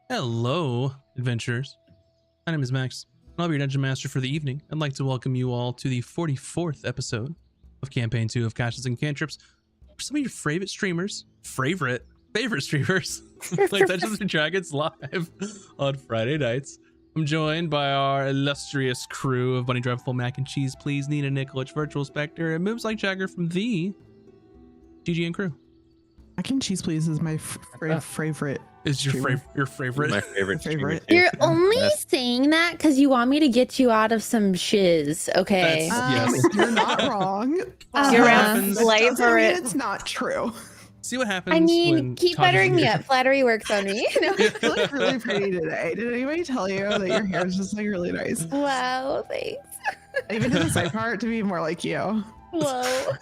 Hello, adventurers. My name is Max, and I'll be your dungeon master for the evening. I'd like to welcome you all to the 44th episode of Campaign 2 of Cantrips and Cantrips. For some of your favorite streamers, favorite streamers, play Dungeons and Dragons live on Friday nights. I'm joined by our illustrious crew of Bunny Drive Full Mac and Cheese Please, Nina Nikolic, Virtual Spectre, and moves like Jagger from the GG and crew. Mac and Cheese Please is my favorite. Is your favorite? My favorite. You're only saying that because you want me to get you out of some shiz, okay? Yes. You're not wrong. You're happens. flavor it. It's not true. See what happens. I mean, when keep Tasha's buttering me here. up. Flattery works on me. No. I look really pretty today. Did anybody tell you that your hair is just like really nice? Wow, thanks. I even did the side part to be more like you. Whoa.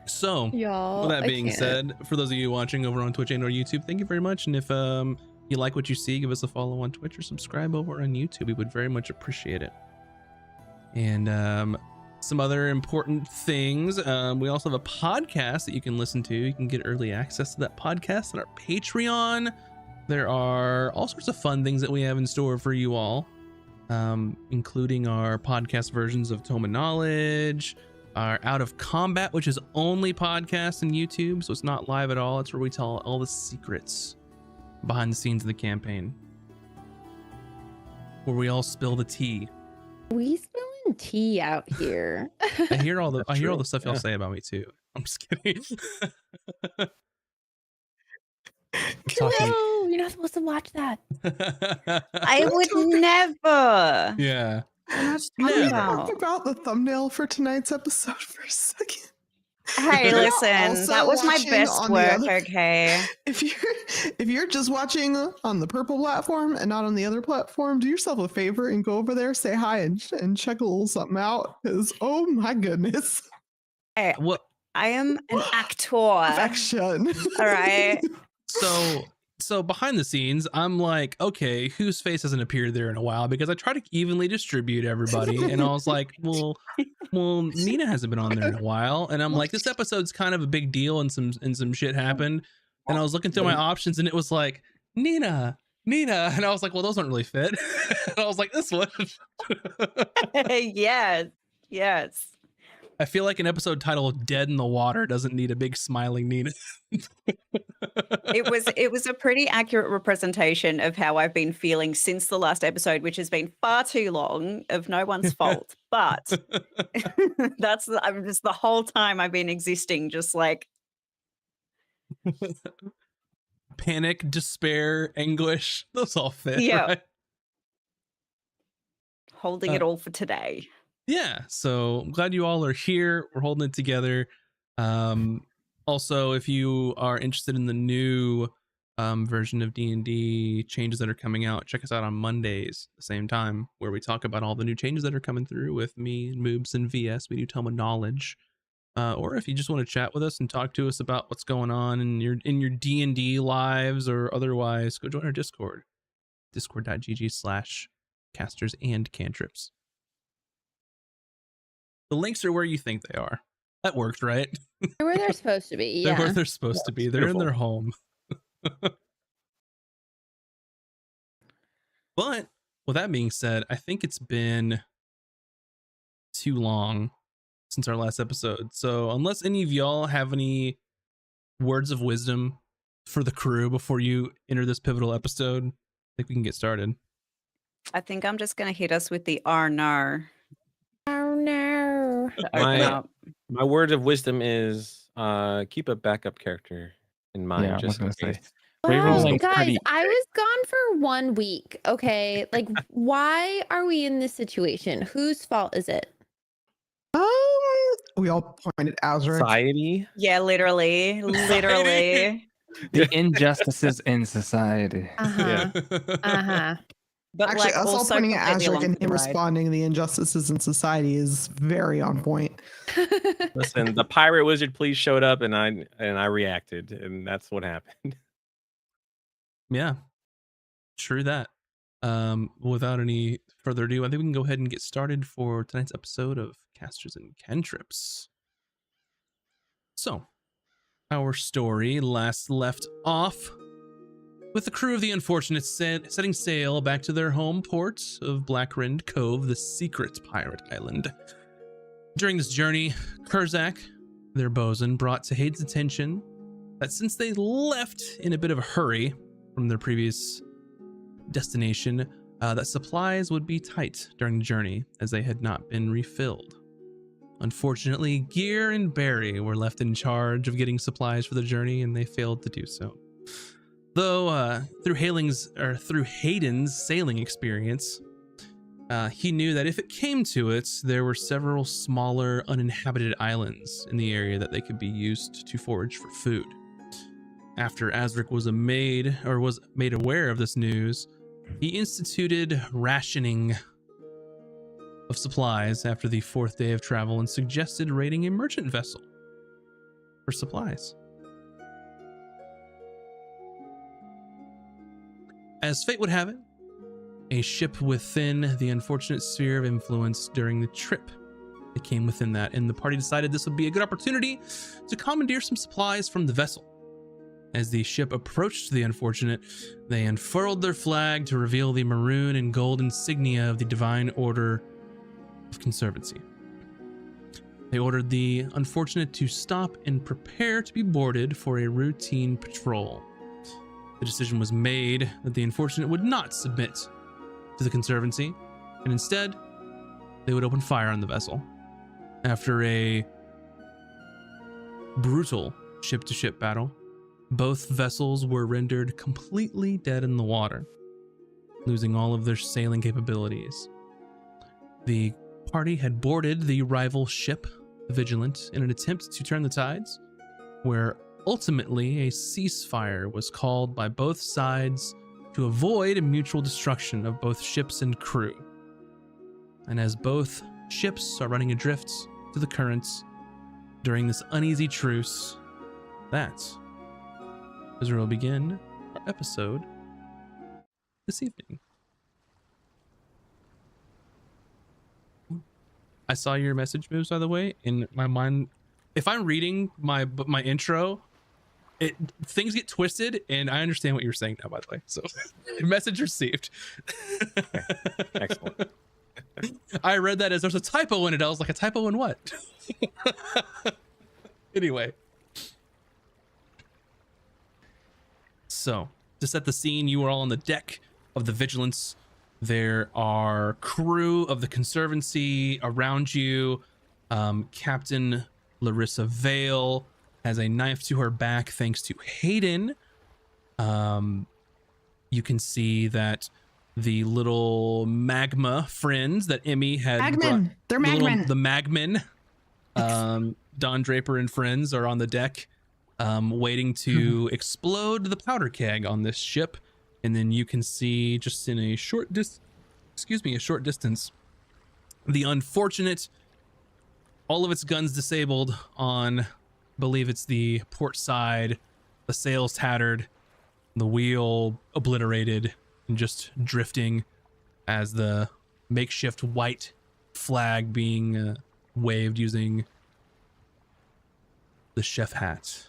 So, Y'all. with that I being can't. said, for those of you watching over on Twitch and or YouTube, thank you very much. And if you like what you see, give us a follow on Twitch or subscribe over on YouTube. We would very much appreciate it. And some other important things. We also have a podcast that you can listen to. You can get early access to that podcast on our Patreon. There are all sorts of fun things that we have in store for you all, including our podcast versions of Tome of Knowledge, our Out of Combat, which is only podcast and YouTube, so it's not live at all. It's where we tell all the secrets behind the scenes of the campaign, where we all spill the tea. We spilling tea out here. I hear all the stuff y'all Yeah. say about me too. I'm just kidding. No, you're not supposed to watch that. I would never. Yeah. Can Yeah. we talk about the thumbnail for tonight's episode for a second? Hey, You're listen, also that was my watching best on the work, other- okay? If you're just watching on the purple platform and not on the other platform, do yourself a favor and go over there, say hi, and check a little something out. Because oh my goodness, Hey, What? I am an actor. perfection. All right. So behind the scenes, I'm like, okay, whose face hasn't appeared there in a while? Because I try to evenly distribute everybody, and I was like, well, Nina hasn't been on there in a while, and I'm like, this episode's kind of a big deal, and some shit happened, and I was looking through my options, and it was like Nina, and I was like, well, those don't really fit. And I was like, this one. Yes. I feel like an episode titled "Dead in the Water" doesn't need a big smiling Nina. It was a pretty accurate representation of how I've been feeling since the last episode, which has been far too long, of no one's fault. But I'm just the whole time I've been existing, just like Panic, despair, anguish. Those all fit. Yeah. Right? holding it all for today. Yeah, so I'm glad you all are here. We're holding it together. Also, if you are interested in the new version of D&D changes that are coming out, check us out on Mondays at the same time, where we talk about all the new changes that are coming through with me and Moobs and VS. We do Tome of Knowledge. Or if you just want to chat with us and talk to us about what's going on in your D&D lives or otherwise, go join our Discord. discord.gg/casters and cantrips. The links are where you think they are. That worked, right? They're where they're supposed to be. They're Yeah. where they're supposed to be. They're in their home. But with that being said, I think it's been too long since our last episode. So unless any of y'all have any words of wisdom for the crew before you enter this pivotal episode, I think we can get started. I think I'm just going to hit us with the no. Oh no. to open up. My word of wisdom is keep a backup character in mind. Yeah, I was just in gonna say. case. Wow, Rerolling's guys, pretty- I was gone for 1 week. Okay. Like, why are we in this situation? Whose fault is it? We all pointed Azure. Society. Yeah, literally. The injustices in society. Uh-huh. Uh-huh. But Actually, like us all also pointing at completely Azure along and for the him ride. responding to the injustices in society is very on point. Listen, the pirate wizard please showed up, and I reacted, and that's what happened. Yeah, true that. Without any further ado, I think we can go ahead and get started for tonight's episode of Casters and Cantrips. So, our story last left off with the crew of the Unfortunate setting sail back to their home port of Blackrend Cove, the secret pirate island. During this journey, Kurzak, their bosun, brought to Hayden's attention that since they left in a bit of a hurry from their previous destination, that supplies would be tight during the journey as they had not been refilled. Unfortunately, Gear and Barry were left in charge of getting supplies for the journey, and they failed to do so. Though through Hayden's sailing experience, he knew that if it came to it, there were several smaller uninhabited islands in the area that they could be used to forage for food. After Azric was made aware of this news, he instituted rationing of supplies after the 4th day of travel and suggested raiding a merchant vessel for supplies. As fate would have it, a ship within the Unfortunate sphere of influence during the trip that came within that, and the party decided this would be a good opportunity to commandeer some supplies from the vessel. As the ship approached the Unfortunate, they unfurled their flag to reveal the maroon and gold insignia of the Divine Order of Conservancy. They ordered the Unfortunate to stop and prepare to be boarded for a routine patrol. The decision was made that the Unfortunate would not submit to the Conservancy, and instead, they would open fire on the vessel. After a brutal ship-to-ship battle, both vessels were rendered completely dead in the water, losing all of their sailing capabilities. The party had boarded the rival ship, the Vigilant, in an attempt to turn the tides, where ultimately a ceasefire was called by both sides to avoid a mutual destruction of both ships and crew. And as both ships are running adrift to the currents during this uneasy truce, that is where we'll begin our episode this evening. I saw your message moves, by the way, in my mind. If I'm reading my intro, things get twisted, and I understand what you're saying now, by the way. So, message received. Okay. Excellent. I read that as there's a typo in it. I was like, a typo in what? Anyway. So, to set the scene, you are all on the deck of the Vigilance. There are crew of the Conservancy around you. Captain Larissa Vale has a knife to her back thanks to Hayden. You can see that the little magma friends that Emmy had Magmen. They're magmen. The magmen. Don Draper and friends are on the deck, waiting to explode the powder keg on this ship. And then you can see just in a short distance, the Unfortunate, all of its guns disabled on, I believe it's the port side, the sails tattered, the wheel obliterated, and just drifting as the makeshift white flag being waved using the chef hat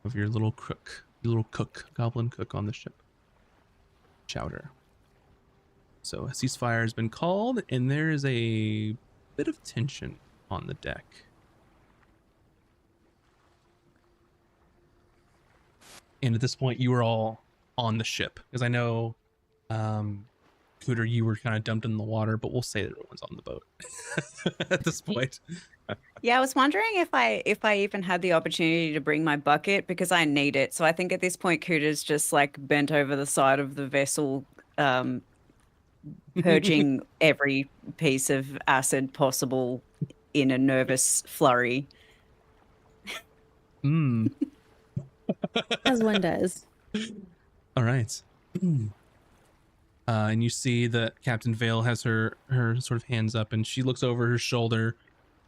of your little cook, goblin cook on the ship. Chowder. So a ceasefire has been called, and there is a bit of tension on the deck. And at this point, you were all on the ship, because I know, Cooter, you were kind of dumped in the water, but we'll say that everyone's on the boat at this point. Yeah, I was wondering if I even had the opportunity to bring my bucket, because I need it. So I think at this point, Cooter's just like bent over the side of the vessel, purging every piece of acid possible in a nervous flurry. As one does. All right. And you see that Captain Vale has her sort of hands up, and she looks over her shoulder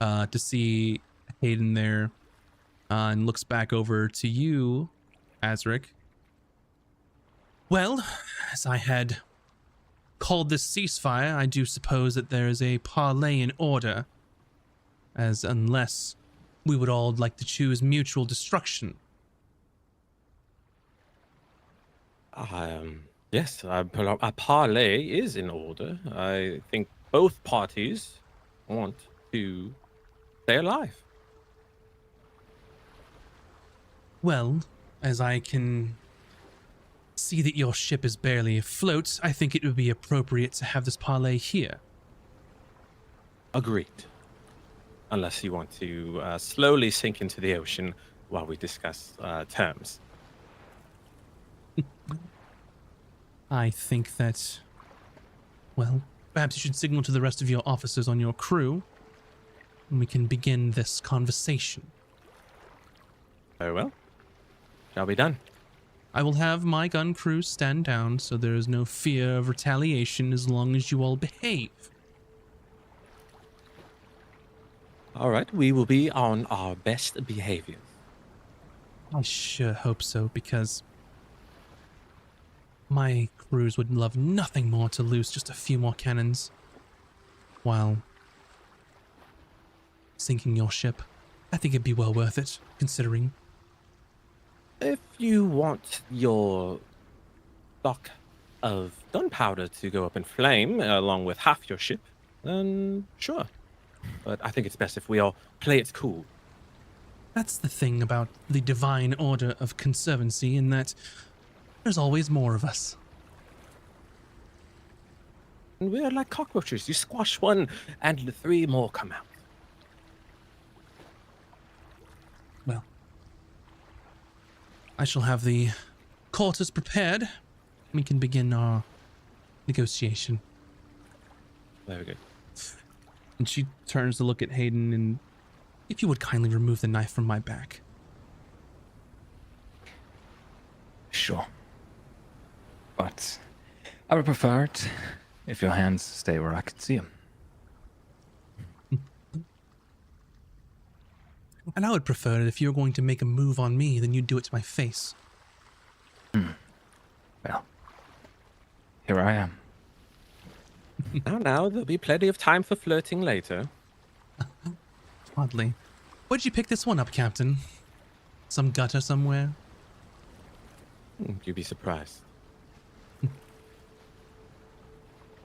to see Hayden there, and looks back over to you, Azric. Well, as I had called this ceasefire, I do suppose that there is a parley in order, as unless we would all like to choose mutual destruction, Yes, a parlay is in order. I think both parties want to stay alive. Well, as I can see that your ship is barely afloat, I think it would be appropriate to have this parlay here. Agreed. Unless you want to slowly sink into the ocean while we discuss terms. I think that, well, perhaps you should signal to the rest of your officers on your crew, and we can begin this conversation. Very well. Shall be done. I will have my gun crew stand down so there is no fear of retaliation as long as you all behave. All right, we will be on our best behavior. I sure hope so, because my crews would love nothing more to lose just a few more cannons while sinking your ship. I think it'd be well worth it, considering. If you want your stock of gunpowder to go up in flame along with half your ship, then sure. But I think it's best if we all play it cool. That's the thing about the divine order of conservancy, in that there's always more of us. And we're like cockroaches. You squash one, and the 3 more come out. Well, I shall have the quarters prepared. We can begin our negotiation. Very good. And she turns to look at Hayden, and if you would kindly remove the knife from my back. Sure. But I would prefer it if your hands stay where I can see them. And I would prefer it if you were going to make a move on me, then you'd do it to my face. Well, here I am. Now, there'll be plenty of time for flirting later. Oddly. Where'd you pick this one up, Captain? Some gutter somewhere? You'd be surprised.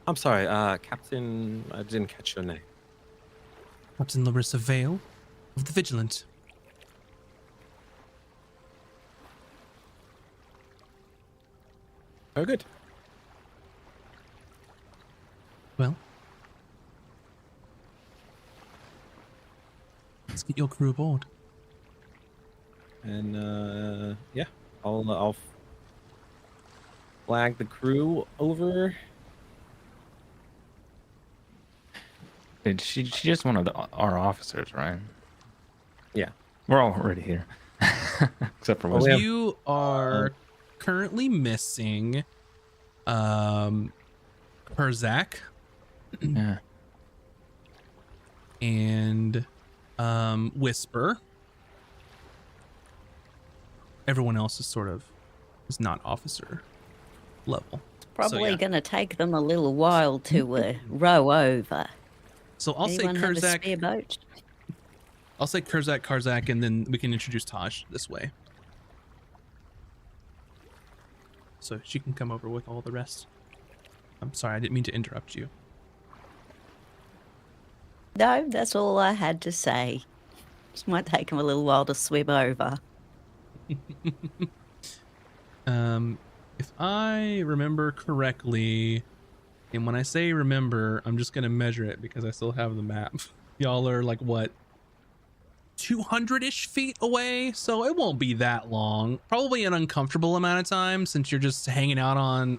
I'm sorry, Captain, I didn't catch your name. Captain Larissa Vale of the Vigilant. Very good. Well, let's get your crew aboard. And yeah, I'll flag the crew over. She's just one of our officers, right? Yeah. We're already here. Except for Well, one. You are currently missing Perzak Yeah. and Whisper. Everyone else is sort of is not officer level. Probably yeah. going to take them a little while to row over. So I'll Anyone have a say spare Kurzak. boat? I'll say Kurzak, Karzak, and then we can introduce Taj this way. So she can come over with all the rest. I'm sorry, I didn't mean to interrupt you. No, that's all I had to say. Just might take them a little while to swim over. If I remember correctly, and when I say remember, I'm just gonna measure it because I still have the map. Y'all are like what, 200-ish feet away, so it won't be that long. Probably an uncomfortable amount of time since you're just hanging out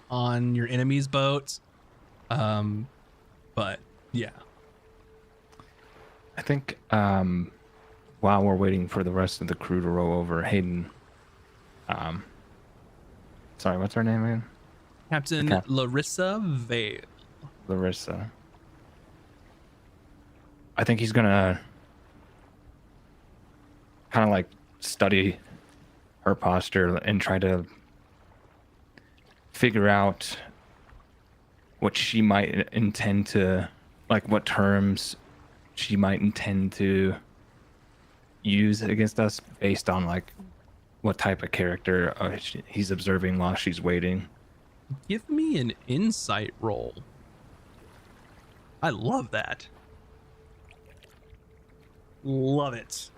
on your enemy's boat. But yeah. I think while we're waiting for the rest of the crew to row over, Hayden. Sorry, what's her name again? Captain Larissa Vale. Larissa. I think he's gonna kind of like study her posture and try to figure out what she might intend to, like what terms she might intend to use against us based on like what type of character he's observing while she's waiting. Give me an insight roll. I love that. Love it.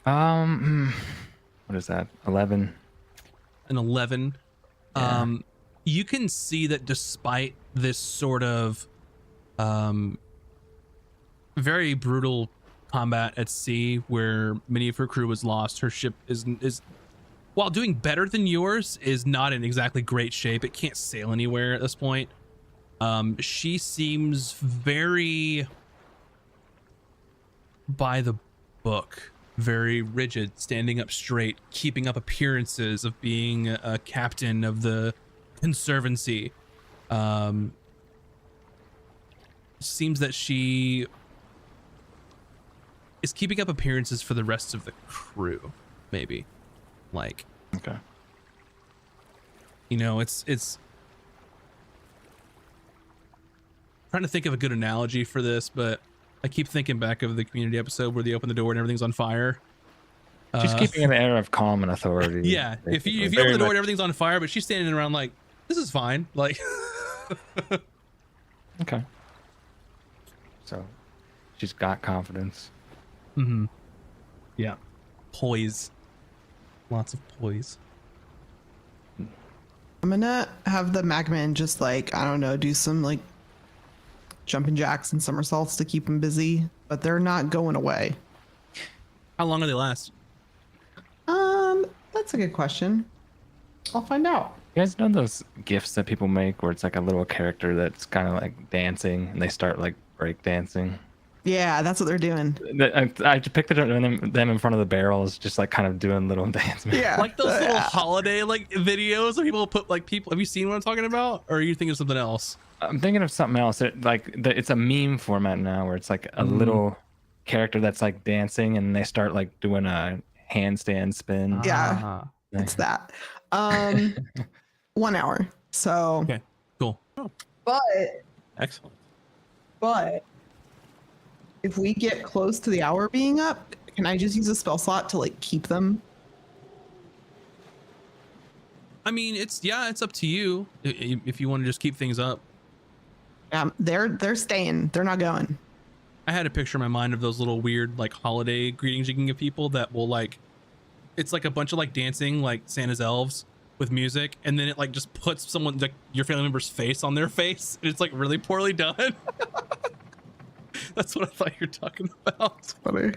What is that? 11. An 11. Yeah. You can see that despite this sort of very brutal combat at sea where many of her crew was lost, her ship is while doing better than yours, is not in exactly great shape. It can't sail anywhere at this point. She seems very by the book, very rigid, standing up straight, keeping up appearances of being a captain of the Conservancy. Seems that she is keeping up appearances for the rest of the crew, maybe. Like, Okay. you know, it's trying to think of a good analogy for this, but I keep thinking back of the Community episode where they open the door and everything's on fire. She's keeping an air of calm and authority. Yeah, if you basically. open the door Very and everything's on fire, but she's standing around like, this is fine. Like, much- Okay. So, she's got confidence. mm-hmm. Yeah, poise, lots of poise. I'm gonna have the Magman just like, I don't know, do some like jumping jacks and somersaults to keep them busy, but they're not going away. How long do they last? That's a good question. I'll find out. You guys know those gifs that people make where it's like a little character that's kind of like dancing and they start like break dancing? Yeah, that's what they're doing. I just picked it up and them in front of the barrels, just like kind of doing little dance. Yeah. Like those little holiday like videos where people put like people. Have you seen what I'm talking about, or are you thinking of something else? I'm thinking of something else. It's a meme format now where it's like a little character that's like dancing and they start like doing a handstand spin. Yeah. Ah, It's that. 1 hour. So, okay, cool. but Excellent. if we get close to the hour being up, can I just use a spell slot to like keep them? I mean, it's up to you if you want to just keep things up. They're staying. They're not going. I had a picture in my mind of those little weird like holiday greetings you can give people that will like, it's like a bunch of like dancing like Santa's elves with music, and then it like just puts someone like your family member's face on their face. And it's like really poorly done. That's what I thought you were talking about. It's funny.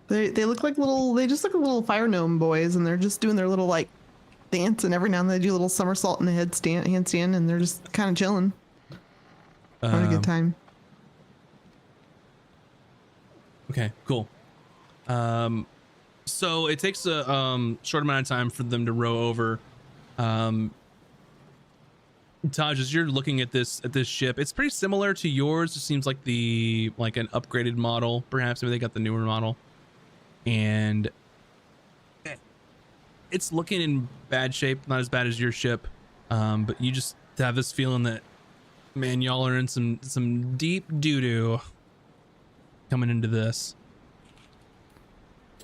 They look like they just look like little fire gnome boys, and they're just doing their little like dance, and every now and then they do a little somersault in the handstand, and they're just kind of chilling. Having a good time. Okay, cool. So it takes a short amount of time for them to row over. Taj, as you're looking at this ship, it's pretty similar to yours. It seems like an upgraded model, perhaps. Maybe they got the newer model, and it's looking in bad shape. Not as bad as your ship, but you just have this feeling that, man, y'all are in some deep doo-doo coming into this.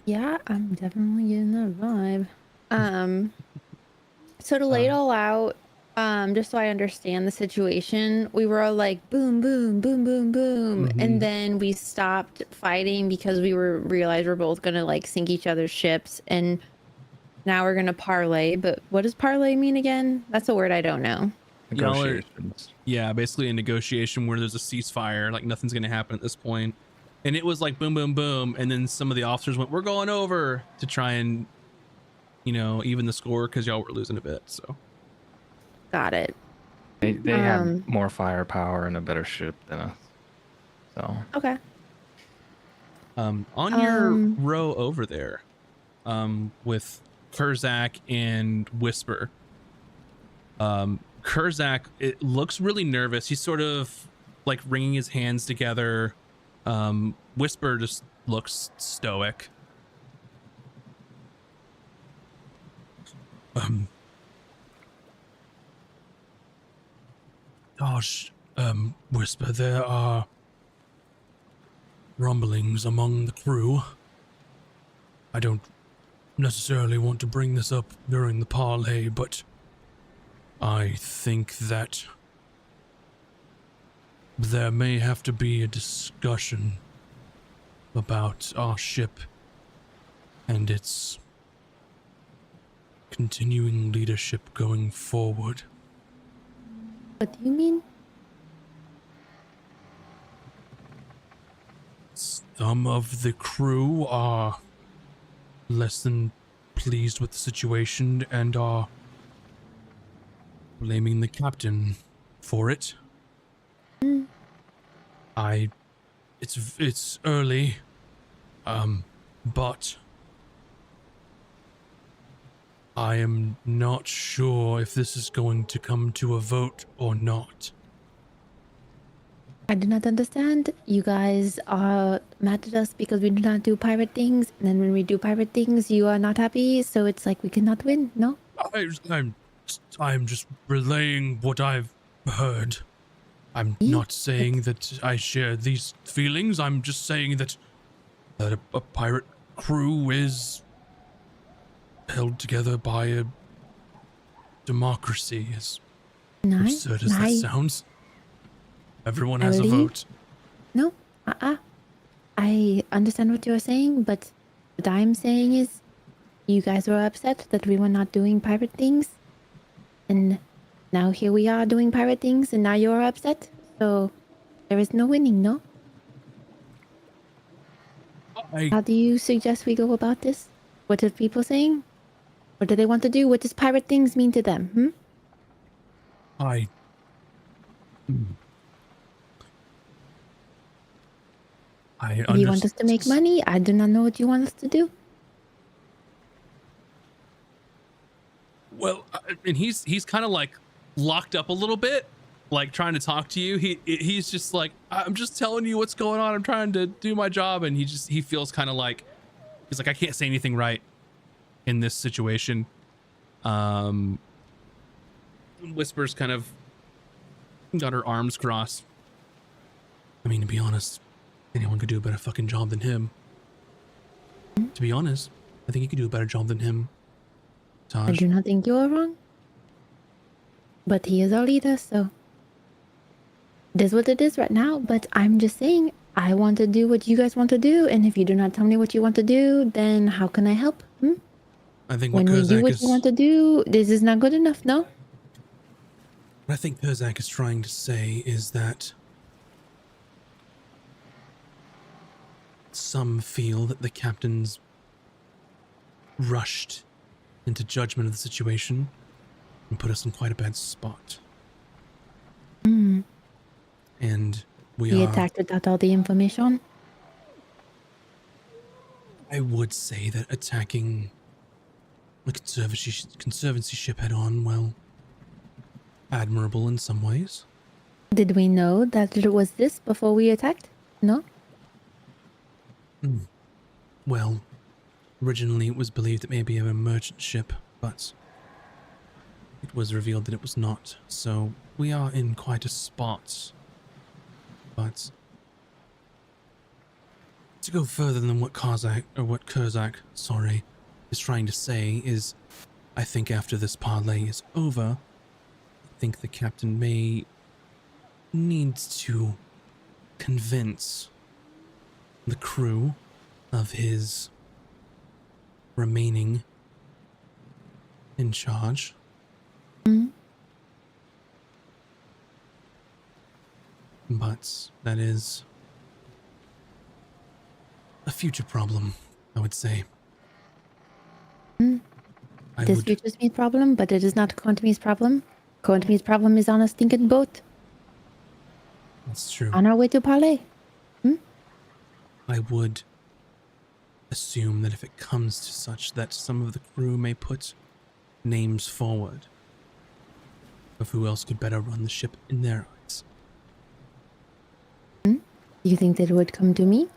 Yeah, I'm definitely getting that vibe. So to lay it all out, just so I understand the situation, we were all like boom, boom, boom, boom, boom, Mhm. and then we stopped fighting because we realized we're both gonna like sink each other's ships, and now we're gonna parlay. But what does parlay mean again? That's a word I don't know. Y'all are- Negotiations. Yeah, basically a negotiation where there's a ceasefire, like nothing's gonna happen at this point. And it was like boom, boom, boom, and then some of the officers went, "We're going over," to try and, even the score because y'all were losing a bit. So Got it. They have more firepower and a better ship than us. So Okay. on your row over there, with Kurzak and Whisper, Kurzak, it looks really nervous. He's sort of like wringing his hands together. Whisper just looks stoic. Gosh, Whisper, there are rumblings among the crew. I don't necessarily want to bring this up during the parley, but I think that there may have to be a discussion about our ship and its continuing leadership going forward. What do you mean? Some of the crew are less than pleased with the situation and are blaming the captain for it. It's early, but I am not sure if this is going to come to a vote or not. I do not understand. You guys are mad at us because we do not do pirate things, and then when we do pirate things, you are not happy. So it's like we cannot win. No. I'm just relaying what I've heard. I'm not saying that I share these feelings. I'm just saying that a pirate crew is held together by a democracy, as absurd as that sounds. Everyone has a vote. No, I understand what you're saying, but what I'm saying is you guys were upset that we were not doing pirate things. And now here we are doing pirate things, and now you're upset. So there is no winning, no? How do you suggest we go about this? What are people saying? What do they want to do? What does pirate things mean to them? I If you want us to make money, I do not know what you want us to do. Well, and he's kind of like locked up a little bit, like trying to talk to you. He's just like, I'm just telling you what's going on. I'm trying to do my job, and he feels kind of like he's like, I can't say anything right in this situation. Whisper's kind of got her arms crossed. I mean, to be honest, anyone could do a better fucking job than him. To be honest, I think he could do a better job than him. Taj. I do not think you are wrong. But he is our leader, so it is what it is right now. But I'm just saying, I want to do what you guys want to do, and if you do not tell me what you want to do, then how can I help? I think when we do what you want to do, this is not good enough, no? What I think Kurzak is trying to say is that some feel that the captain's rushed into judgment of the situation and put us in quite a bad spot. And we attacked without all the information. I would say that attacking the conservancy ship head on, well, admirable in some ways. Did we know that it was this before we attacked? No? Well, originally it was believed it may be a merchant ship, but it was revealed that it was not. So we are in quite a spot. But to go further than what Kurzak is trying to say is, I think after this parley is over, I think the captain may need to convince the crew of his remaining in charge. But that is a future problem, I would say. It is Future's meat problem, but it is not Quantumy's problem. Quantumy's problem is on a stinking boat. That's true. On our way to Palais. I would assume that if it comes to such, that some of the crew may put names forward of who else could better run the ship in their eyes. You think that it would come to me?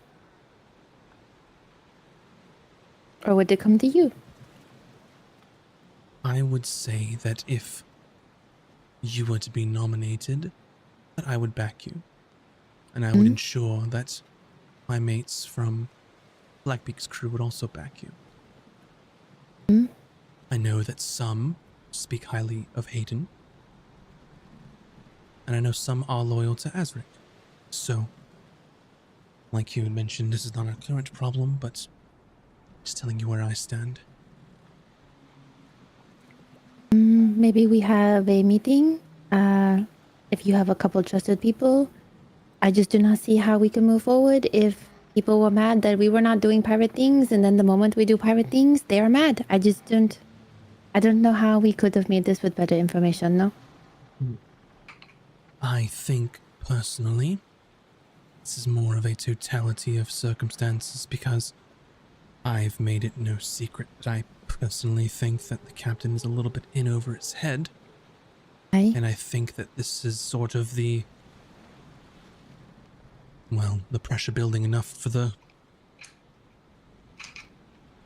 Or would it come to you? I would say that if you were to be nominated, that I would back you. And I would ensure that my mates from Blackbeak's crew would also back you. know that some speak highly of Hayden, and I know some are loyal to Azric. So, like you had mentioned, this is not a current problem, but just telling you where I stand. Maybe we have a meeting. If you have a couple trusted people, I just do not see how we can move forward if people were mad that we were not doing pirate things, and then the moment we do pirate things, they are mad. I don't know how we could have made this with better information, no? I think, personally, this is more of a totality of circumstances because I've made it no secret that I personally think that the captain is a little bit in over his head. Aye. And I think that this is sort of the pressure building enough for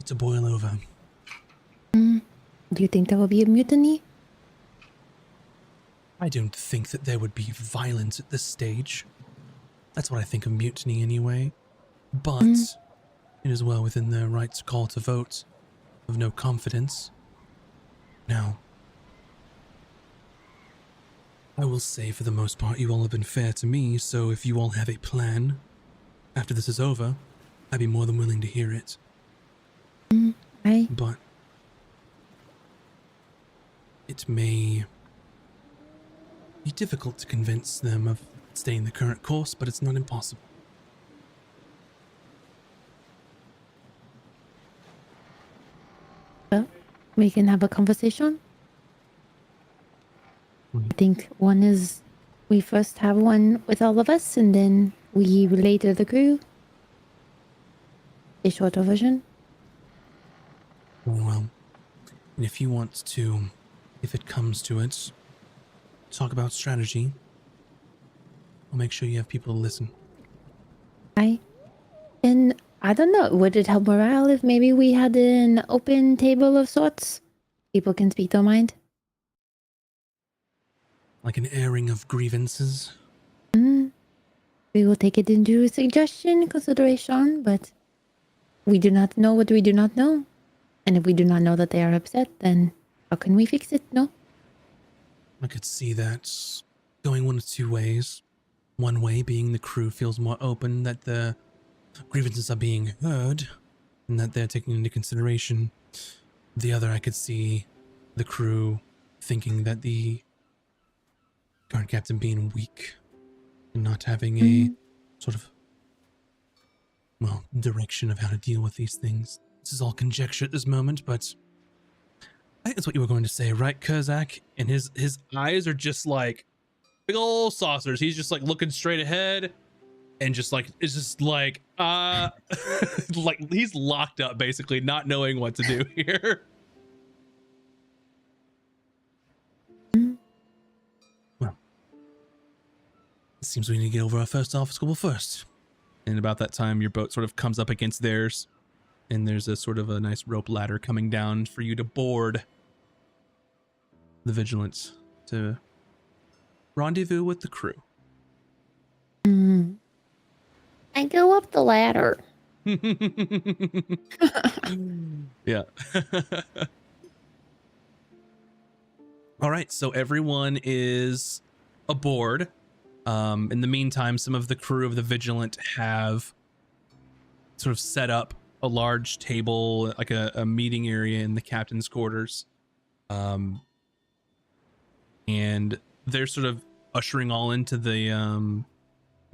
to boil over. Do you think there will be a mutiny? I don't think that there would be violence at this stage. That's what I think of mutiny anyway. But it is well within their right to call to vote of no confidence. Now, I will say for the most part you all have been fair to me, so if you all have a plan after this is over, I'd be more than willing to hear it. Aye. But it may be difficult to convince them of staying the current course, but it's not impossible. Well, we can have a conversation. I think one is we first have one with all of us, and then we relay to the crew. A shorter version. Well, and if you want to, if it comes to it, talk about strategy, I'll make sure you have people to listen. Aye. And I don't know, would it help morale if maybe we had an open table of sorts? People can speak their mind. Like an airing of grievances. We will take it into suggestion, consideration, but we do not know what we do not know. And if we do not know that they are upset, then how can we fix it? No? I could see that going one of two ways. One way being the crew feels more open that the grievances are being heard and that they're taken into consideration. The other, I could see the crew thinking that the current captain being weak and not having a sort of, direction of how to deal with these things. This is all conjecture at this moment, but I think that's what you were going to say, right, Kurzak? And his eyes are just like big old saucers. He's just like looking straight ahead and just like, it's just like, like he's locked up basically, not knowing what to do here. Well, it seems we need to get over our first obstacle first. And about that time, your boat sort of comes up against theirs, and there's a sort of a nice rope ladder coming down for you to board the Vigilance to rendezvous with the crew. I go up the ladder. Yeah. All right, so everyone is aboard. In the meantime, some of the crew of the Vigilant have sort of set up a large table, like a meeting area in the captain's quarters. And they're sort of ushering all into the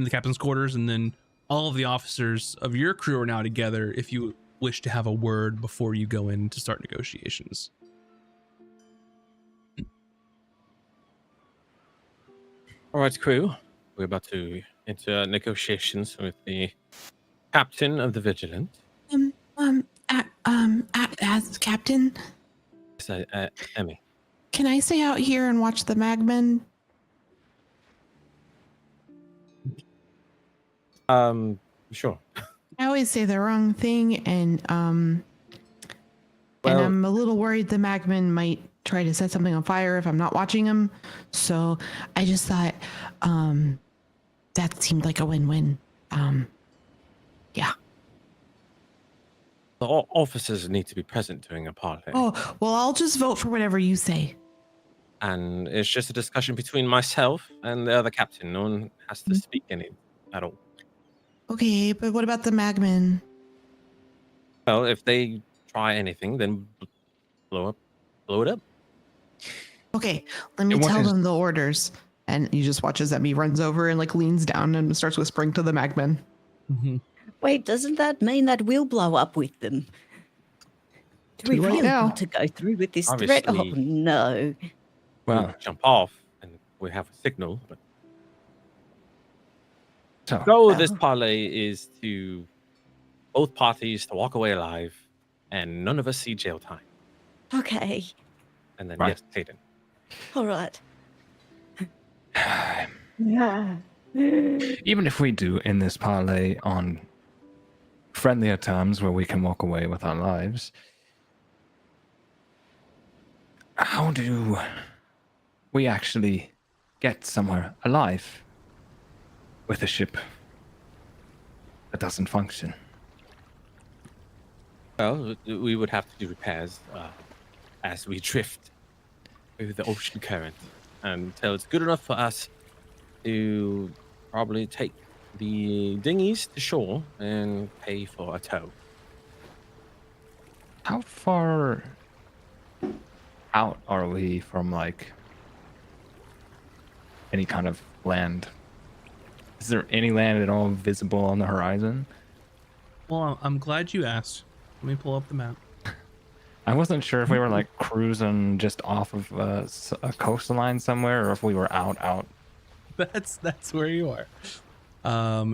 captain's quarters, and then all of the officers of your crew are now together if you wish to have a word before you go in to start negotiations. All right, crew. We're about to enter negotiations with the captain of the Vigilant. As captain, Emmy. can I stay out here and watch the Magmen? Sure. I always say the wrong thing, and I'm a little worried the Magmen might try to set something on fire if I'm not watching them. So I just thought that seemed like a win-win. Yeah. The officers need to be present during a party. Oh, well, I'll just vote for whatever you say. And it's just a discussion between myself and the other captain. No one has to speak any at all. Okay, but what about the magmen? Well, if they try anything, then blow it up. Okay, let me What tell is- them the orders. And you just watch as Emmy runs over and like leans down and starts whispering to the magmen. Mhm. Wait, doesn't that mean that we'll blow up with them? Do we Too late really now. want to go through with this threat? Oh Obviously. no. Well, We'll jump off and we have a signal. But so the goal of this parley is to both parties to walk away alive and none of us see jail time. Okay. And then, Right. yes, Hayden. All right. even if we do end this parlay on friendlier terms where we can walk away with our lives, how do we actually get somewhere alive with a ship that doesn't function? Well, we would have to do repairs as we drift through the ocean current until it's good enough for us to probably take the dinghies to shore and pay for a tow. How far out are we from like any kind of land? Is there any land at all visible on the horizon? Well, I'm glad you asked. Let me pull up the map. I wasn't sure if we were like cruising just off of a coastline somewhere, or if we were out. That's where you are.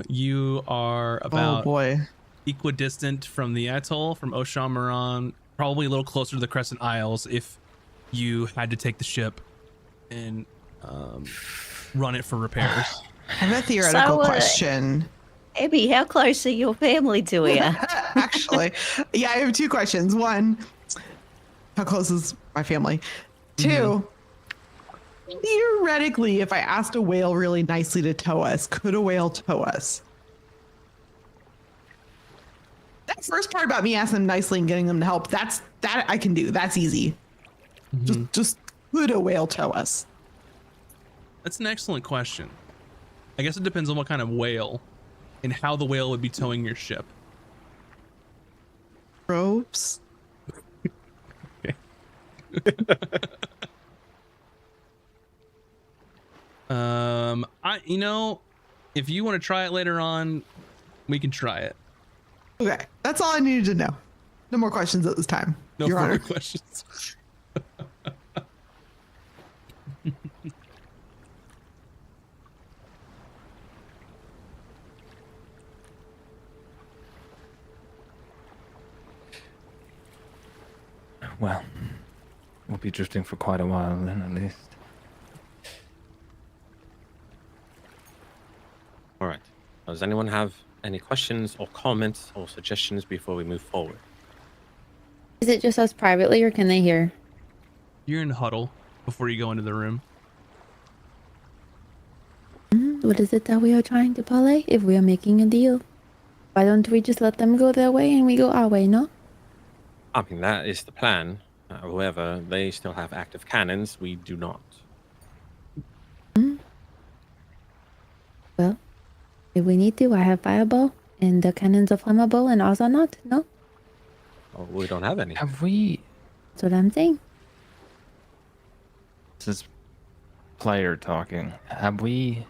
You are Oh about boy. equidistant from the atoll, from Oshamaran, probably a little closer to the Crescent Isles if you had to take the ship and run it for repairs. I have a theoretical So, question. Abby, how close are your family to you? Actually, yeah, I have two questions. One, how close is my family? Two, theoretically, if I asked a whale really nicely to tow us, could a whale tow us? That first part about me asking them nicely and getting them to help, that I can do. That's easy. Just could a whale tow us? That's an excellent question. I guess it depends on what kind of whale and how the whale would be towing your ship. Ropes? If you want to try it later on, we can try it. Okay, that's all I needed to know. No more questions at this time. No Your further Honor. questions. Well, we'll be drifting for quite a while then, at least. All right. Does anyone have any questions or comments or suggestions before we move forward? Is it just us privately, or can they hear? You're in huddle before you go into the room. What is it that we are trying to parlay? If we are making a deal, why don't we just let them go their way and we go our way? No. I mean, that is the plan. However, they still have active cannons. We do not. Well, if we need to, I have fireball, and the cannons are flammable, and ours are not. No, Oh, we don't have any. Have we? that's what I'm saying. This is player talking. Have we?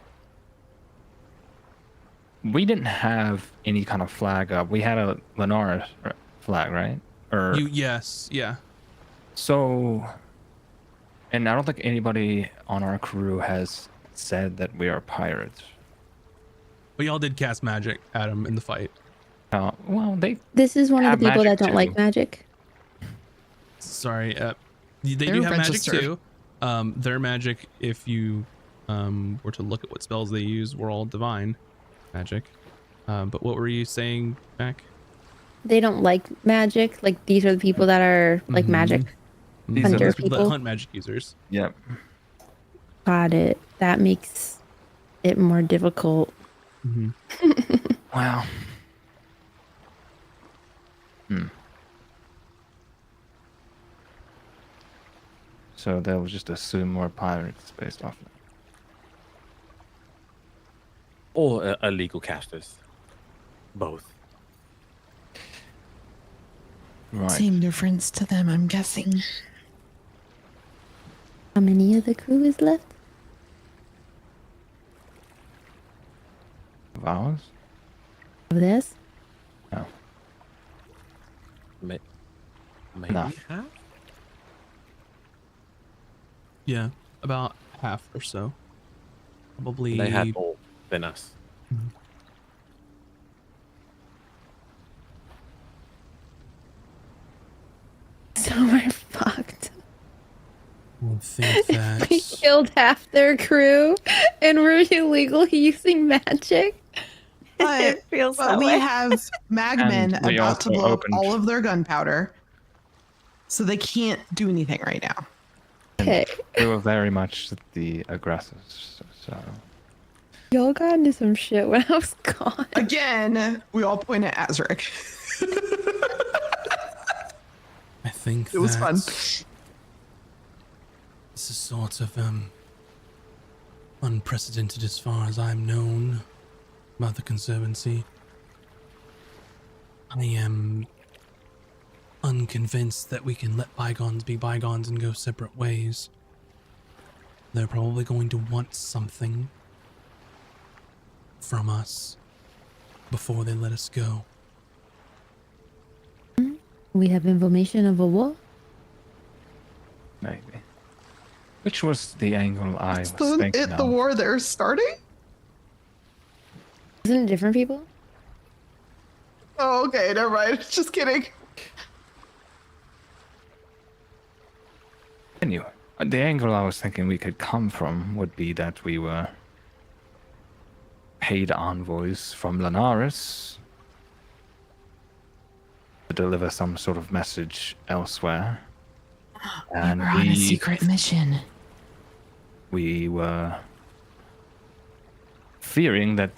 We didn't have any kind of flag up. We had a Lenara flag, right? Or Yes, yeah. so. And I don't think anybody on our crew has said that we are pirates. But y'all did cast magic at him in the fight. Well, they This is one of Have the people that magic don't too. like magic. Sorry, they They're do have magic registered. too. Their magic, if you were to look at what spells they use, were all divine magic. But what were you saying, Mac? They don't like magic. Like, these are the people that are like magic. These are Hunter Those people that people. hunt magic users. Yep. Got it. That makes it more difficult. Wow. so they'll just assume we're pirates based off of it. Or illegal casters. Both. Right. Same difference to them, I'm guessing. How many of the crew is left? Of ours? Of this? No. Maybe Enough. half? Yeah, about half or so. Probably. They had more than us. So we're fucked. I think that. We killed half their crew and we're illegally using magic. But, It feels but that we way. have magmen And we about to also blow up opened- all of their gunpowder. So they can't do anything right now. Okay. They were very much the aggressors, so... Y'all got into some shit when I was gone. Again, we all point at Azric. I think It was fun. This is sort of unprecedented as far as I'm known about the Conservancy. I am unconvinced that we can let bygones be bygones and go separate ways. They're probably going to want something from us before they let us go. We have information of a war. Maybe. Which was the angle I was thinking The of. war they're starting? Isn't it different people? Oh, okay, never mind. Just kidding. Anyway, the angle I was thinking we could come from would be that we were paid envoys from Linares to deliver some sort of message elsewhere. And We're on a secret mission. we were fearing that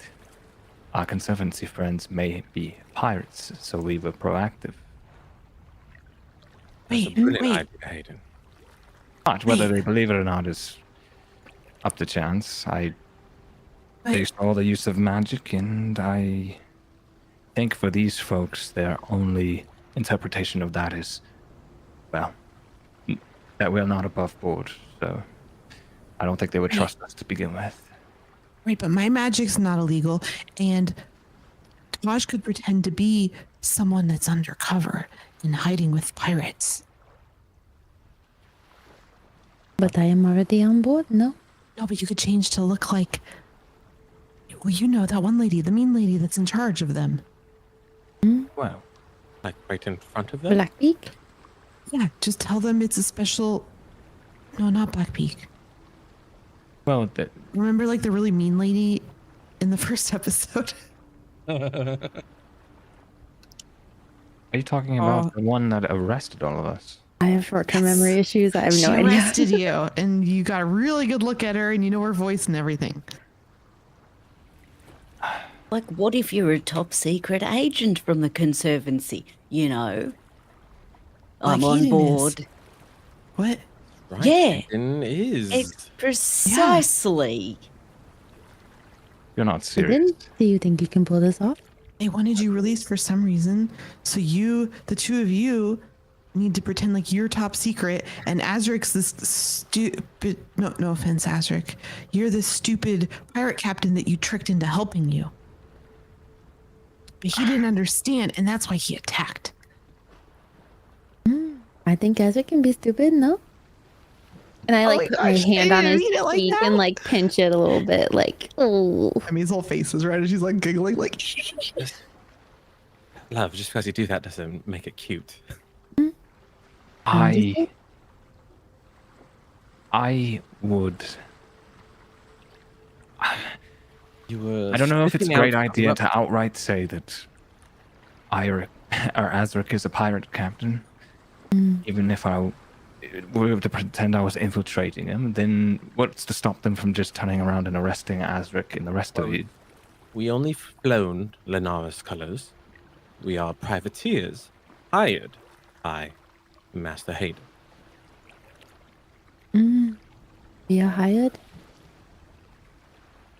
our Conservancy friends may be pirates, so we were proactive. That's a Wait, brilliant wait. idea, Hayden. But whether Wait. they believe it or not is up to chance. They Wait. saw the use of magic, and I think for these folks, their only interpretation of that is, well, that we're not above board. So I don't think they would trust us to begin with. Right, but my magic's not illegal, and Taj could pretend to be someone that's undercover and hiding with pirates. But I am already on board, no? No, but you could change to look like, well, you know, that one lady, the mean lady that's in charge of them. Well, Like right in front of them? Blackbeak? Yeah, just tell them it's a special. No, not Black Peak. well, Remember, like the really mean lady in the first episode? are you talking about the one that arrested all of us? I have short-term memory issues. I have She no idea. arrested you, and you got a really good look at her, and you know her voice and everything. Like, what if you're a top secret agent from the Conservancy? You know, I'm Like on Hayden is. board. What? Right. Yeah. Hayden is. It's precisely. You're not serious. Then, do you think you can pull this off? They wanted you released for some reason, so you, the two of you, need to pretend like you're top secret, and Azric's this stupid. No offense, Azric. You're this stupid pirate captain that you tricked into helping you. But he didn't understand, and that's why he attacked. I think Ezra can be stupid, no? And I like my put my gosh, hand I on his didn't mean it like cheek that. and like pinch it a little bit, like, oh. I mean, his whole face is red, and she's like giggling, like. Love, just because you do that doesn't make it cute. I would. You were. I don't know if it's a spitting great out idea corrupt- to outright say that Azric is a pirate captain. Even if I were to pretend I was infiltrating him, then what's to stop them from just turning around and arresting Azric and the rest of you? We only flown Linares colors. We are privateers hired by Master Hayden. We are hired.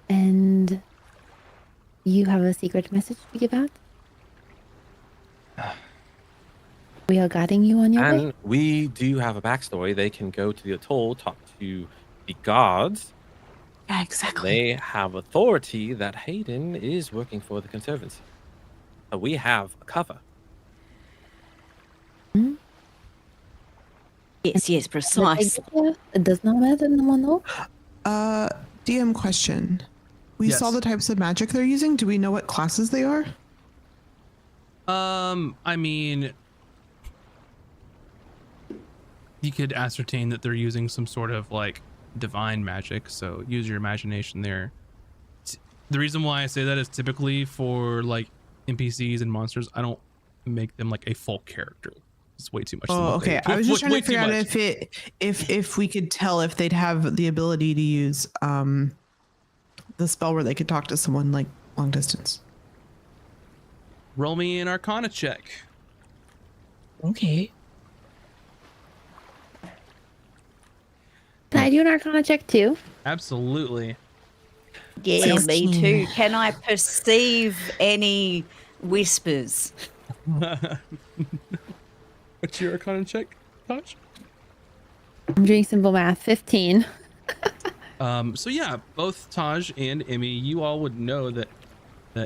And you have a secret message to give out? We are guiding you on your way. And we do have a backstory. They can go to the atoll, talk to the guards. Yeah, exactly. They have authority that Hayden is working for the Conservancy. So we have a cover. Yes, precise. It does not matter, no one knows. DM question. We saw Yes. the types of magic they're using. Do we know what classes they are? I mean, you could ascertain that they're using some sort of like divine magic, so use your imagination there. The reason why I say that is typically for like NPCs and monsters, I don't make them like a full character. It's way too much. Oh, okay. I was just trying to figure out if we could tell if they'd have the ability to use the spell where they could talk to someone like long distance. Roll me an Arcana check. Okay. Can I do an Arcana check too? Absolutely. Yeah, me 16. too. Can I perceive any whispers? What's your Arcana check, Tosh? I'm doing simple math. 15. So yeah, both Taj and Emmy, you all would know that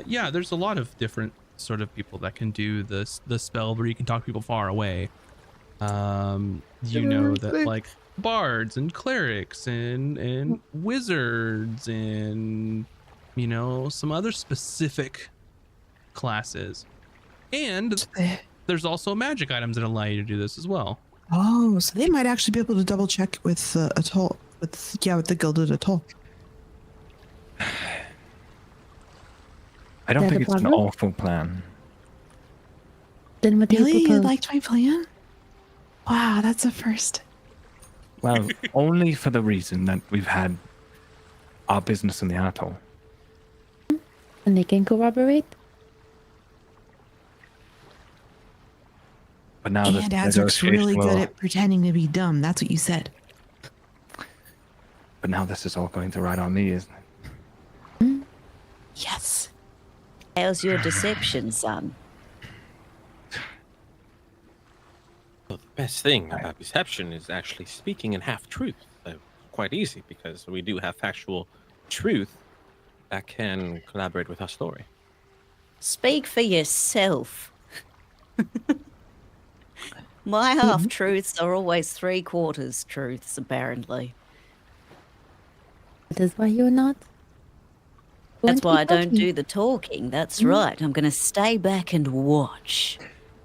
yeah, there's a lot of different sort of people that can do the spell where you can talk to people far away. You know that like bards and clerics and wizards and you know some other specific classes. And there's also magic items that allow you to do this as well. Oh, so they might actually be able to double check with the atoll. With the Gilded Atoll. I don't Is that think a it's an problem? awful plan. Then what do Really? you You propose? liked my plan? Wow, that's a first. Well, only for the reason that we've had our business in the atoll. And they can corroborate? But now And Azric's really good at pretending to be dumb. That's what you said. But now this is all going to ride on me, isn't it? Yes. How's your deception, son? Well, the best thing about deception is actually speaking in half truth. So quite easy because we do have factual truth that can collaborate with our story. Speak for yourself. My half truths are always 3/4 truths, apparently. That is why you're not. That's going why I to be don't talking. do the talking. That's right. I'm going to stay back and watch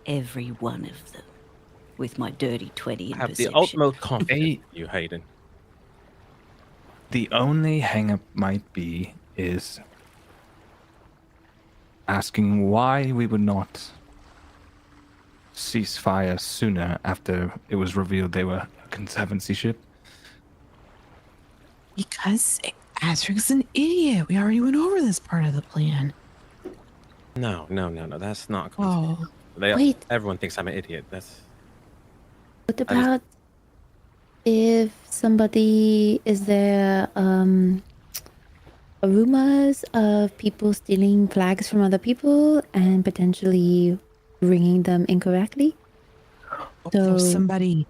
every one of them with my dirty 20 in I have perception. the utmost confidence in you, Hayden. The only hang-up might be is asking why we would not cease fire sooner after it was revealed they were a Conservancy ship. Because Azric's an idiot. We already went over this part of the plan. No, that's not. Oh. Wait. Everyone thinks I'm an idiot. That's What about if somebody is there rumors of people stealing flags from other people and potentially ringing them incorrectly? So So somebody,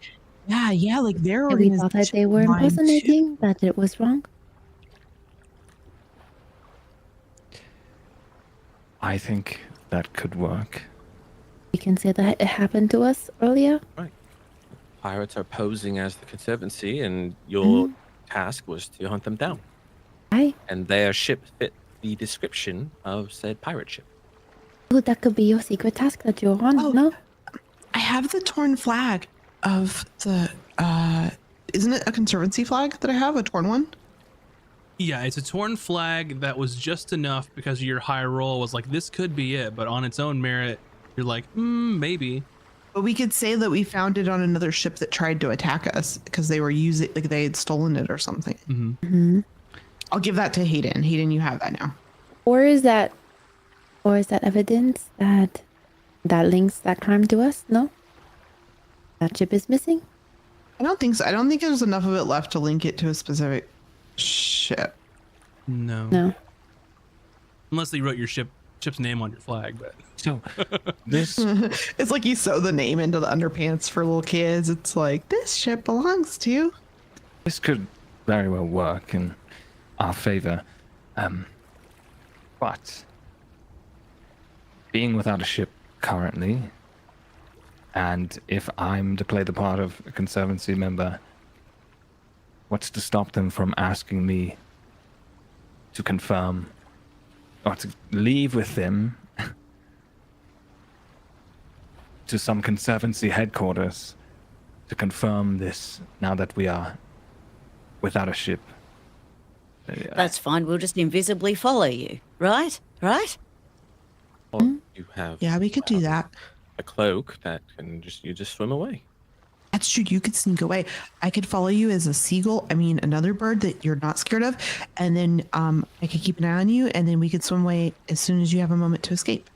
yeah, like they're we thought that they were impersonating, that it was wrong. I think that could work. We can say that it happened to us earlier. pirates are posing as the Conservancy, and your task was to hunt them down. Aye. And their ship fit the description of said pirate ship. Oh, that could be your secret task that you're on. Oh. No? I have the torn flag of the isn't it a Conservancy flag that I have, a torn one? Yeah, it's a torn flag that was just enough because your high roll was like, this could be it, but on its own merit, you're like, maybe. But we could say that we found it on another ship that tried to attack us because they were using, like they had stolen it or something. Mm-hmm. I'll give that to Hayden. Hayden, you have that now. Or is that evidence that links that crime to us? No? That ship is missing? I don't think so. I don't think there's enough of it left to link it to a specific ship. No. No. Unless they wrote your ship's name on your flag, but So this It's like you sew the name into the underpants for little kids. It's like, this ship belongs to. this could very well work in our favor. But being without a ship currently, and if I'm to play the part of a Conservancy member, what's to stop them from asking me to confirm or to leave with them to some Conservancy headquarters to confirm this now that we are without a ship? That's fine. We'll just invisibly follow you, right? Right? Or you have Yeah, we could do that. a cloak that can you just swim away. That's true. You could sneak away. I could follow you as a seagull. I mean, another bird that you're not scared of. And then I could keep an eye on you, and then we could swim away as soon as you have a moment to escape.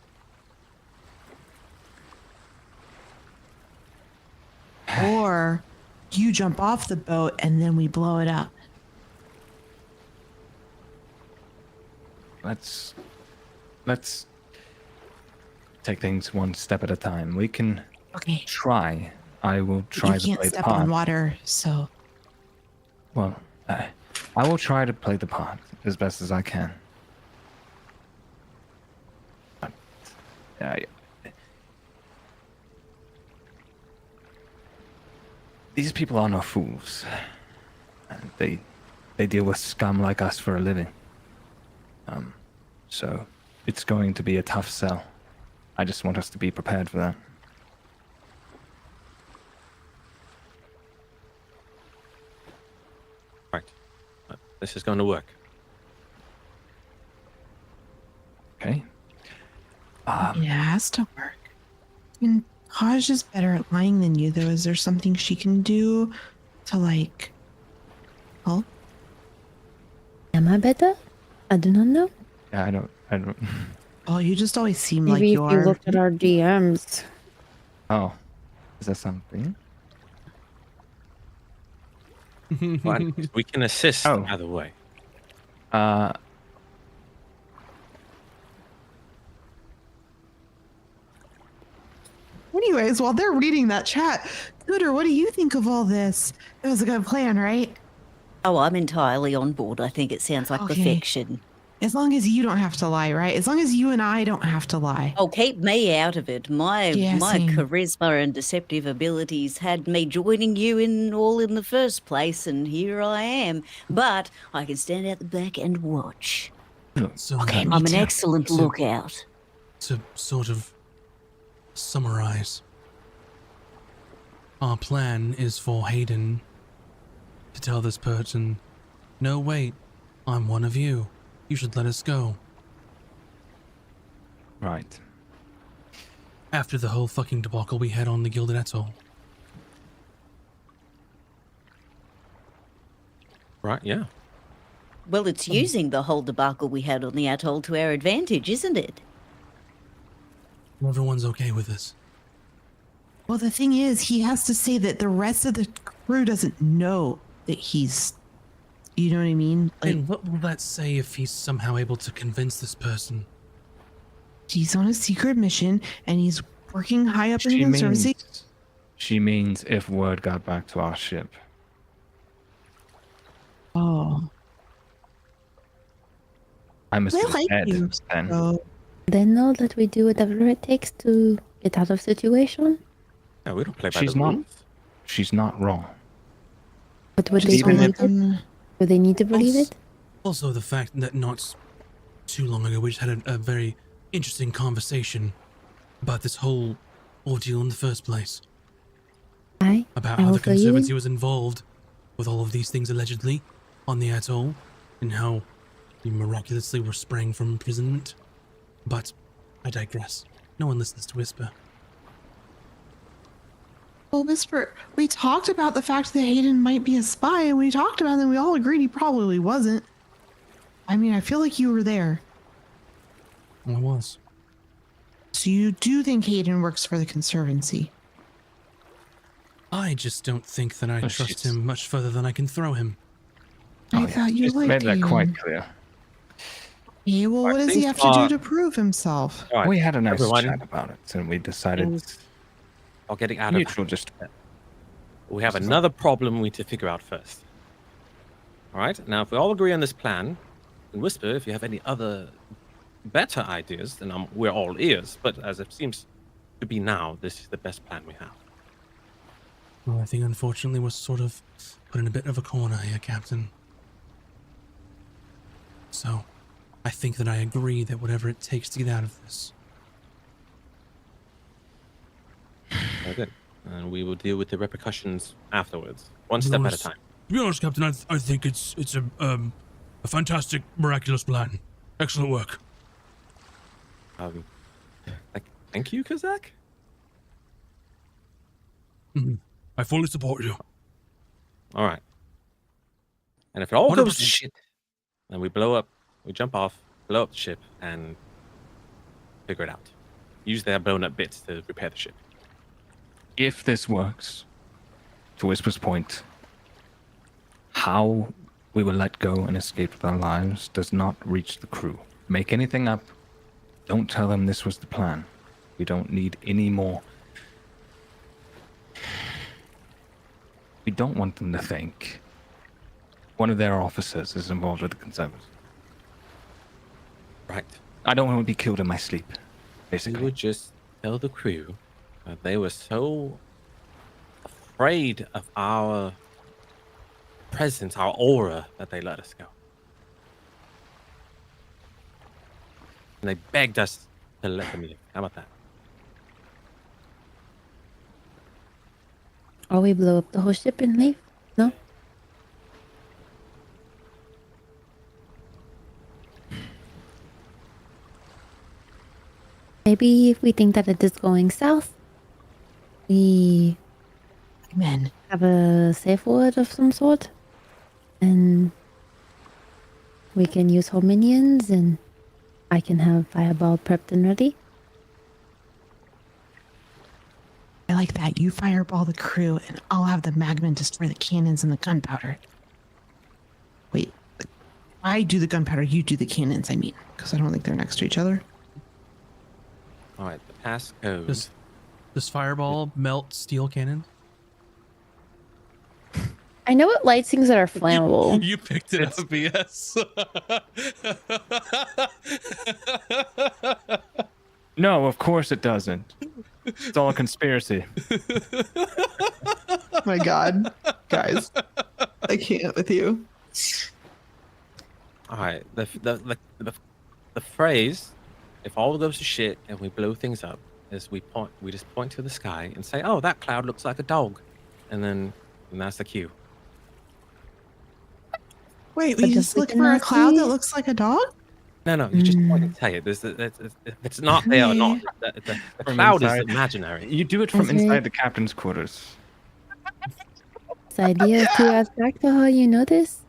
Or you jump off the boat and then we blow it up. Let's take things one step at a time. We can Okay. try. I will try You to can't play the step part. on water, so Well, I will try to play the part as best as I can. But, these people are no fools. They deal with scum like us for a living. So it's going to be a tough sell. I just want us to be prepared for that. Right. This is going to work. Okay. it has to work. And Haj is better at lying than you, though. Is there something she can do to like help? Am I better? I do not know. Yeah, I don't. Oh, you just always seem like Maybe you if you are. looked at our DMs. Oh, is that something? Well, we can assist Oh. either way. Anyways, while they're reading that chat, Gooder, what do you think of all this? It was a good plan, right? Oh, I'm entirely on board. I think it sounds like Okay. perfection. As long as you don't have to lie, right? As long as you and I don't have to lie. Oh, keep me out of it. My Yeah, same. charisma and deceptive abilities had me joining you in the first place, and here I am. But I can stand out the back and watch. so Okay, me I'm an too. excellent So- lookout. to sort of summarize, our plan is for Hayden to tell this person, no, wait, I'm one of you. You should let us go. Right. After the whole fucking debacle we had on the Gilded Atoll. Right, yeah. Well, it's using the whole debacle we had on the atoll to our advantage, isn't it? Everyone's okay with this. Well, the thing is, he has to say that the rest of the crew doesn't know that he's. You know what I mean? Like, And what will that say if he's somehow able to convince this person? he's on a secret mission and he's working high up in the conservancy. She means if word got back to our ship. Oh, I must I be like dead you. then. So, They know that we do whatever it takes to get out of situation. No, we don't play by She's the not. rules. She's not wrong. But would just they even don't believe let it? them- Would they need to believe Also- it? Also, the fact that not too long ago we just had a very interesting conversation about this whole ordeal in the first place. About I how will the fill you Conservancy in. was involved with all of these things allegedly on the atoll, and how we miraculously were sprang from imprisonment. But I digress. No one listens to Whisper. Well, Whisper, we talked about the fact that Hayden might be a spy, and we talked about it, and we all agreed he probably wasn't. I mean, I feel like you were there. I was. So you do think Hayden works for the Conservancy? I just don't think that I Oh, trust shit. him much further than I can throw him. I Oh, thought you she's liked made that him. quite clear. Yeah, well, what does he things have to do are- to prove himself? All right, We had a nice everyone, chat about it, and we decided things are getting out of neutral. Just We have Just- another problem we need to figure out first. All right. Now, if we all agree on this plan, and whisper if you have any other better ideas, then we're all ears. But as it seems to be now, this is the best plan we have. Well, I think unfortunately we're sort of put in a bit of a corner here, Captain. So, I think that I agree that whatever it takes to get out of this. Very good. And we will deal with the repercussions afterwards, one step at a time. To be honest, Captain, I think it's a fantastic, miraculous plan. Excellent work. Thank you, Kazak. I fully support you. All right. And if it all goes to 100%. shit, then we blow up, we jump off, blow up the ship, and figure it out. Use their blown up bits to repair the ship. if this works, to Whisper's point, how we will let go and escape with our lives does not reach the crew. Make anything up. Don't tell them this was the plan. We don't need any more. We don't want them to think one of their officers is involved with the Conservatives. Right. I don't want to be killed in my sleep, We basically. would just tell the crew that they were so afraid of our presence, our aura, that they let us go. And they begged us to let them leave. How about that? Or we blow up the whole ship and leave? No? Maybe if we think that it is going south, we Amen. have a safe word of some sort, and we can use whole minions, and I can have fireball prepped and ready. I like that. You fireball the crew, and I'll have the magma destroy the cannons and the gunpowder. Wait, I do the gunpowder, you do the cannons, I mean, because I don't think they're next to each other. All right, the passcode. Does Fireball melt steel cannon? I know it lights things that are flammable. You picked it up, BS. No, of course it doesn't. It's all a conspiracy. Oh my God, guys, I can't with you. All right, the phrase, if all goes to shit and we blow things up, is we just point to the sky and say, "Oh, that cloud looks like a dog," and that's the cue. Wait, But we if just we look for a cannot cloud see- that looks like a dog? No, you just point and tell you. If it's not there or not. The From cloud is inside. imaginary. You do it from That's right. inside the captain's quarters. This idea is too abstract for how you know this.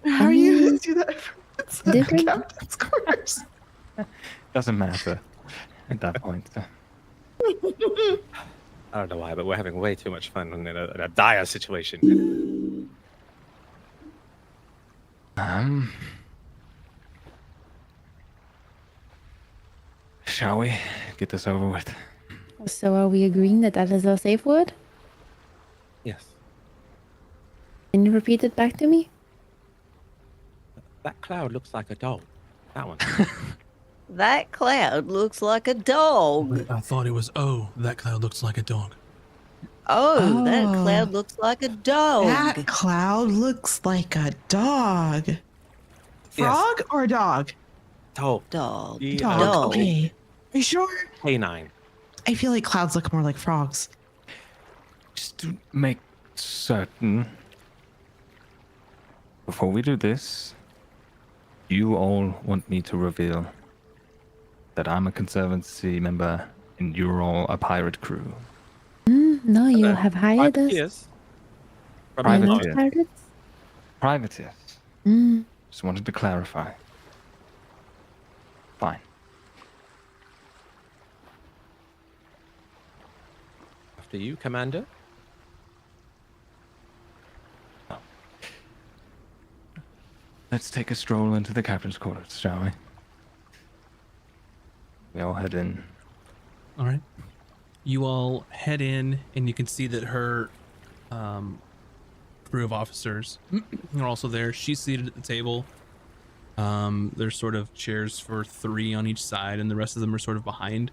How are you gonna do that? It's the Different? captain's quarters. Doesn't matter at that point. I don't know why, but we're having way too much fun in a dire situation. Shall we get this over with? So are we agreeing that that is our safe word? Yes, Can you repeat it back to me? that cloud looks like a dog. That one. That cloud looks like a dog. I thought it was, oh, that cloud looks like a dog. Oh, that Oh. cloud looks like a dog. That cloud looks like a dog. Frog or dog? Dog. Dog. D- Dog. Dog. Okay. Are you sure? Canine. I feel like clouds look more like frogs. Just to make certain, before we do this, you all want me to reveal that I'm a Conservancy member and you're all a pirate crew. No, you have hired us. Yes. From Private You're the Privateer. not pirates? Privateers. Mm. Just wanted to clarify. Fine. After you, Commander. Let's take a stroll into the captain's quarters, shall we? We all head in. All right. You all head in, and you can see that her crew of officers are also there. She's seated at the table. There's sort of chairs for 3 on each side, and the rest of them are sort of behind.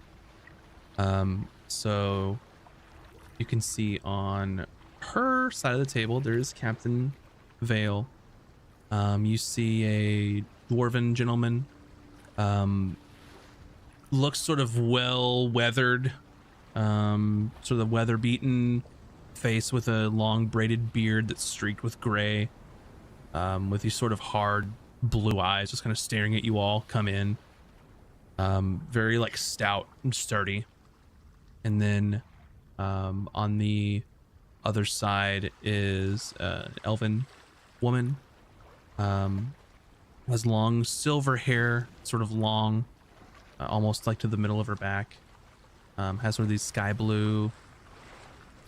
So you can see on her side of the table, there's Captain Vale. You see a dwarven gentleman. Looks sort of well weathered, sort of weather beaten face with a long braided beard that's streaked with gray, with these sort of hard blue eyes just kind of staring at you all come in. Very like stout and sturdy. And then on the other side is an elven woman. Has long silver hair, sort of long, almost like to the middle of her back. Has sort of these sky blue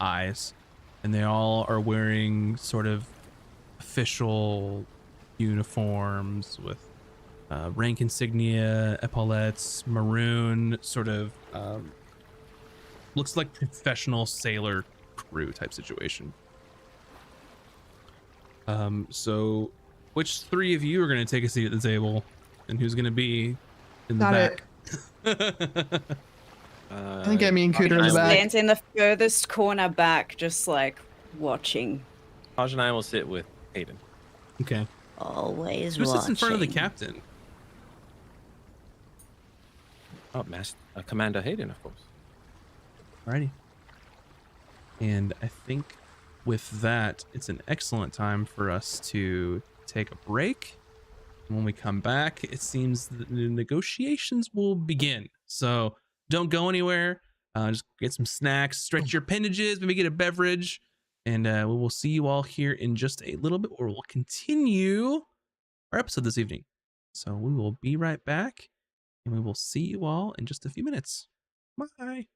eyes, and they all are wearing sort of official uniforms with rank insignia, epaulettes, maroon, sort of looks like professional sailor crew type situation. So which 3 of you are going to take a seat at the table, and who's going to be in the Got back? I think me and Cooter in the back. Stands in the furthest corner back, just like watching. Taj and I will sit with Hayden. Okay. Always Who sits in front of the watching. captain? Oh, Commander Hayden, of course. Alrighty. And I think with that, it's an excellent time for us to take a break. And when we come back, it seems that the negotiations will begin. So don't go anywhere. Just get some snacks, stretch your appendages, maybe get a beverage. And we will see you all here in just a little bit, or we'll continue our episode this evening. So we will be right back, and we will see you all in just a few minutes. Bye.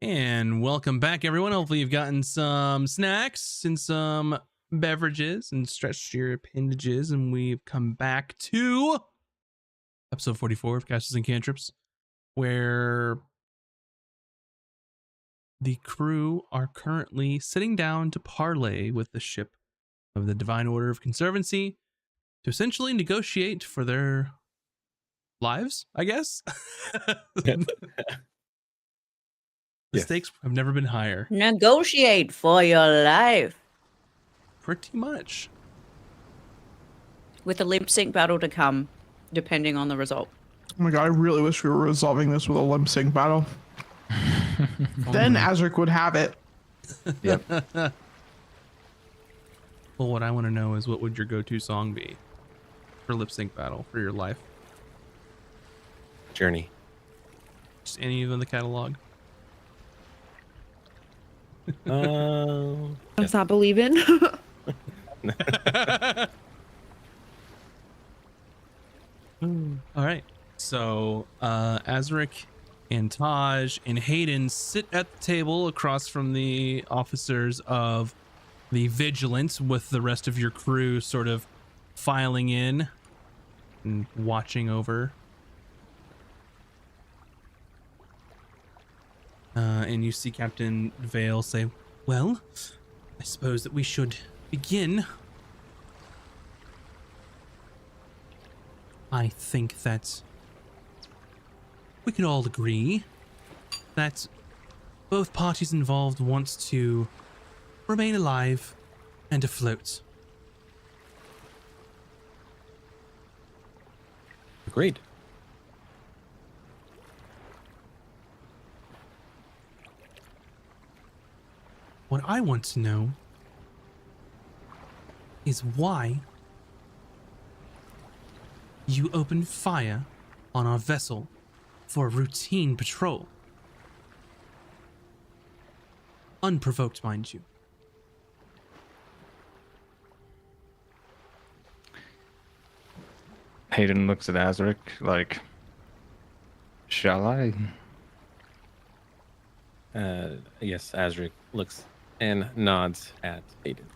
And welcome back, everyone. Hopefully, you've gotten some snacks and some beverages and stretched your appendages. And we've come back to episode 44 of Castles and Cantrips, where the crew are currently sitting down to parley with the ship of the Divine Order of Conservancy to essentially negotiate for their lives, I guess. The Yes. stakes have never been higher. Negotiate for your life. Pretty much. With a lip sync battle to come, depending on the result. Oh my god, I really wish we were resolving this with a lip sync battle. Then Azric would have it. Yep. Well, what I want to know is, what would your go-to song be for lip sync battle for your life? Journey. Just any of the catalog. Um, Don't stop believing. All right. So Azric and Taj and Hayden sit at the table across from the officers of the Vigilance, with the rest of your crew sort of filing in and watching over. And you see Captain Vale say, "Well, I suppose that we should begin. I think that we could all agree that both parties involved want to remain alive and afloat." Agreed. What I want to know is why you opened fire on our vessel for a routine patrol. Unprovoked, mind you. Hayden looks at Azric like, shall I? Yes, Azric looks and nods at Aiden.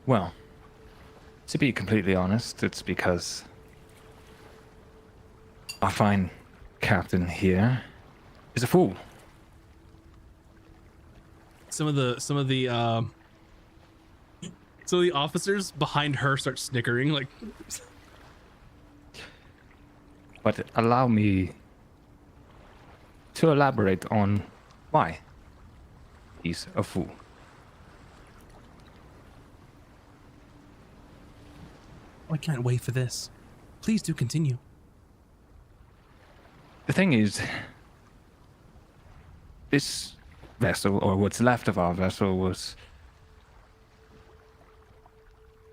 Well, to be completely honest, it's because our fine captain here is a fool. Some of the officers behind her start snickering, like, But allow me to elaborate on why he's a fool. I can't wait for this. Please do continue. The thing is, this vessel, or what's left of our vessel, was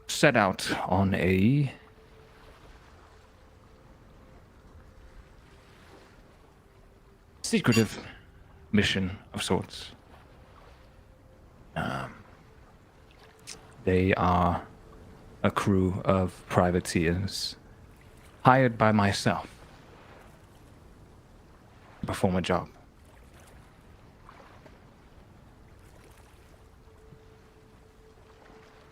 set out on a secretive mission of sorts. They are a crew of privateers hired by myself to perform a job.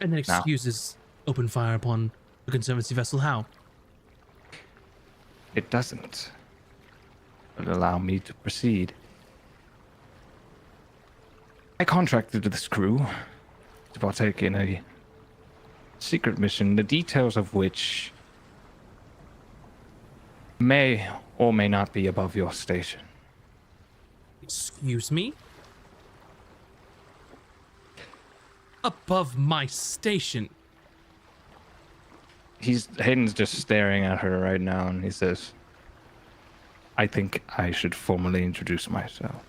And that excuses open fire upon the Conservancy vessel. How? It doesn't allow me to proceed. I contracted this crew to partake in a secret mission, the details of which may or may not be above your station. Excuse me? Above my station? Hayden's just staring at her right now, and he says, I think I should formally introduce myself.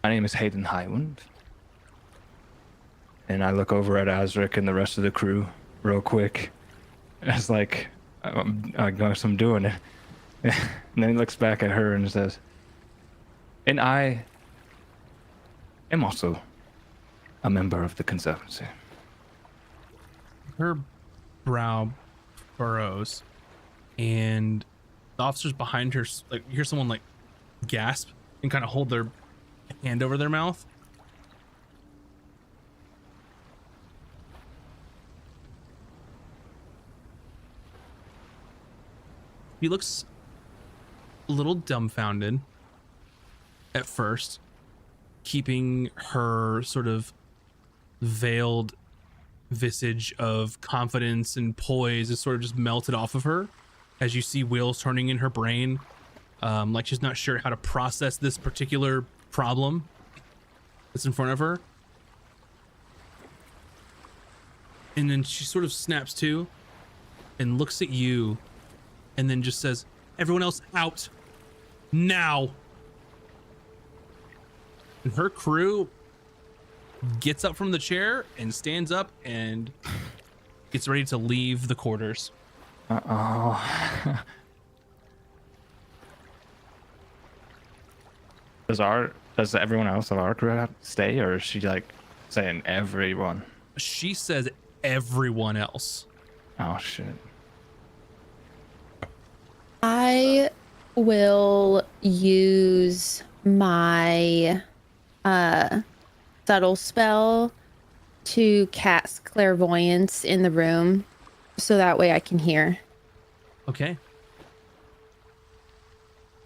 My name is Hayden Highwind. And I look over at Azric and the rest of the crew real quick. It's like, I guess I'm doing it. And then he looks back at her and says, and I am also a member of the Conservancy. Her brow furrows. and the officers behind her, like, you hear someone like gasp and kind of hold their hand over their mouth. He looks a little dumbfounded at first, keeping her sort of veiled visage of confidence and poise is sort of just melted off of her as you see wheels turning in her brain, like she's not sure how to process this particular problem that's in front of her. And then she sort of snaps to and looks at you and then just says, "Everyone else out now." And her crew gets up from the chair and stands up and gets ready to leave the quarters. Uh-oh. Does everyone else of our crew have to stay, or is she like saying everyone? She says everyone else. Oh shit. I will use my subtle spell to cast clairvoyance in the room so that way I can hear. Okay.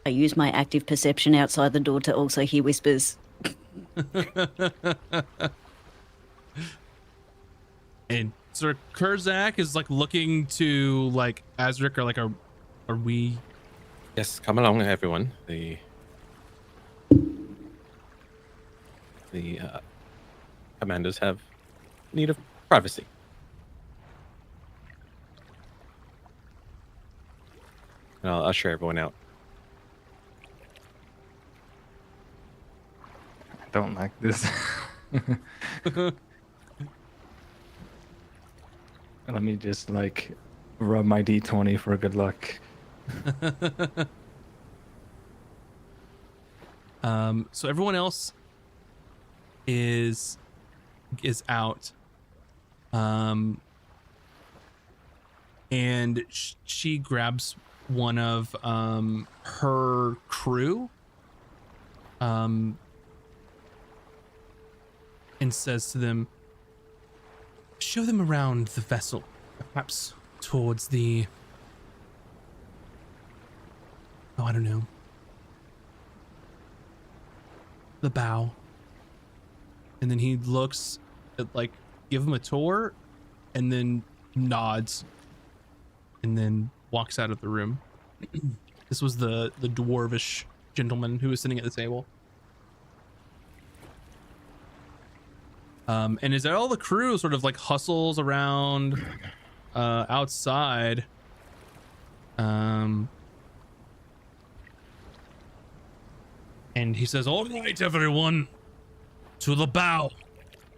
I use my active perception outside the door to also hear whispers. And Sir Kurzak is like looking to like Azric, or like, are we? Yes, come along, everyone. The commanders have need of privacy. And I'll usher everyone out. I don't like this. Let me just like rub my d20 for good luck. So everyone else is out. And she grabs one of her crew and says to them, "Show them around the vessel, perhaps towards the, I don't know, the bow." And then he looks at, like, give him a tour and then nods and then walks out of the room. This was the dwarvish gentleman who was sitting at the table. And as all the crew sort of like hustles around outside, and he says, "All right, everyone, to the bow.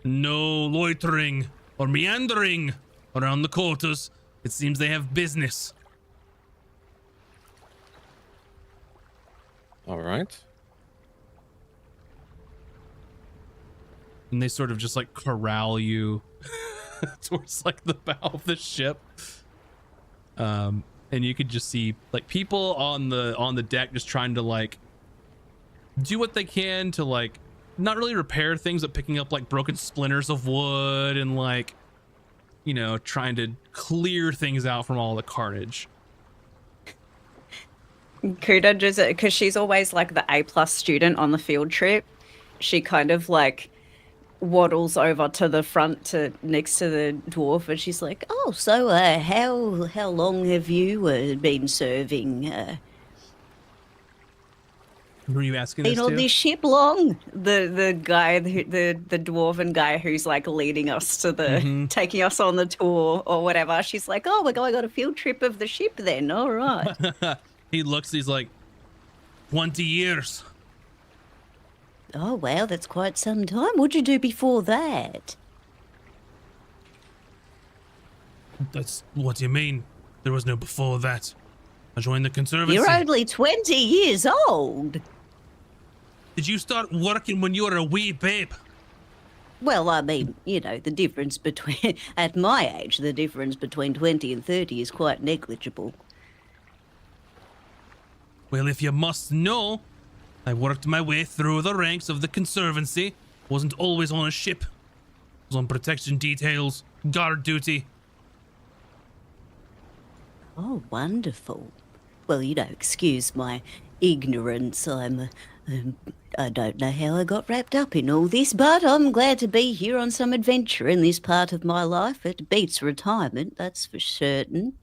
No loitering or meandering around the quarters. It seems they have business." All right. And they sort of just like corral you towards like the bow of the ship. And you could just see like people on the deck just trying to like do what they can to like not really repair things, but picking up like broken splinters of wood and like, you know, trying to clear things out from all the carnage. Kuda just, because she's always like the A+ student on the field trip, she kind of like waddles over to the front to next to the dwarf, and she's like, "Oh, so how long have you been serving? Were you asking Been this on too? this ship long?" The guy, the dwarven guy who's like leading us to the taking us on the tour or whatever. She's like, "Oh, we're going on a field trip of the ship then. All right." He looks, he's like, 20 years. Oh, wow, that's quite some time. What'd you do before that? That's what do you mean? There was no before that. I joined the Conservancy. You're only 20 years old. Did you start working when you were a wee babe? Well, I mean, you know, the difference between, at my age, the difference between 20 and 30 is quite negligible. Well, if you must know, I worked my way through the ranks of the Conservancy. Wasn't always on a ship. Was on protection details, guard duty. Oh, wonderful. Well, excuse my ignorance. I don't know how I got wrapped up in all this, but I'm glad to be here on some adventure in this part of my life. It beats retirement, that's for certain.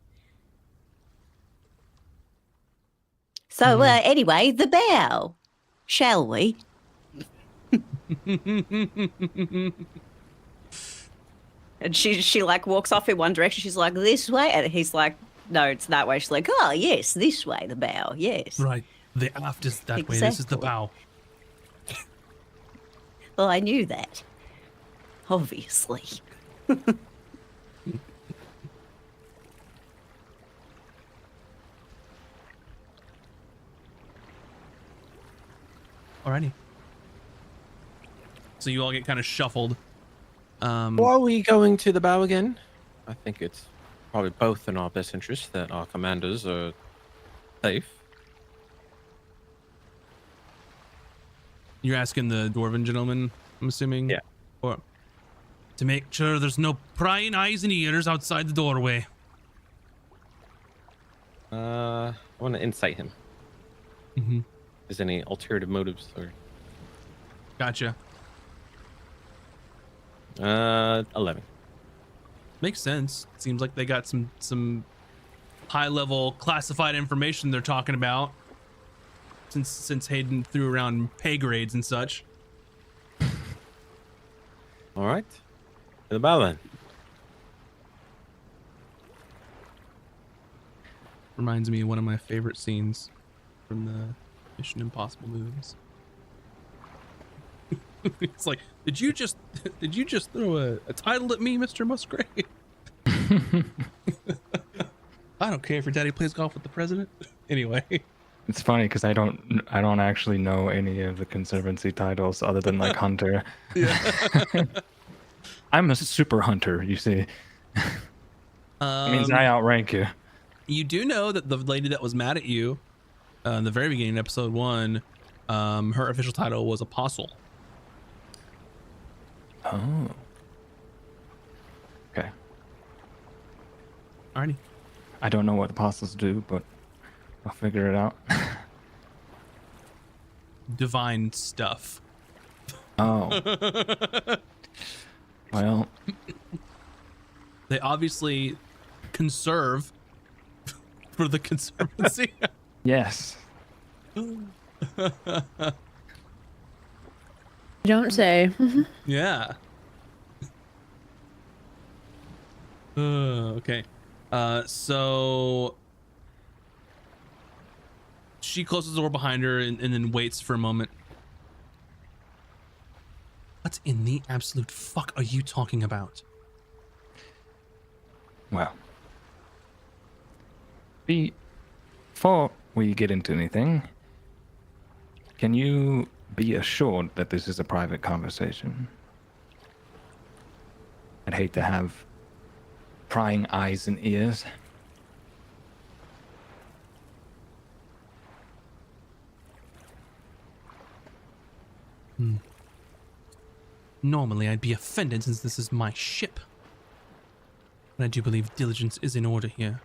So, anyway, the bow. Shall we? And she like walks off in one direction. She's like, this way. And he's like, no, it's that way. She's like, oh, yes, this way, the bow. Yes. Right. The aft is that way. This is the Exactly. bow. Well, I knew that. Obviously. Alrighty. So you all get kind of shuffled. Why are we going to the bow again? I think it's probably both in our best interest that our commanders are safe. You're asking the dwarven gentleman, I'm assuming? Yeah. Or to make sure there's no prying eyes and ears outside the doorway. I want to incite him. Mm-hmm. Is any alternative motives or? Gotcha. 11. Makes sense. Seems like they got some high level classified information they're talking about. Since Hayden threw around pay grades and such. All right. To the bow then. Reminds me of one of my favorite scenes from the Mission Impossible movies. It's like, did you just throw a title at me, Mr. Musgrave? I don't care if your daddy plays golf with the president. Anyway. It's funny because I don't actually know any of the Conservancy titles other than like Hunter. Yeah. I'm a super hunter, you see. That means I outrank you. You do know that the lady that was mad at you in the very beginning of episode 1, her official title was Apostle. Oh. Okay. Alrighty. I don't know what apostles do, but I'll figure it out. Divine stuff. Oh. Well, They obviously conserve for the Conservancy. yes. Don't say. Yeah. Okay. So she closes the door behind her and then waits for a moment. What in the absolute fuck are you talking about? Well. Before we get into anything, can you be assured that this is a private conversation? I'd hate to have prying eyes and ears. Normally I'd be offended since this is my ship. But I do believe diligence is in order here.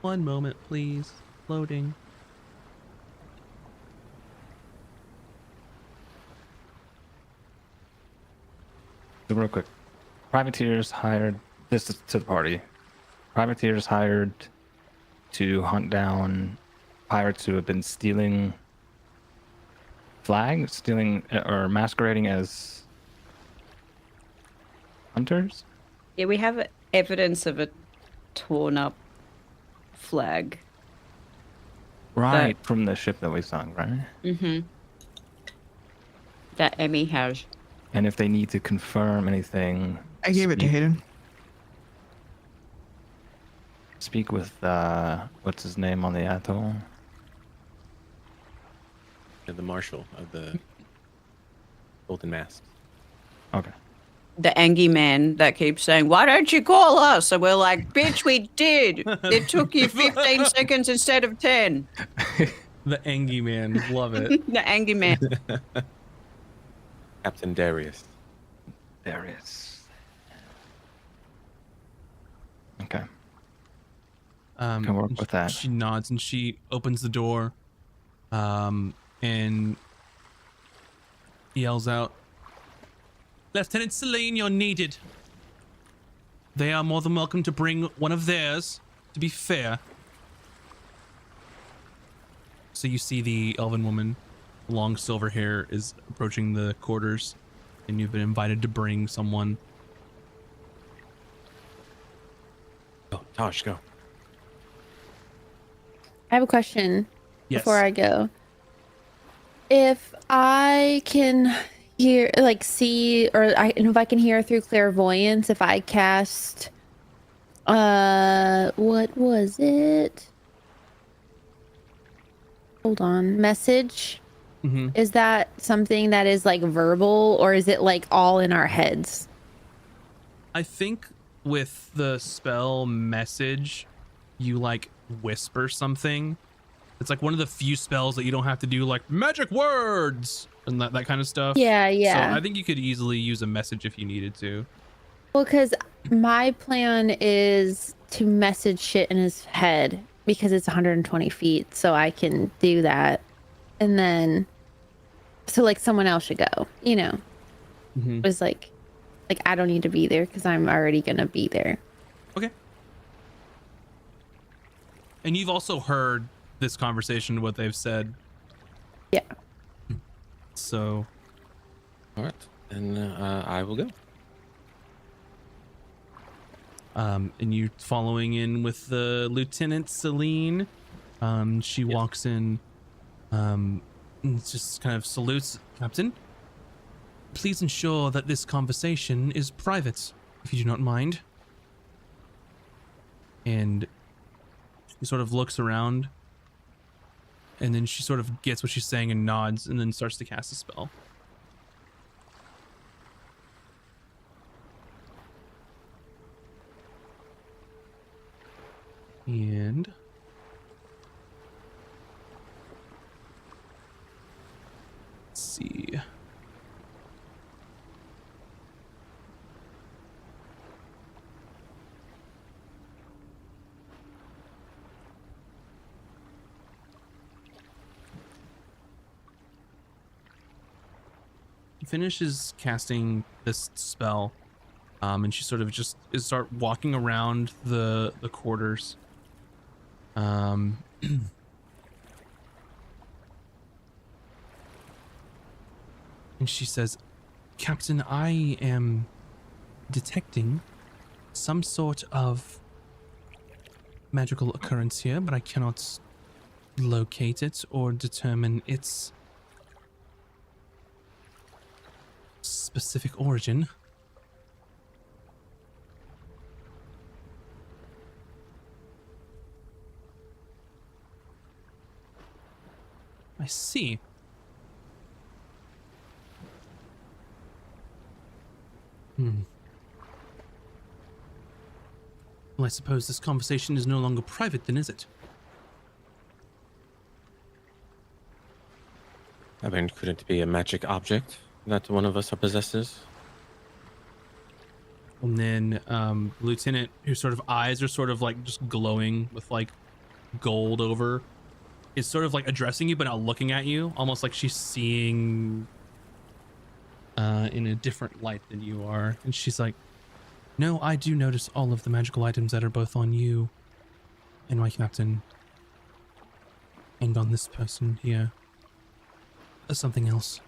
One moment, please. Loading. So real quick. Privateers hired, this is to the party. Privateers hired to hunt down pirates who have been stealing flags, or masquerading as hunters? Yeah, we have evidence of a torn up flag. Right, from the ship that we sunk, right? Mm-hmm. That Emmy has. And if they need to confirm anything, I gave it to Hayden. speak with, what's his name on the atoll? The marshal of the golden masks. Okay. The angry man that keeps saying, "Why don't you call us?" And we're like, "Bitch, we did. It took you 15 seconds instead of 10." The Angie man, love it. The angry man. Captain Darius. There is. Okay. Can work with that. She nods and she opens the door, and yells out, "Lieutenant Celine, you're needed. They are more than welcome to bring one of theirs, to be fair." So you see the elven woman, long silver hair, is approaching the quarters, and you've been invited to bring someone. Oh, Tosh, go. I have a question Yes. before I go. If I can hear, like, see, if I can hear through clairvoyance, if I cast, what was it? Hold on, message. Mm-hmm. Is that something that is like verbal, or is it like all in our heads? I think with the spell message, you like whisper something. It's like one of the few spells that you don't have to do like magic words and that kind of stuff. Yeah, yeah. So I think you could easily use a message if you needed to. Well, because my plan is to message shit in his head because it's 120 feet, so I can do that. And then, so like someone else should go, you know? Mm-hmm. It was like I don't need to be there because I'm already going to be there. Okay. And you've also heard this conversation, what they've said. Yeah. So. All right. And I will go. And you following in with the Lieutenant Celine. She walks in, and just kind of salutes. "Captain, please ensure that this conversation is private, if you do not mind." And she sort of looks around, and then she sort of gets what she's saying and nods, and then starts to cast a spell. And let's see. Finishes casting this spell, and she sort of just start walking around the quarters. And she says, "Captain, I am detecting some sort of magical occurrence here, but I cannot locate it or determine its specific origin." I see. Well, I suppose this conversation is no longer private then, is it? I mean, could it be a magic object that one of us possesses? And then Lieutenant, whose sort of eyes are sort of like just glowing with like gold over, is sort of like addressing you but not looking at you, almost like she's seeing in a different light than you are. And she's like, "No, I do notice all of the magical items that are both on you and my captain and on this person here. Something else."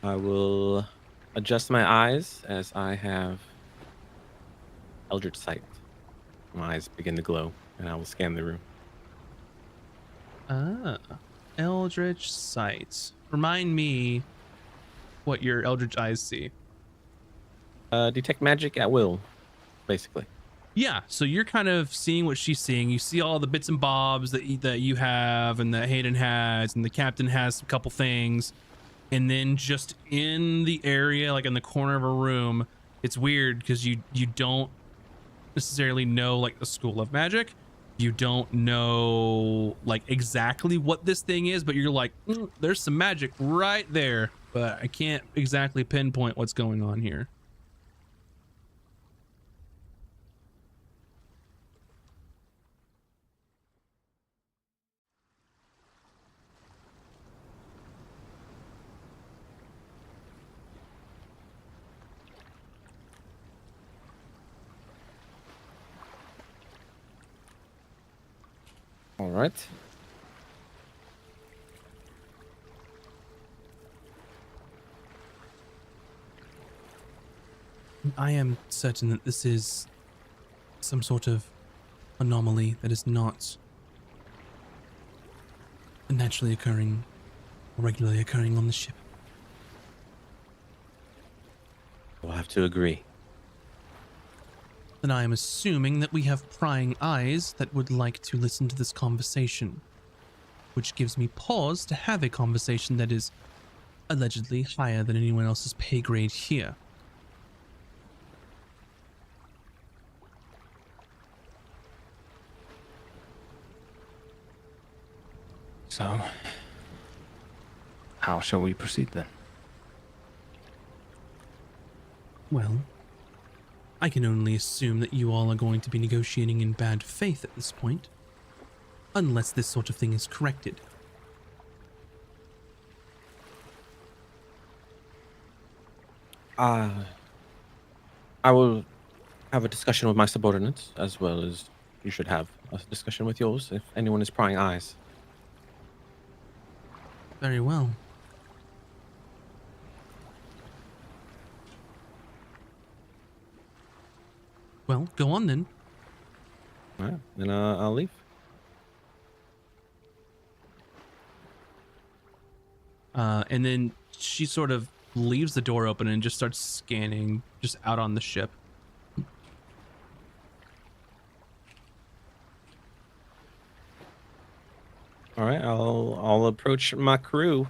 I will adjust my eyes as I have Eldritch Sight. My eyes begin to glow, and I will scan the room. Eldritch Sight. Remind me what your Eldritch eyes see. Detect magic at will, basically. Yeah, so you're kind of seeing what she's seeing. You see all the bits and bobs that you have, and that Hayden has, and the captain has a couple things. And then just in the area, like in the corner of a room, it's weird because you don't necessarily know like the school of magic. You don't know like exactly what this thing is, but you're like, there's some magic right there, but I can't exactly pinpoint what's going on here. All right. I am certain that this is some sort of anomaly that is not naturally occurring or regularly occurring on the ship. We'll have to agree. Then I am assuming that we have prying eyes that would like to listen to this conversation, which gives me pause to have a conversation that is allegedly higher than anyone else's pay grade here. So, how shall we proceed then? Well, I can only assume that you all are going to be negotiating in bad faith at this point, unless this sort of thing is corrected. I will have a discussion with my subordinates, as well as you should have a discussion with yours if anyone is prying eyes. Very well. Well, go on then. All right, then I'll leave. And then she sort of leaves the door open and just starts scanning just out on the ship. All right, I'll approach my crew.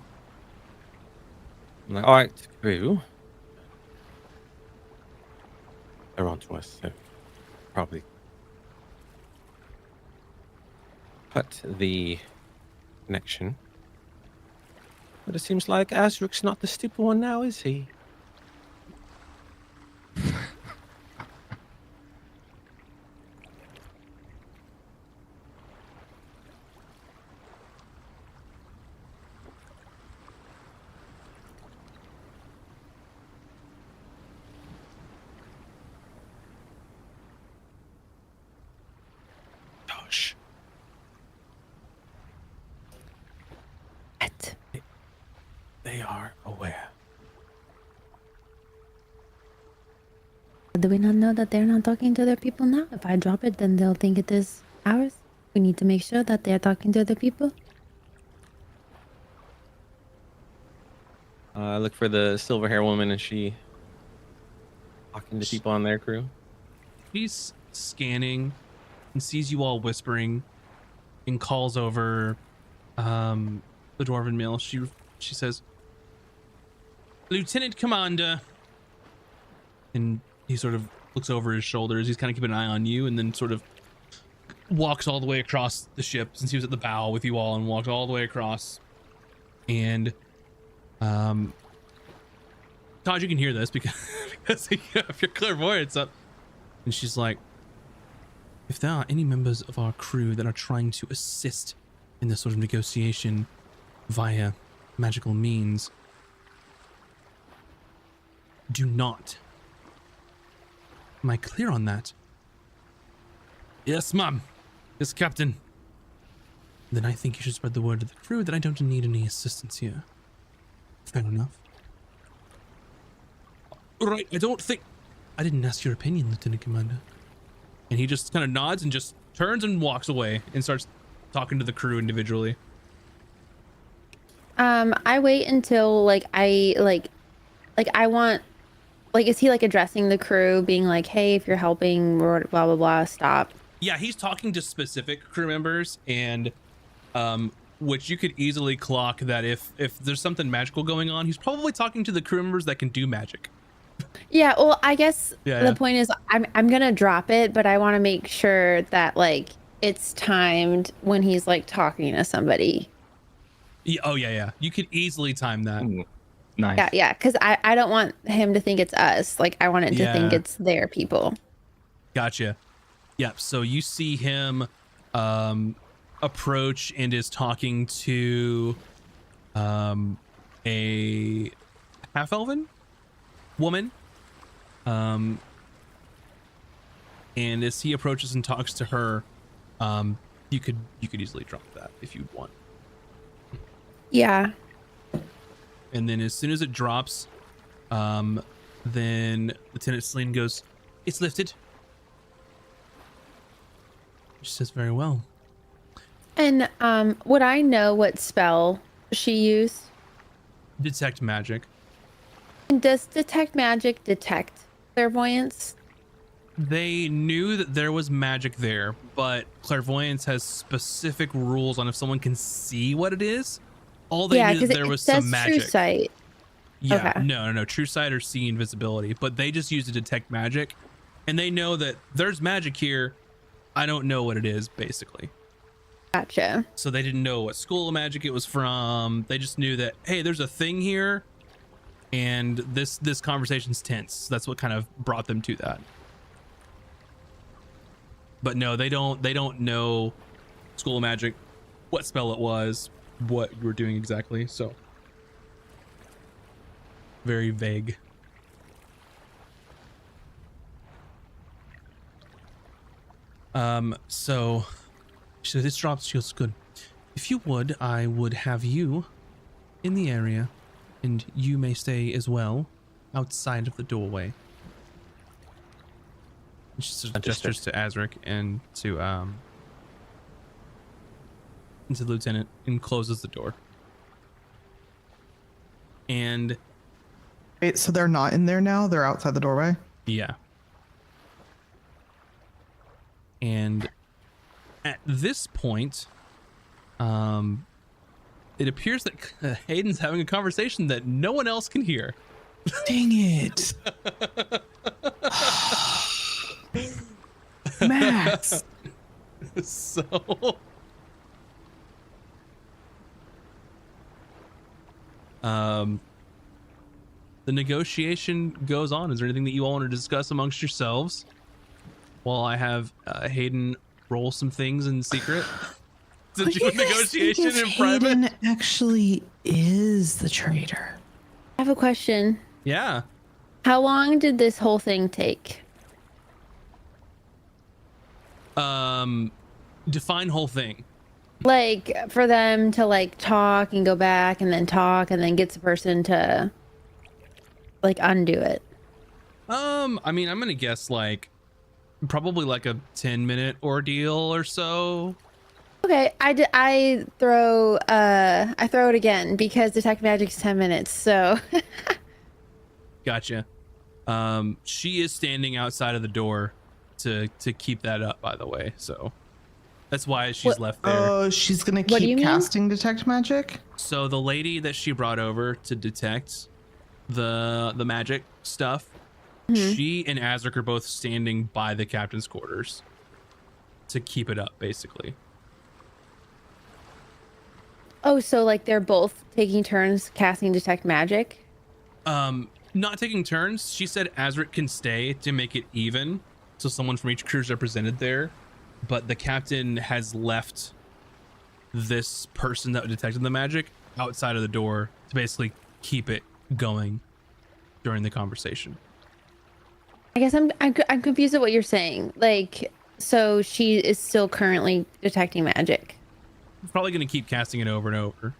I'm like, all right, crew. They're on to us, so probably cut the connection. But it seems like Azric's not the stupid one now, is he? Gosh. What? They are aware. Do we not know that they're not talking to their people now? If I drop it, then they'll think it is ours. We need to make sure that they're talking to their people. I look for the silver hair woman. Is she talking to people on their crew? She's scanning and sees you all whispering and calls over the dwarven male. She says, Lieutenant Commander. And he sort of looks over his shoulders. He's kind of keeping an eye on you and then sort of walks all the way across the ship since he was at the bow with you all and walked all the way across. And Todd, you can hear this because of your clairvoyance up. And she's like, if there are any members of our crew that are trying to assist in this sort of negotiation via magical means, do not. Am I clear on that? Yes, ma'am. Yes, Captain. Then I think you should spread the word to the crew that I don't need any assistance here. Fair enough. Right, I don't think... I didn't ask your opinion, Lieutenant Commander. And he just kind of nods and just turns and walks away and starts talking to the crew individually. I wait until I want Like, is he like addressing the crew, being like, "Hey, if you're helping, or blah blah blah, stop." Yeah, he's talking to specific crew members, and which you could easily clock that if there's something magical going on, he's probably talking to the crew members that can do magic. Yeah. Well, I guess Yeah, the point is, I'm gonna drop it, but I want to make sure that like it's timed when he's like talking to somebody. Yeah, oh yeah. You could easily time that. Ooh, nice. Yeah, because I don't want him to think it's us. Like, I want it to think Yeah. it's their people. Gotcha. Yep. So you see him approach and is talking to a half-elven woman. And as he approaches and talks to her, you could easily drop that if you'd want. Yeah. And then as soon as it drops, then Lieutenant Celine goes, "It's lifted." She says, "Very well." And would I know what spell she used? Detect magic. And does detect magic detect clairvoyance? They knew that there was magic there, but clairvoyance has specific rules on if someone can see what it is. All they knew that there was some magic. True sight. Yeah, Okay. no. True sight or see invisibility, but they just use to detect magic, and they know that there's magic here. I don't know what it is, basically. Gotcha. So they didn't know what school of magic it was from. They just knew that, hey, there's a thing here, and this conversation's tense. That's what kind of brought them to that. But no, they don't know school of magic, what spell it was, what you were doing exactly. So very vague. So she said, "This drops feels good. If you would, I would have you in the area, and you may stay as well outside of the doorway." And she sort of gestures to Azric and to the lieutenant and closes the door. And Wait, so they're not in there now? They're outside the doorway? yeah. And at this point, it appears that Hayden's having a conversation that no one else can hear. Dang it. Max. So the negotiation goes on. Is there anything that you all want to discuss amongst yourselves while I have Hayden roll some things in secret to do a negotiation in private? Hayden actually is the traitor. I have a question. Yeah. How long did this whole thing take? Define whole thing. Like, for them to like talk and go back and then talk and then get the person to like undo it. I mean, I'm gonna guess like probably like a 10-minute ordeal or so. Okay, I throw it again because detect magic's 10 minutes. So Gotcha. She is standing outside of the door to keep that up, by the way. So that's why she's left there. Oh, she's gonna What do you keep mean? casting detect magic? So the lady that she brought over to detect the magic stuff, she and Azric are both standing by the captain's quarters to keep it up, basically. oh, so like they're both taking turns casting detect magic. Not taking turns. She said Azric can stay to make it even, so someone from each crew is represented there. But the captain has left this person that detected the magic outside of the door to basically keep it going during the conversation. I guess I'm confused at what you're saying. Like, so she is still currently detecting magic. Probably going to keep casting it over and over.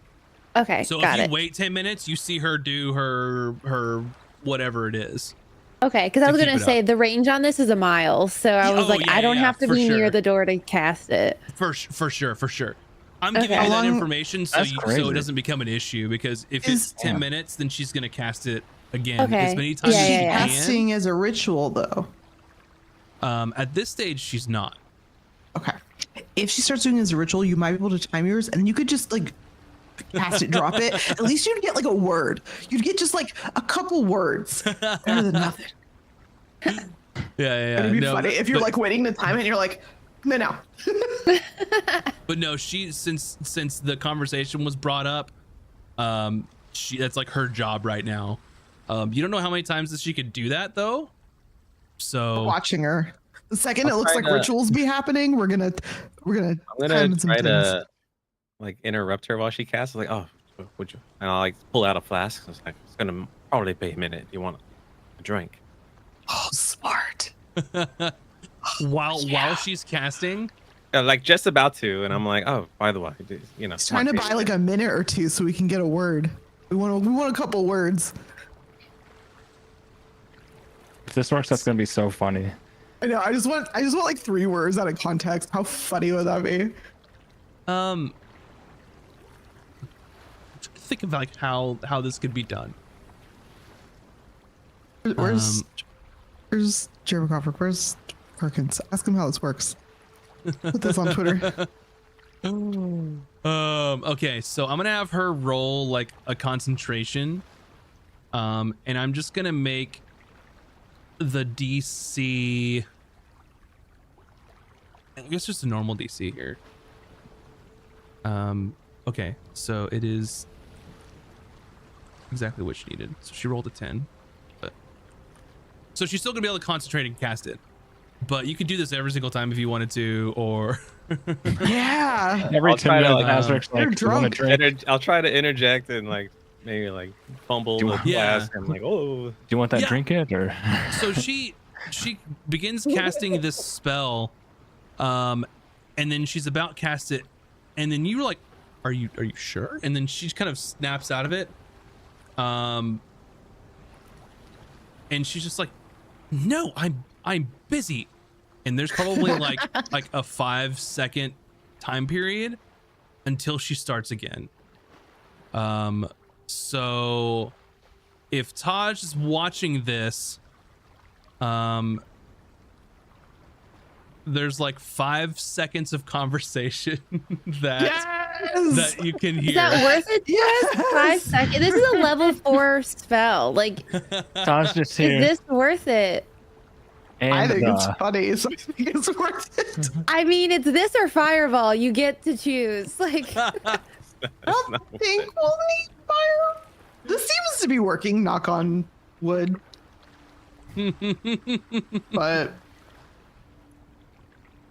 Okay, So got if it. you wait 10 minutes, you see her do her whatever it is. Okay, because I to was keep gonna it say up. the range on this is a mile, so I was like, I don't have to for be sure. near the door to cast it. For sure. I'm Okay. giving you How that long- information so That's so crazy. it doesn't become an issue, because if it's 10 minutes, then she's going to cast it Again, Okay. as many times Yeah, as yeah, you yeah. can. Casting as a ritual, though. At this stage, she's not. Okay. If she starts doing it as a ritual, you might be able to time yours, and then you could just like cast it, drop it. At least you'd get like a word. You'd get just like a couple words. Better than nothing. Yeah. It'd be No, funny if you're like waiting to time it and you're like, no. But no, she since the conversation was brought up, that's like her job right now. You don't know how many times that she could do that though. So Watching her. The second I'll it looks try like to- rituals be happening, we're gonna I'm time gonna some try things. to like interrupt her while she casts. Like, oh, would you? And I'll like pull out a flask. It's like it's gonna probably be a minute. You want a drink? Oh, smart. while she's casting, Like just about to, and I'm like, oh, by the way, you know, He's trying to buy like a minute or two so we can get a word. We want a couple words. If this works, that's gonna be so funny. I know. I just want like 3 words out of context. How funny would that be? think of like how this could be done. Where's Jeremy Crawford? Where's Perkins? Ask him how this works. Put this on Twitter. Okay, so I'm gonna have her roll like a concentration, and I'm just gonna make the DC, I guess just a normal DC here. Okay, so it is exactly what she needed. So she rolled a 10, but so she's still gonna be able to concentrate and cast it. But you could do this every single time if you wanted to, or Yeah. Every I'll 10 try to, minutes, like, Azric's You're like, "You wanna drunk." drink? I'll try to interject and like maybe like fumble the Yeah. flask and like, oh, Do you want that Yeah. drink it or? so she begins casting this spell, and then she's about to cast it, and then you're like, are you sure? And then she kind of snaps out of it, and she's just like, no, I'm busy. And there's probably like a 5-second time period until she starts again. So if Taj is watching this, there's like 5 seconds of conversation that you can hear. Is that worth it? Yes! 5 seconds. This is a level 4 spell. Like, Todd's just is here. this worth it? And, I think it's funny, so I think it's worth it. I mean, it's this or Fireball. You get to choose. Like, I don't think we'll need fire. This seems to be working, knock on wood. But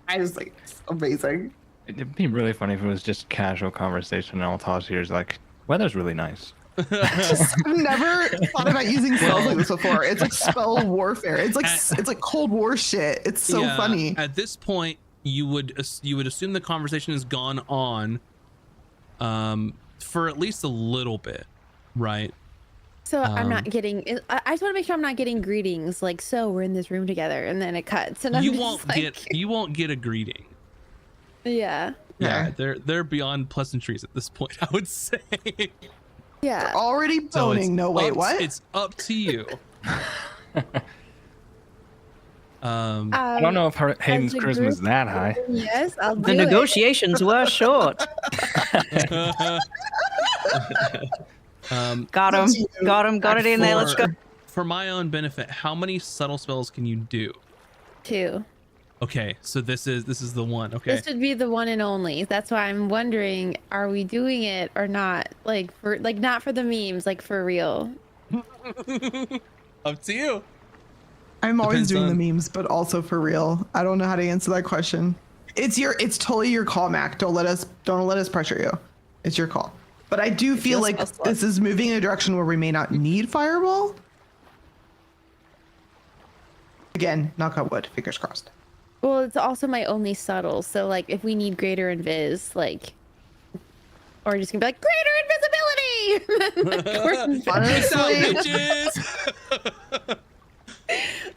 I just think it's amazing. It'd be really funny if it was just casual conversation and all Todd's here is like, weather's really nice. I've never thought about using spells like this before. It's like spell warfare. It's like Cold War shit. It's so Yeah, funny. At this point, you would assume the conversation has gone on for at least a little bit, right? so I'm not getting. I just want to make sure I'm not getting greetings. Like, so we're in this room together, and then it cuts, and I'm You just won't like, get a greeting. Yeah. Yeah, Yeah. they're beyond pleasantries at this point, I would say. Yeah. Already So it's boning. No, wait, up- what? It's up to you. I don't know if Hayden's as a charisma is group- that high. Yes, I'll do The it. negotiations were short. Got him. Up to you. Got him. Got it in there. Let's go. For my own benefit, how many subtle spells can you do? 2. Okay, so this is the one. Okay. This would be the one and only. That's why I'm wondering, are we doing it or not? Like, for like, not for the memes, like for real. Up to you. I'm always Depends doing on- the memes, but also for real. I don't know how to answer that question. It's totally your call, Mac. Don't let us pressure you. It's your call. But I do feel feels like so slow. this is moving in a direction where we may not need fireball. Again, knock on wood, fingers crossed. Well, it's also my only subtle. So like, if we need greater invis, like, or just gonna be like greater invisibility. Peace out, Honestly, bitches.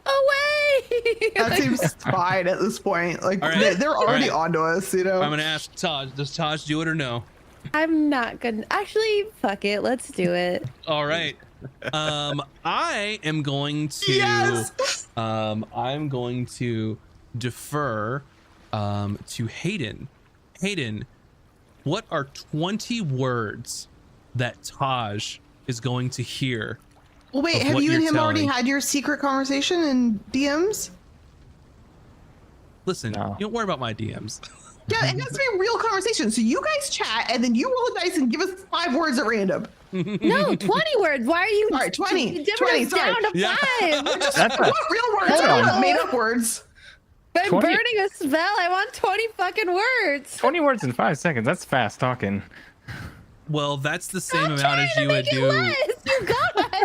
Away. that seems fine at this point. Like All right. they're already All right. onto us, you know. I'm gonna ask Taj. Does Taj do it or no? I'm not gonna. Actually, fuck it. Let's do it. All right. I am going to Yes! I'm going to defer to Hayden. Hayden, what are 20 words that Taj is going to hear? Well, wait, Of have what you and you're him already telling. had your secret conversation in DMs? Listen, No. you don't worry about my DMs. Yeah, it has to be a real conversation. So you guys chat, and then you roll a dice and give us 5 words at random. No, 20 words. Why are you All right, 20, dimming 20, us sorry. down to Yeah. 5? That's I want real words. Hold I don't on. want made up words. I'm 20 burning a spell. I want 20 fucking words. 20 words in 5 seconds. That's fast talking. Well, that's the same I'm amount trying as to you would make it do. less,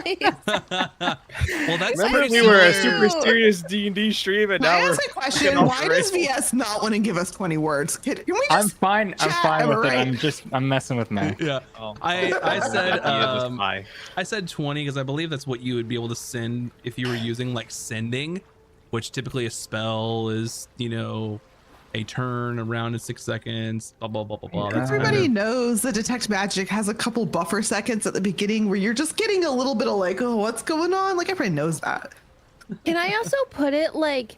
you guys. Well, that's Remember, pretty we were a similar. super serious D&D stream, and Can I now we're ask a question? off Why the does rails. VS not want to give us 20 words? Can we I'm just fine. I'm chat, fine am I with it. right? I'm messing with Mac. Yeah. Oh, I said idea was high. I said 20 because I believe that's what you would be able to send if you were using like sending, which typically a spell is, you know, a turn around in 6 seconds, blah blah blah blah blah. That's kind Everybody of- knows that Detect Magic has a couple buffer seconds at the beginning where you're just getting a little bit of like, oh, what's going on? Like everybody knows that. Can I also put it like,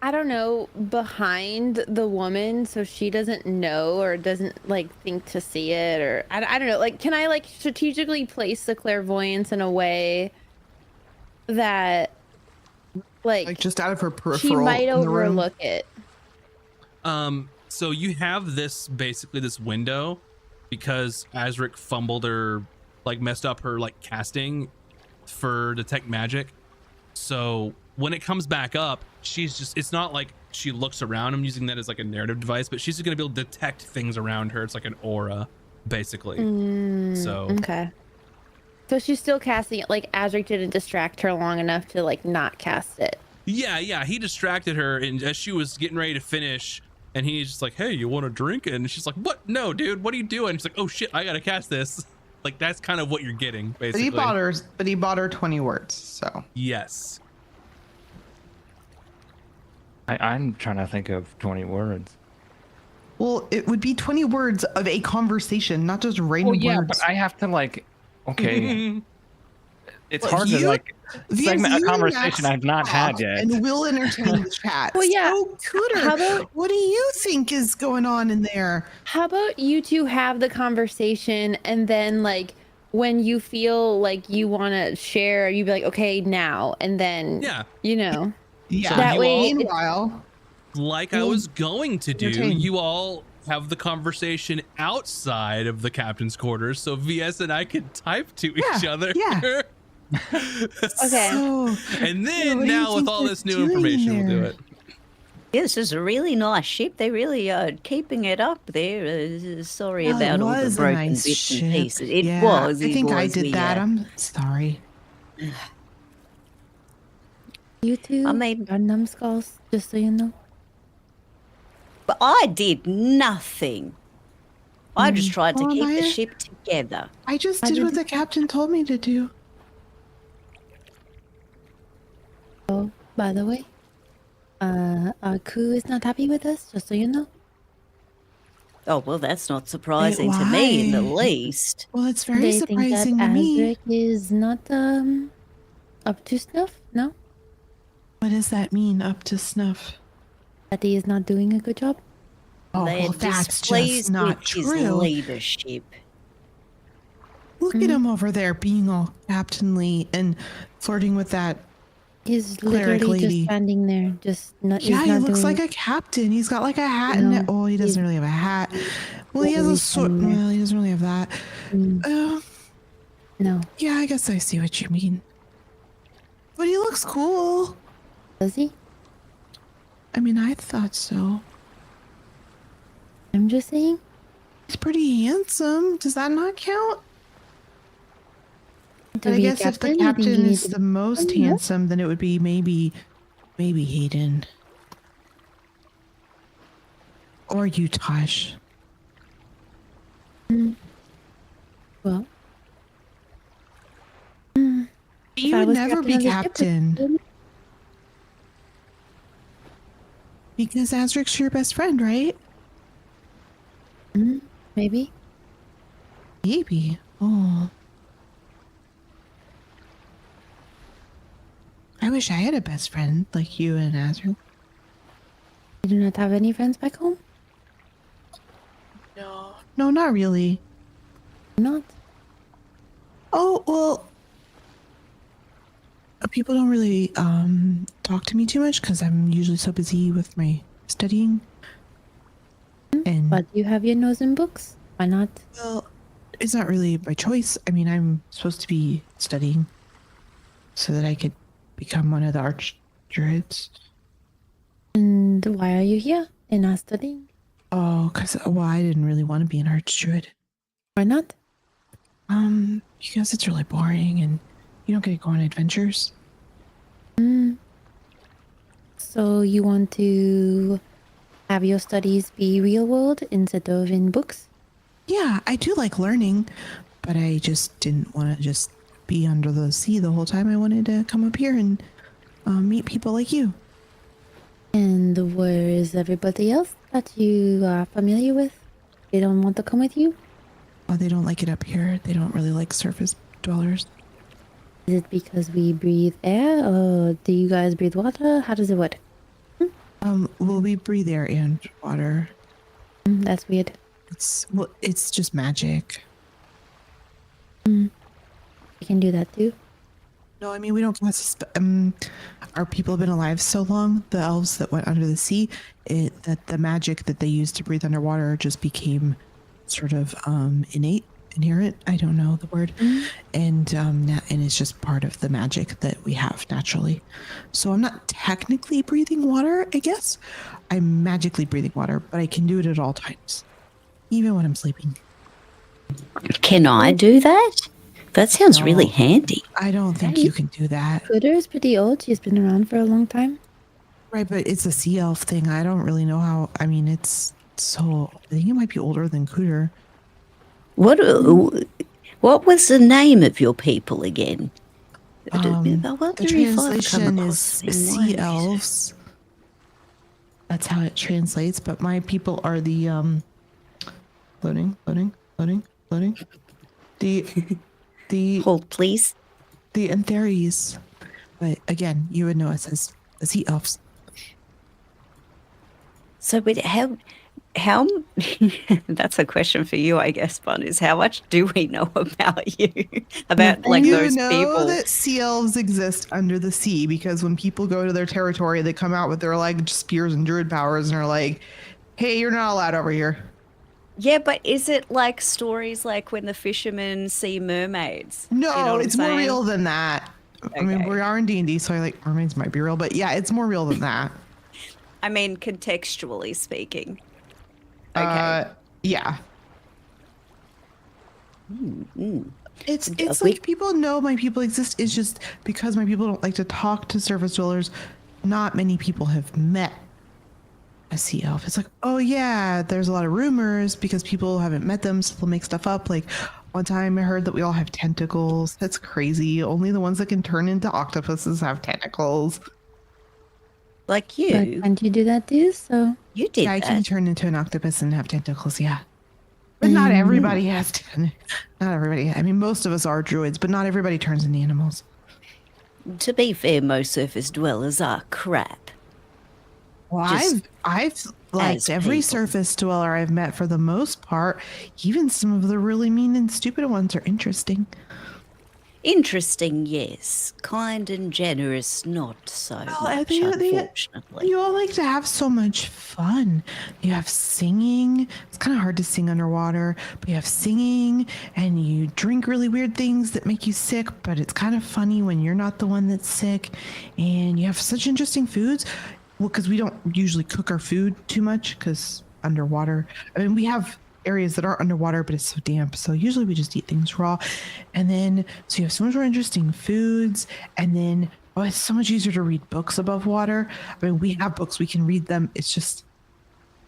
I don't know, behind the woman so she doesn't know or doesn't like think to see it, or I don't know. Like, can I like strategically place the clairvoyance in a way that Like just out of her peripheral. she might in the room. overlook it? So you have this basically this window because Azric fumbled or like messed up her like casting for Detect Magic. So when it comes back up, she's just, it's not like she looks around. I'm using that as like a narrative device, but she's just gonna be able to detect things around her. It's like an aura, basically. So Okay. So she's still casting it, like Azric didn't distract her long enough to like not cast it. yeah, he distracted her, and as she was getting ready to finish, and he's just like, "Hey, you want a drink?" And she's like, "What? No, dude. What are you doing?" She's like, "Oh shit, I gotta cast this." Like that's kind of what you're getting, But basically. he bought her 20 words. So Yes. I'm trying to think of 20 words. well, it would be 20 words of a conversation, not just random Well, yeah, words. but I have to like, okay. It's Well, hard you- to like Vs, segment a you and conversation Max I've not had talk, yet. And we'll entertain the chat. Well, yeah. So, Cooter, How about- what do you think is going on in there? How about you two have the conversation, and then like when you feel like you want to share, you be like, okay, now, and then Yeah. you know. Yeah. That you way all- it- Meanwhile, Like I was going to do, Entertain. you all have the conversation outside of the captain's quarters, so VS and I can type to each Yeah, other. yeah. Okay. So, And then what do you now with think all they're this new doing information, we'll do there? it. Yeah, this is a really nice ship. They really are keeping it up there. Sorry well, about it all the was a broken nice bits ship. and pieces. It Yeah, was. I it think I was. did We, that. I'm sorry. You two I mean- are numbskulls, just so you know. But I did nothing. I just tried to Well, keep the Maya- ship together. I just I did what did- the captain told me to do. Oh, by the way, our crew is not happy with us, just so you know. Oh, well, that's not surprising to me in the why? least. Well, it's very They think that surprising to me. Azric is not up to snuff. No, What does that mean, up to snuff? that he is not doing a good job. Oh, They're well, that's displeased just not with his true. leadership. Look at him over there being all captainly and flirting with that. He's Cleric literally lady. just standing there, just not. Yeah, he's he not looks doing like a captain. He's got like a hat and No, oh, he doesn't he's- really have a hat. Well, he has a he's sword. standing there. Well, he doesn't really have that. Mm, no. Yeah, I guess I see what you mean. But he looks cool. Does he? I mean, I thought so. I'm just saying. He's pretty handsome. Does that not count? To But I be a guess if the captain, you think you captain need is to the most yeah. handsome, then it would be maybe Hayden. Or you, Tosh. Well, You I would was never be captain of the ship, captain. Because Azric's your best friend, right? maybe. Maybe. Oh. I wish I had a best friend like you and Azrael. You do not have any friends back home? No, not really. Not? Oh, well, people don't really talk to me too much because I'm usually so busy with my studying. And But you have your nose in books. Why not? well, it's not really by choice. I mean, I'm supposed to be studying so that I could become one of the arch druids. And why are you here and not studying? Oh, well, I didn't really want to be an arch druid. Why not? Because it's really boring and you don't get to go on adventures. So you want to have your studies be real world instead of in books? Yeah, I do like learning, but I just didn't want to just be under the sea the whole time. I wanted to come up here and meet people like you. And where is everybody else that you are familiar with? They don't want to come with you? Oh, they don't like it up here. They don't really like surface dwellers. Is it because we breathe air, or do you guys breathe water? How does it work? Well, we breathe air and water. That's weird. It's just magic. You can do that too. No, I mean, we don't our people have been alive so long, the elves that went under the sea, that the magic that they used to breathe underwater just became sort of inherent. I don't know the word. And it's just part of the magic that we have naturally. So I'm not technically breathing water, I guess. I'm magically breathing water, but I can do it at all times, even when I'm sleeping. Can I do that? That sounds No. really handy. I don't think Right. you can do that. Cooter is pretty old. She's been around for a long time. Right, but it's a sea elf thing. I don't really know how. I mean, it's so. I think it might be older than Cooter. What was the name of your people again? I wonder The if I've come translation across is them in sea ways. elves. That's how it translates. But my people are the loading. The Hold, please. the Antheres. But again, you would know it says the sea elves. So, but how? That's a question for you, I guess, Bun. Is how much do we know about you, about like you those know people? that sea elves exist under the sea because when people go to their territory, they come out with their like spears and druid powers and are like, "Hey, you're not allowed over here." Yeah, but is it like stories like when the fishermen see mermaids? No, Do you know what it's I'm more saying? real than that. I mean, Okay. we are in D&D, so I like mermaids might be real, but yeah, it's more real than that. I mean, contextually speaking. Okay. Yeah. It's we- like people know my people exist. It's just because my people don't like to talk to surface dwellers. Not many people have met a sea elf. It's like, oh yeah, there's a lot of rumors because people haven't met them, so they'll make stuff up. Like one time I heard that we all have tentacles. That's crazy. Only the ones that can turn into octopuses have tentacles. Like But you, can't you do that too? So you did Yeah, I can that. turn into an octopus and have tentacles, yeah. But not everybody has not everybody. I mean, most of us are druids, but not everybody turns into animals. To be fair, most surface dwellers are crap. Well, Just I've liked as every people. surface dweller I've met for the most part. Even some of the really mean and stupid ones are interesting. Interesting, yes. Kind and generous, not so much, unfortunately. You all like to have so much fun. You have singing. It's kind of hard to sing underwater, but you have singing and you drink really weird things that make you sick, but it's kind of funny when you're not the one that's sick. And you have such interesting foods. Well, because we don't usually cook our food too much because underwater. I mean, we have areas that are underwater, but it's so damp. So usually we just eat things raw. And then, so you have so much more interesting foods. And then, oh, it's so much easier to read books above water. I mean, we have books, we can read them. It's just,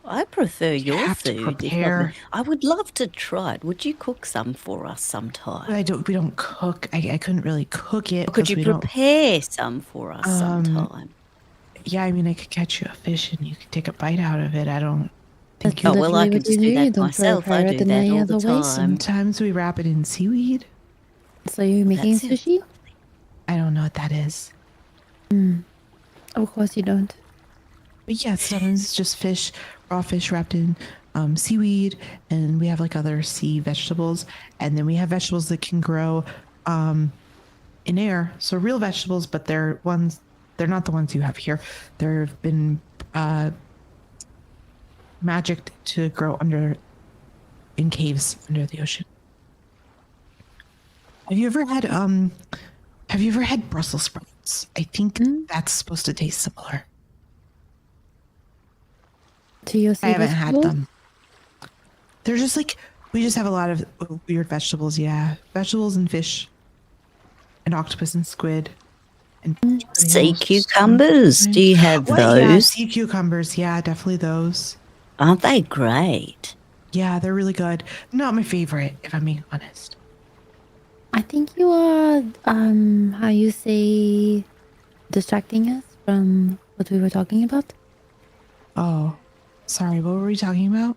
I prefer your have to food. if not prepare. me. I would love to try it. Would you cook some for us sometime? we don't cook. I couldn't really cook it. Or could 'cause you we don't- prepare some for us sometime? Yeah, I mean, I could catch you a fish and you could take a bite out of it. I don't think that's you. Oh, well, I literally can what just you do that You don't throw a myself. I pirate do in that any all other the way. time. Sometimes we wrap it in seaweed. So you're making That's it. sushi? I don't know what that is. Of course you don't. But yeah, sometimes it's just fish, raw fish wrapped in seaweed, and we have like other sea vegetables, and then we have vegetables that can grow in air. So real vegetables, but they're not the ones you have here. They've been magicked to grow in caves under the ocean. Have you ever had Brussels sprouts? I think that's supposed to taste similar. To your I haven't had vegetables? them. They're just like, we just have a lot of weird vegetables. Yeah. Vegetables and fish and octopus and squid and Sea cucumbers. Do you have What? Yeah, those? sea cucumbers. Yeah, definitely those. Aren't they great? Yeah, they're really good. Not my favorite, if I'm being honest. I think you are, how you say, distracting us from what we were talking about. Oh, sorry. What were we talking about?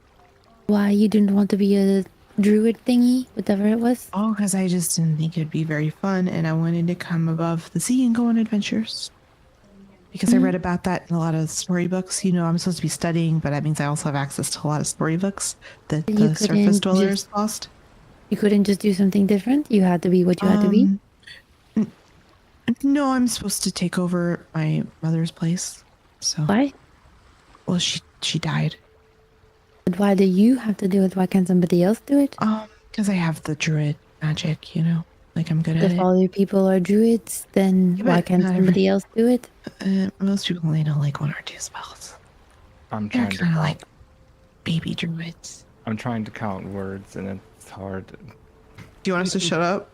Why you didn't want to be a druid thingy, whatever it was. Oh, because I just didn't think it'd be very fun, and I wanted to come above the sea and go on adventures. Because I read about that in a lot of storybooks. You know, I'm supposed to be studying, but that means I also have access to a lot of storybooks that You the surface couldn't dwellers lost. You couldn't just do something different. You had to be what you had to be. No, I'm supposed to take over my mother's place. So, Why? well, she died. But why do you have to do it? Why can't somebody else do it? Because I have the druid magic, you know, like I'm good at If it. all your people are druids, then Yeah, why but can't not somebody else do it? Most people only know like 1 or 2 spells. I'm They're trying to kind of count. like baby druids. I'm trying to count words, and it's hard. Do you want us to shut up?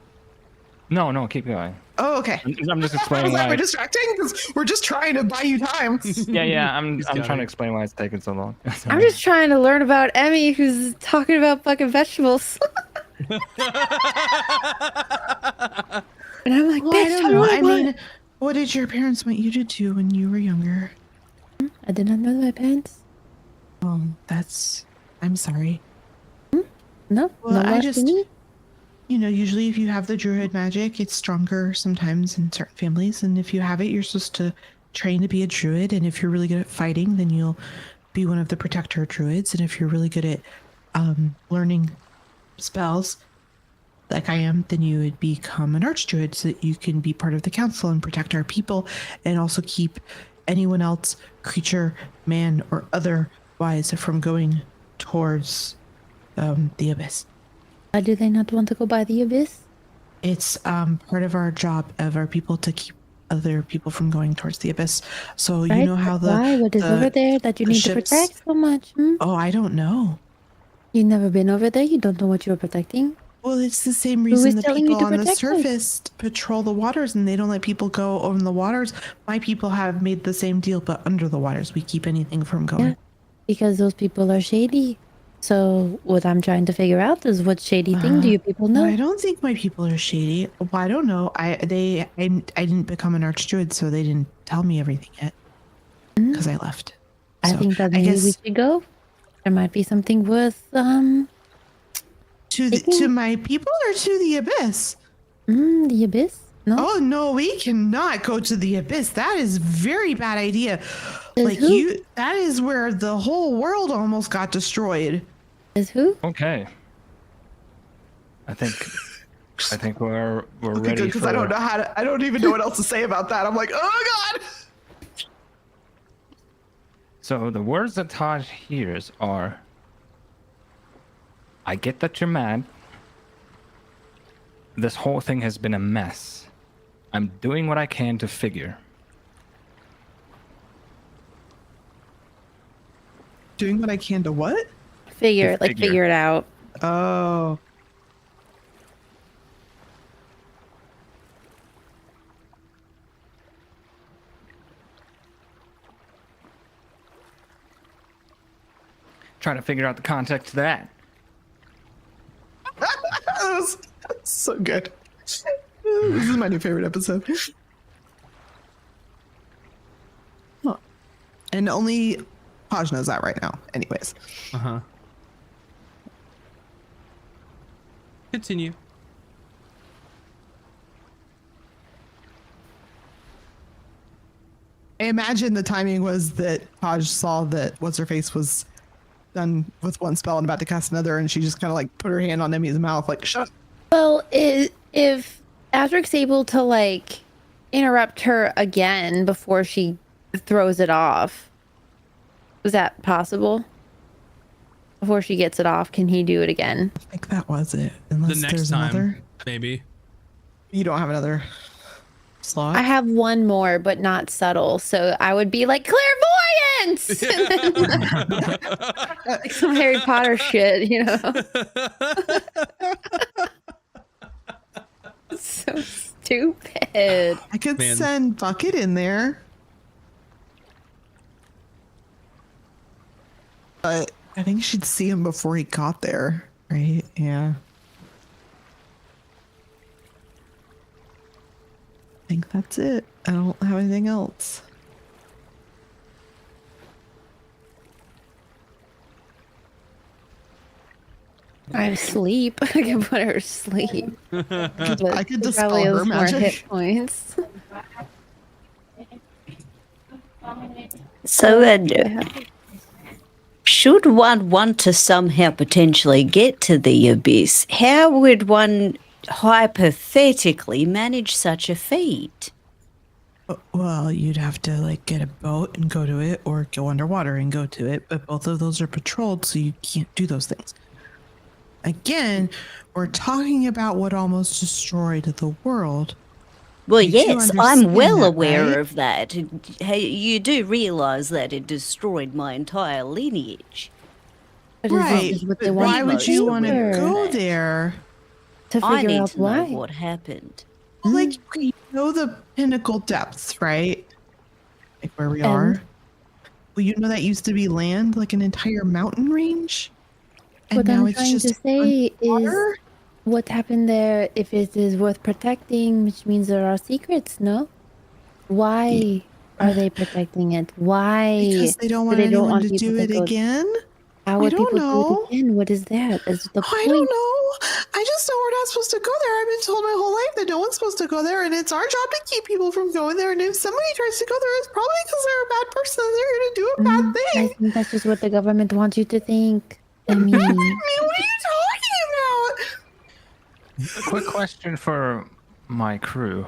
No, keep going. Oh, okay. I'm just I was explaining like, why. we're distracting because we're just trying to buy you time. Yeah. I'm He's I'm got trying to it. explain why it's taking so long. I'm just trying to learn about Emmy, who's talking about fucking vegetables. And I'm like, Well, I bitch, don't know. I want-" mean, what did your parents want you to do when you were younger? I did not know my parents. I'm sorry. No, Well, no I less just, than me. you know, usually if you have the druid magic, it's stronger sometimes in certain families. And if you have it, you're supposed to train to be a druid. And if you're really good at fighting, then you'll be one of the protector druids. And if you're really good at learning spells, like I am, then you would become an archdruid so that you can be part of the council and protect our people and also keep anyone else, creature, man, or otherwise from going towards the abyss. Why do they not want to go by the abyss? It's part of our job of our people to keep other people from going towards the abyss. So Right? you know how But why? What is over there that you the need to ships- protect so much? Oh, I don't know. You've never been over there. You don't know what you're protecting. Well, it's the same is reason the telling you people to on the protect us? surface patrol the waters and they don't let people go on the waters. My people have made the same deal, but under the waters, we keep anything from going. Yeah, because those people are shady. So what I'm trying to figure out is what shady thing do you people know? I don't think my people are shady. Well, I don't know. I didn't become an archdruid, so they didn't tell me everything yet because I left. I So, think that I maybe we guess should go. There might be something worth to taking- my people or to the abyss. the abyss. No, Oh no, we cannot go to the abyss. That is very bad idea. Says Like who? that is where the whole world almost got destroyed. Is who? Okay. I think we're Okay, ready good, because for. I don't even know what else to say about that. I'm like, oh god. So the words that Taj hears are, I get that you're mad. This whole thing has been a mess. I'm doing what I can to figure. Doing what I can to what? Figure figure. it out. Oh. Trying to figure out the context of that. That was so good. This is my new favorite episode. Huh. And only Haj knows that right now. Anyways. Uh-huh. Continue. imagine the timing was that Taj saw that what's her face was done with one spell and about to cast another, and she just kind of like put her hand on Emmy's mouth, like shut up. Well, if Adric's able to like interrupt her again before she throws it off, is that possible? Before she gets it off, can he do it again? I think that was it. Unless The next there's time, another. maybe. You don't have another slot. I have one more, but not subtle. So I would be like clairvoyance, like some Harry Potter shit, you know. So stupid. I could Man. send Bucket in there, but I think she'd see him before he got there, right? Yeah. I think that's it. I don't have anything else. I sleep. I can put her to sleep. I could dispel Probably her has more hit magic. points. So, should one want to somehow potentially get to the abyss, how would one hypothetically manage such a feat? Well, you'd have to like get a boat and go to it, or go underwater and go to it. But both of those are patrolled, so you can't do those things. Again, we're talking about what almost destroyed the world. Well, You do yes, I'm understand well that, aware right? of that. Hey, you do realize that it destroyed my entire lineage. But is Right. this what they But want why to would you do, want to or go there? to I figure need out to know why? what happened. Well, like you know the pinnacle depths, right? Like where we And? are. Well, you know that used to be land, like an entire mountain range, and What now I'm it's trying just to say is underwater? what happened there, if it is worth protecting, which means there are secrets, no? Why are they protecting it? Why? Because they don't do want they don't anyone want to people do to it go? again. How We would don't people do know. it again? What is that? Is the I point? don't know. I just know we're not supposed to go there. I've been told my whole life that no one's supposed to go there, and it's our job to keep people from going there. And if somebody tries to go there, it's probably because they're a bad person and they're going to do a bad I thing. think that's just what the government wants you to think. I mean, I mean, what are you talking about? A quick question for my crew.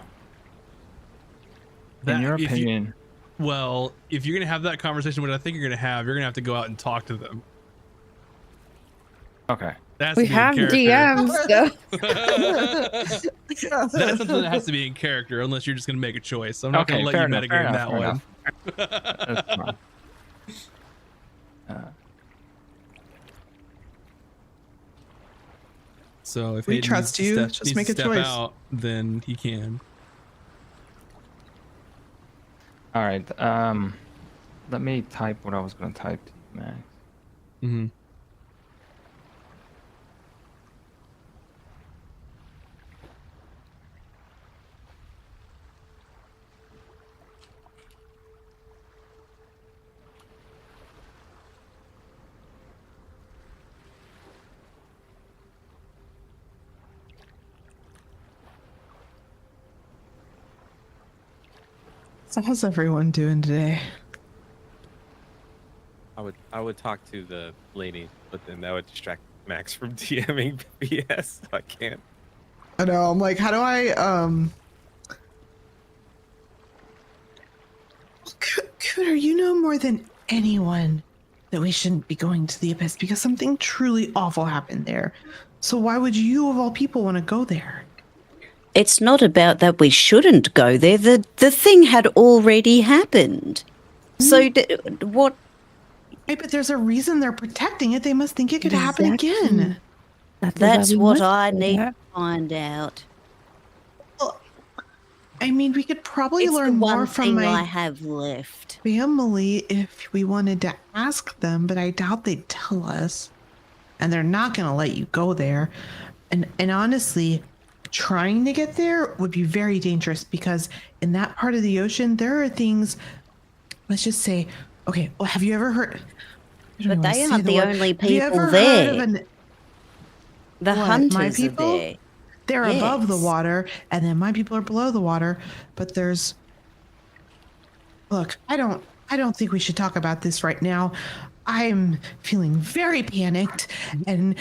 That- In your if you- opinion, Well, if you're gonna have that conversation, what I think you're gonna have to go out and talk to them. okay. That's we have DMs, though. That's something that has to be in character, unless you're just gonna make a choice. So I'm not gonna let fair you enough, fair metagame enough, that fair one. enough. That's fine. So if We Hayden trust needs to you, step- just needs make to a step choice. out, then he can. All right. Let me type what I was gonna type to you, Max. Mm-hmm. So how's everyone doing today? I would talk to the lady, but then that would distract Max from DMing BS. So I can't. I know. I'm like, how do I Cooter, you know more than anyone that we shouldn't be going to the abyss because something truly awful happened there. So why would you of all people want to go there? It's not about that we shouldn't go there. The thing had already happened. So what? Right, but there's a reason they're protecting it. They must think it could happen Exactly. again. That's why we what must I go need there. to find out. I mean, we could probably It's the learn more one from thing my I have left. family if we wanted to ask them, but I doubt they'd tell us. And they're not going to let you go there. And honestly, trying to get there would be very dangerous because in that part of the ocean, there are things, let's just say, okay, well, have you ever heard? I don't But wanna they say aren't the word. only Have you people ever heard of there. an- The What, my hunters are people? there. They're above the Yes. water, and then my people are below the water. But there's Look, I don't think we should talk about this right now. I'm feeling very panicked and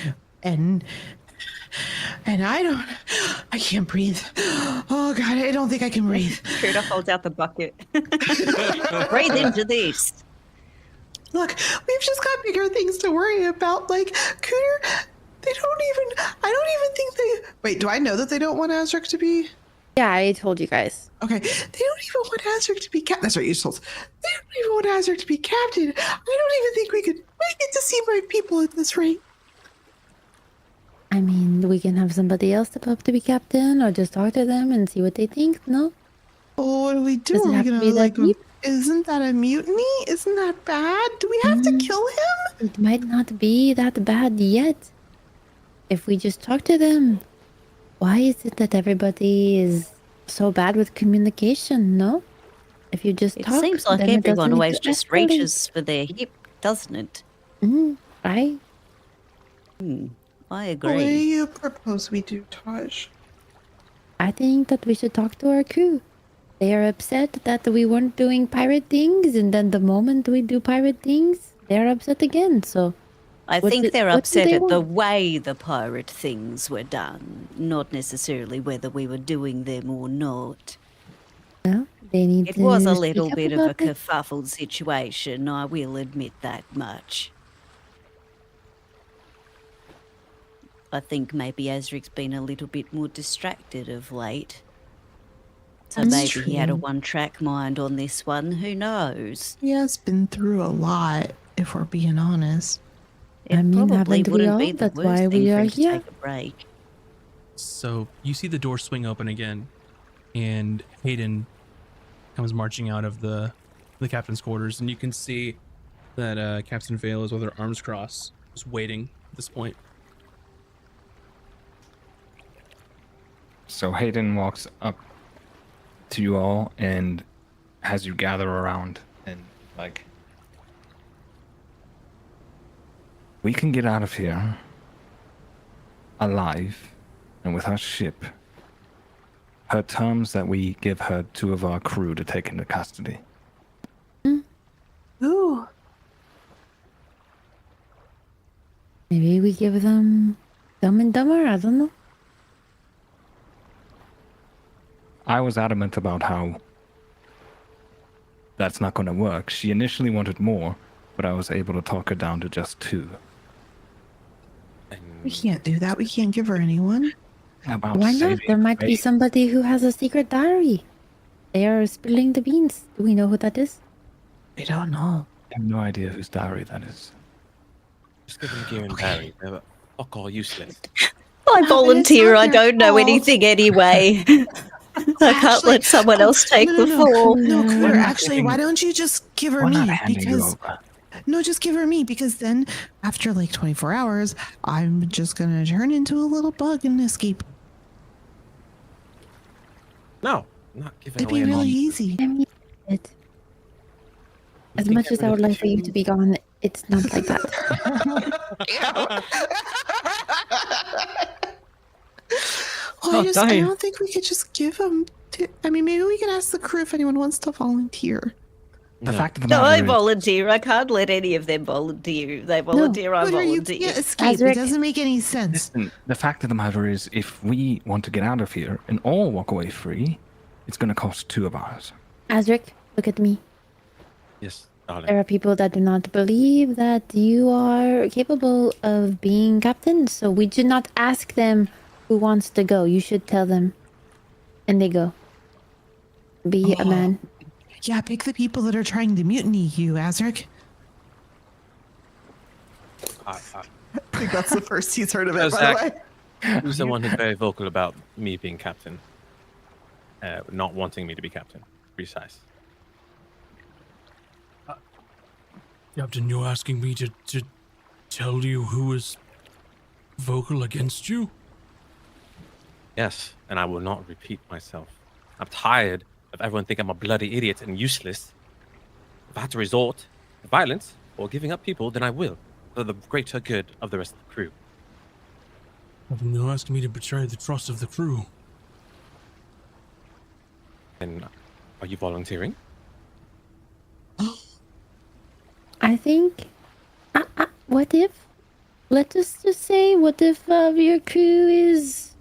I can't breathe. Oh God, I don't think I can breathe. Cooter holds out the bucket. Breathe into this. Look, we've just got bigger things to worry about. Like, Cooter, I don't even think they. Wait, do I know that they don't want Azric to be? Yeah, I told you guys. Okay, they don't even want Azric to be captain. That's right, you told us. They don't even want Azric to be captain. I don't even think we could make it to see my people at this rate. I mean, we can have somebody else step up to be captain, or just talk to them and see what they think. No, Oh, what do we do? Does it Are we have to gonna be that like? deep? Isn't that a mutiny? Isn't that bad? Do we have to kill him? it might not be that bad yet. If we just talk to them, why is it that everybody is so bad with communication? No, if you just It talk, seems like then it everyone doesn't always get just escalated. reaches for their hip, doesn't it? Right? I What do agree. you propose we do, Taj? I think that we should talk to our crew. They are upset that we weren't doing pirate things, and then the moment we do pirate things, they're upset again. So, I What think do- they're what do upset they at the want? way the pirate things were done, not necessarily whether we were doing them or not. well, they need It to was a speak little up bit of a about it. kerfuffled situation, I will admit that much. I think maybe Azric's been a little bit more distracted of late. So That's maybe he had a true. one-track mind on this one, who knows? He has been through a lot, if we're being honest. It I mean, probably haven't we wouldn't all? be the That's worst why thing we for are him to here. take a break. So you see the door swing open again, and Hayden comes marching out of the captain's quarters, and you can see that Captain Vale is with her arms crossed, just waiting at this point. So Hayden walks up to you all and has you gather around and like, we can get out of here alive and with our ship. Her terms that we give her 2 of our crew to take into custody. Ooh. Maybe we give them Dumb and Dumber. I don't know. I was adamant about how that's not going to work. She initially wanted more, but I was able to talk her down to just 2. We can't do that. We can't give her anyone. About Why not? saving There might be face. somebody who has a secret diary. They are spilling the beans. Do we know who that is? I don't know. I have no idea whose diary that is. Just give them gear and Barry. They're fuck all useless. I No, but it's volunteer. not I their don't know fault. anything anyway. I can't Actually, let someone else take no, the no, fall. No, We're Cooter, not actually, giving- why don't you just give her We're me? not handing you Because over. no, just give her me because then after like 24 hours, I'm just gonna turn into a little bug and escape. No, not giving It'd away be really an easy. I mean, it. As can much get as rid I of would like for you to 2. be gone, it's not like that. Well, Oh, I dying. don't think we could just give them. I mean, maybe we can ask the crew if anyone wants to volunteer. The No. fact of the No, matter I is, volunteer. I can't let any of them volunteer. They volunteer, I Cooter, you volunteer. can't escape. Azric. It doesn't make any sense. listen, the fact of the matter is, if we want to get out of here and all walk away free, it's going to cost 2 of ours. Azric, look at me. Yes, darling. There are people that do not believe that you are capable of being captain, so we should not ask them who wants to go. You should tell them. And they go. Be a man. Yeah, pick the people that are trying to mutiny you, Azric. I, I think that's the first he's heard of it, by the way. Who's the one who's very vocal about me being captain? Not wanting me to be captain. Precise. Captain, you're asking me to tell you who is vocal against you? Yes, and I will not repeat myself. I'm tired of everyone thinking I'm a bloody idiot and useless. If I have to resort to violence or giving up people, then I will, for the greater good of the rest of the crew. Captain, you're asking me to betray the trust of the crew. And are you volunteering? think. What if? Let us just say, what if your crew is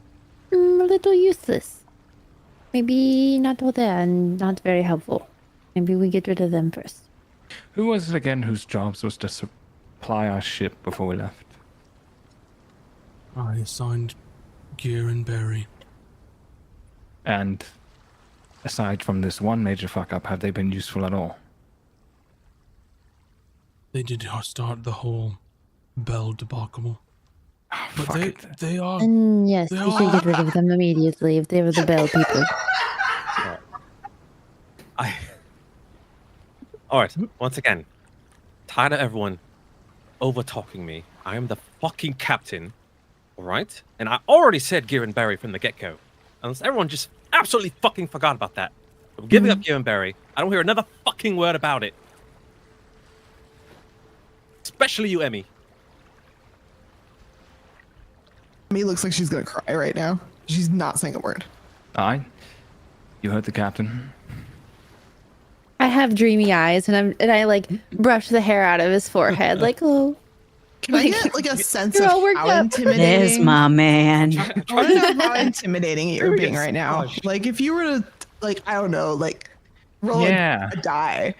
a little useless? Maybe not all there and not very helpful. Maybe we get rid of them first. Who was it again whose jobs was to supply our ship before we left? I assigned Gear and Barry. And aside from this one major fuck up, have they been useful at all? They did start the whole Bell debacle. Oh, But fuck they are And yes, They we should are- get rid of them immediately if they were the Bell people. All right. Once again, tired of everyone over talking me. I am the fucking captain. All right, and I already said Gear and Barry from the get-go. Unless everyone just absolutely fucking forgot about that. I'm giving up Gear and Barry. I don't hear another fucking word about it. Especially you, Emmy. Me looks like she's gonna cry right now. She's not saying a word. Aye. You heard the captain. I have dreamy eyes, and I like brush the hair out of his forehead, like, oh. Can I get like a sense You're of all worked how up. intimidating? There's my man. I want to know how intimidating you're Very being good right now. squash. Like if you were to, like, I don't know, like roll Yeah. a die.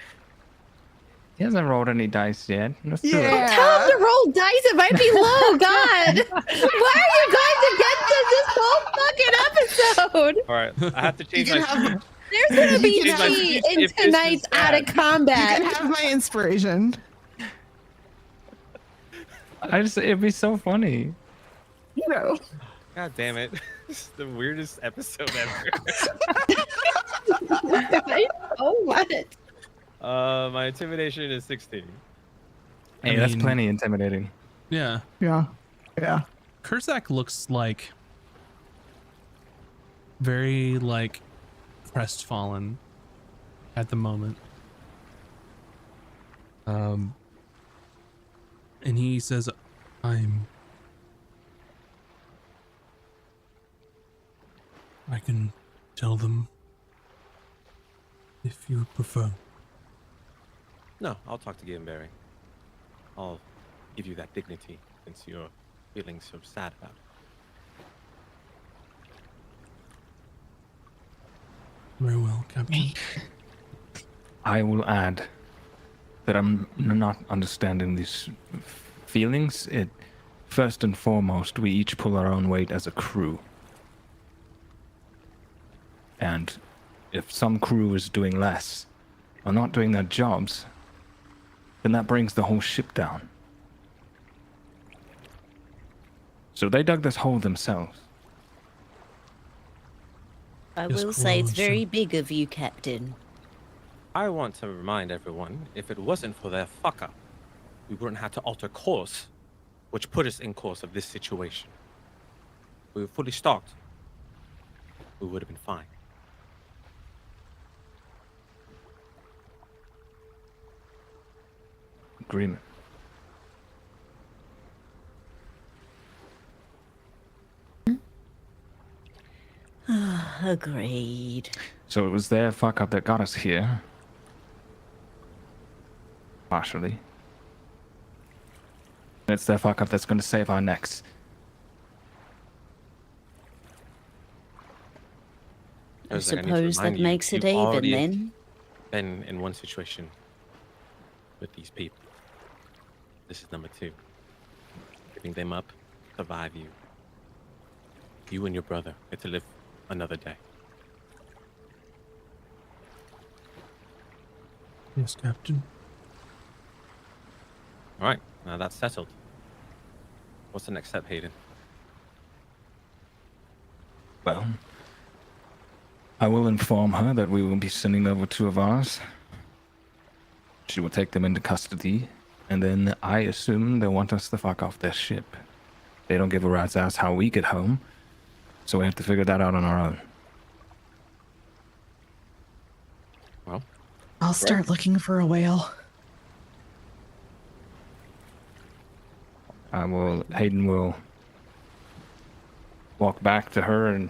He hasn't rolled any dice yet. Let's do Yeah. it. Tell him to roll dice. It might be low. God, why are you guys against us this whole fucking episode? All right, I have to You change can my. have, There's gonna be You can have- tea if in this is tonight's out of bad. you combat. can have my inspiration. It'd be so funny. You know. God damn it! This is the weirdest episode ever. Oh what? My intimidation is 16. Hey, I that's mean- plenty intimidating. Yeah. Yeah. Yeah. Kurzak looks like very like crestfallen at the moment. And he says, I can tell them if you prefer. No, I'll talk to Gear and Barry. I'll give you that dignity since you're feeling so sad about it. Very well, Captain. I will add that I'm not understanding these feelings. First and foremost, we each pull our own weight as a crew. And if some crew is doing less or not doing their jobs, then that brings the whole ship down. So they dug this hole themselves. I Yes, will say it's Claude, very sir. big of you, Captain. I want to remind everyone, if it wasn't for their fuck up, we wouldn't have to alter course, which put us in course of this situation. If we were fully stocked, we would have been fine. Agreement. Agreed. So it was their fuck up that got us here. Partially. And it's their fuck up that's going to save our necks. I As I need to suppose that remind you, makes it you've even already then. been in one situation with these people. This is number 2. Giving them up, survive you. You and your brother get to live another day. Yes, Captain. All right, now that's settled. What's the next step, Hayden? Well, I will inform her that we will be sending over 2 of ours. She will take them into custody, and then I assume they'll want us to fuck off their ship. They don't give a rat's ass how we get home, so we have to figure that out on our own. Well, I'll start looking for a whale. Hayden will walk back to her and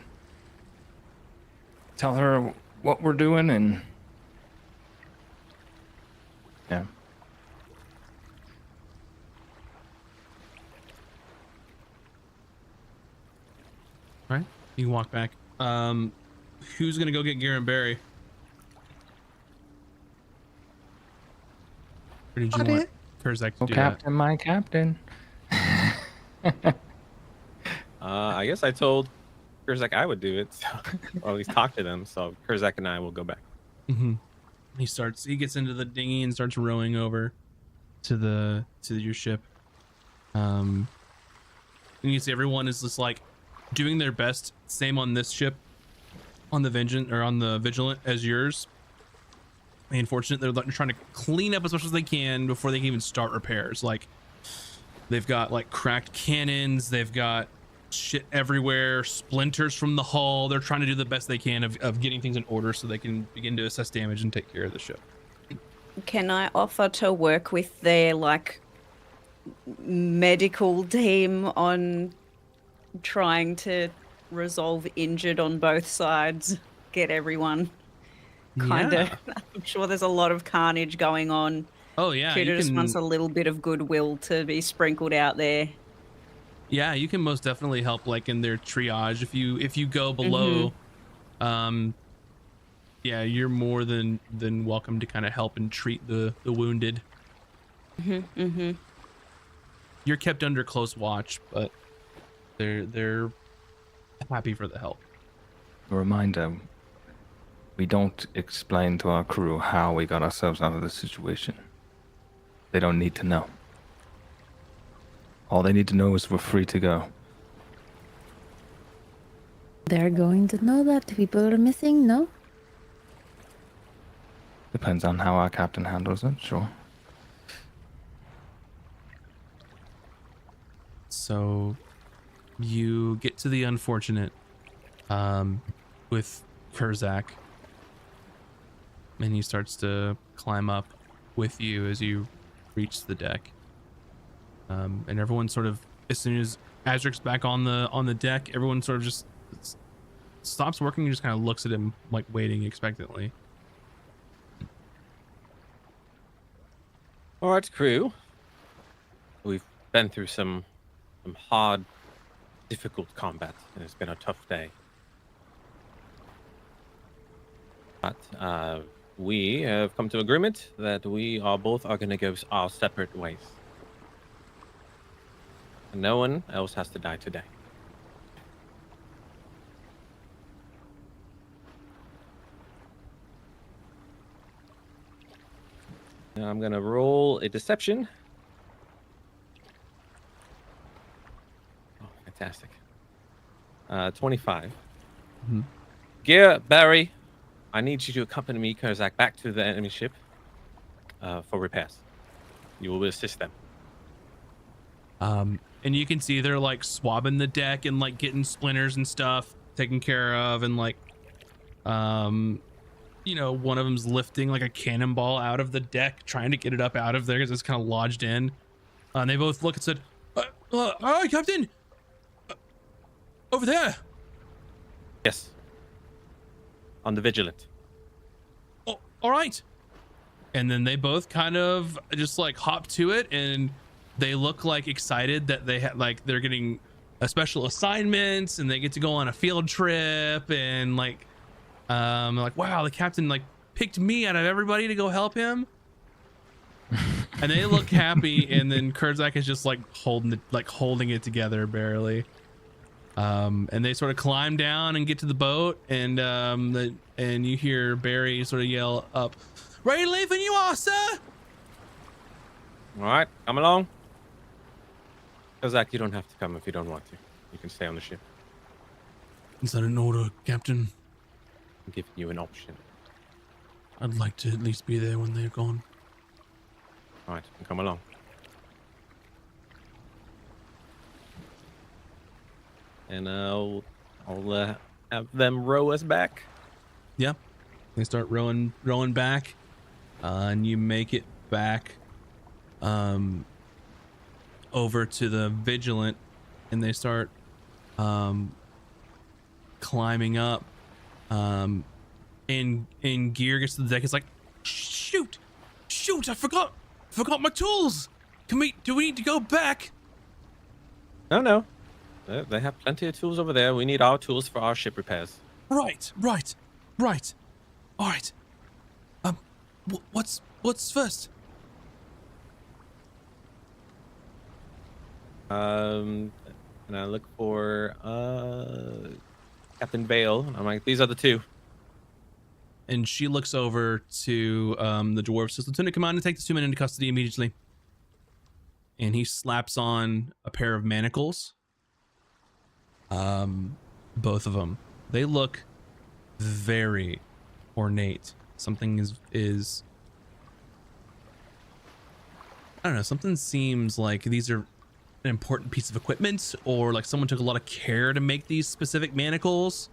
tell her what we're doing, and yeah. Right? You can walk back. Who's gonna go get Gear and Barry? Or did you Got want it. Kurzak to Oh, do Captain, my Captain. I guess I told Kurzak I would do it, so, or at least talk to them. So Kurzak and I will go back. that? He gets into the dinghy and starts rowing over to your ship. And you see everyone is just like doing their best. Same on this ship, on the Vigilant as yours. Unfortunately, they're trying to clean up as much as they can before they can even start repairs. Like, they've got like cracked cannons, they've got shit everywhere, splinters from the hull. They're trying to do the best they can of getting things in order so they can begin to assess damage and take care of the ship. Can I offer to work with their like medical team on trying to resolve injured on both sides, get everyone kind of. I'm sure there's a lot of carnage going on. Oh yeah, Kuta just wants a little bit of goodwill to be sprinkled out there. Yeah, you can most definitely help, like in their triage. If you go below, yeah, you're more than welcome to kind of help and treat the wounded. You're kept under close watch, but they're happy for the help. A reminder, we don't explain to our crew how we got ourselves out of this situation. They don't need to know. All they need to know is we're free to go. They're going to know that people are missing, no? Depends on how our captain handles it, sure. So you get to the unfortunate with Kurzak, and he starts to climb up with you as you reach the deck. And everyone sort of, as soon as Azric's back on the deck, everyone sort of just stops working and just kind of looks at him, like waiting expectantly. All right, crew. We've been through some hard, difficult combat, and it's been a tough day. But we have come to agreement that we are both going to go our separate ways. And no one else has to die today. Now I'm going to roll a deception. Oh, fantastic. 25. Gear, Barry, I need you to accompany me, Kurzak, back to the enemy ship for repairs. You will assist them. And you can see they're like swabbing the deck and like getting splinters and stuff taken care of, and like you know, one of them's lifting like a cannonball out of the deck, trying to get it up out of there because it's kind of lodged in. And they both look and said, all right, Captain, over there. Yes. On the Vigilant. Oh, all right. And then they both kind of just like hop to it, and they look like excited that they're getting a special assignments and they get to go on a field trip, and like wow, the captain like picked me out of everybody to go help him. And they look happy, and then Kurzak is just like holding it together barely. And they sort of climb down and get to the boat, and and you hear Barry sort of yell up, "Ready to leave when you are, sir!" All right, come along. Kurzak, you don't have to come if you don't want to. You can stay on the ship. Is that an order, Captain? I'm giving you an option. I'd like to at least be there when they're gone. All right, come along. And I'll have them row us back. Yeah, they start rowing back, and you make it back over to the Vigilant, and they start climbing up, and Gear gets to the deck. It's like, shoot, I forgot my tools. Do we need to go back? No. They have plenty of tools over there. We need our tools for our ship repairs. Right. All right. What's first? And I look for Captain Bale. I'm like, these are the two. And she looks over to the dwarf, says, Lieutenant Commander, take the 2 men into custody immediately. And he slaps on a pair of manacles. Both of them. They look very ornate. Something is I don't know, something seems like these are an important piece of equipment, or like someone took a lot of care to make these specific manacles.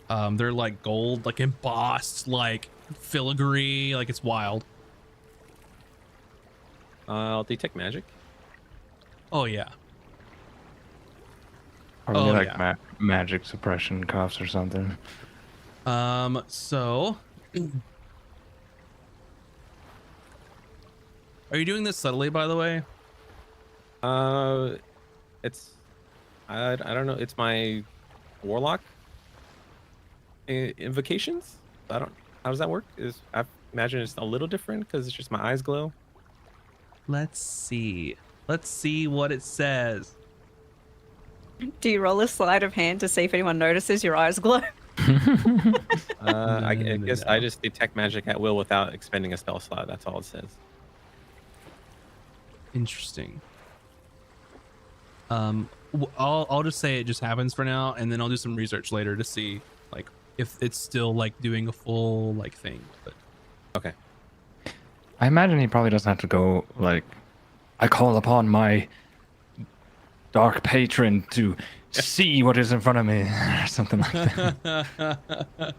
They're like gold, like embossed, like filigree, like it's wild. I'll detect magic. Oh yeah. Probably Oh, like yeah. magic suppression cuffs or something. So are you doing this subtly, by the way? It's I don't know. It's my warlock invocations. I don't. How does that work? I imagine it's a little different because it's just my eyes glow. Let's see what it says. Do you roll a sleight of hand to see if anyone notices your eyes glow? I guess I just detect magic at will without expending a spell slot. That's all it says. Interesting. I'll just say it just happens for now, and then I'll do some research later to see like if it's still like doing a full like thing. But Okay. I imagine he probably doesn't have to go like, I call upon my dark patron to see what is in front of me, or something like that.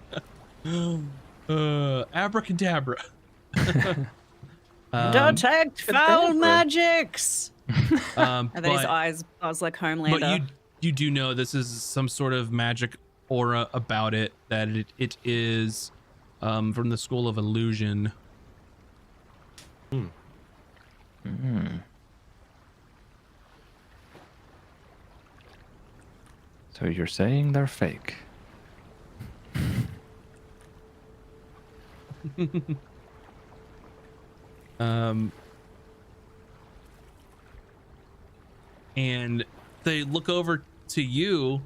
Abracadabra. Detect foul magics. And then his But- eyes buzz like Homelander. But you do know this is some sort of magic aura about it, that it is from the school of illusion. So you're saying they're fake? And they look over to you,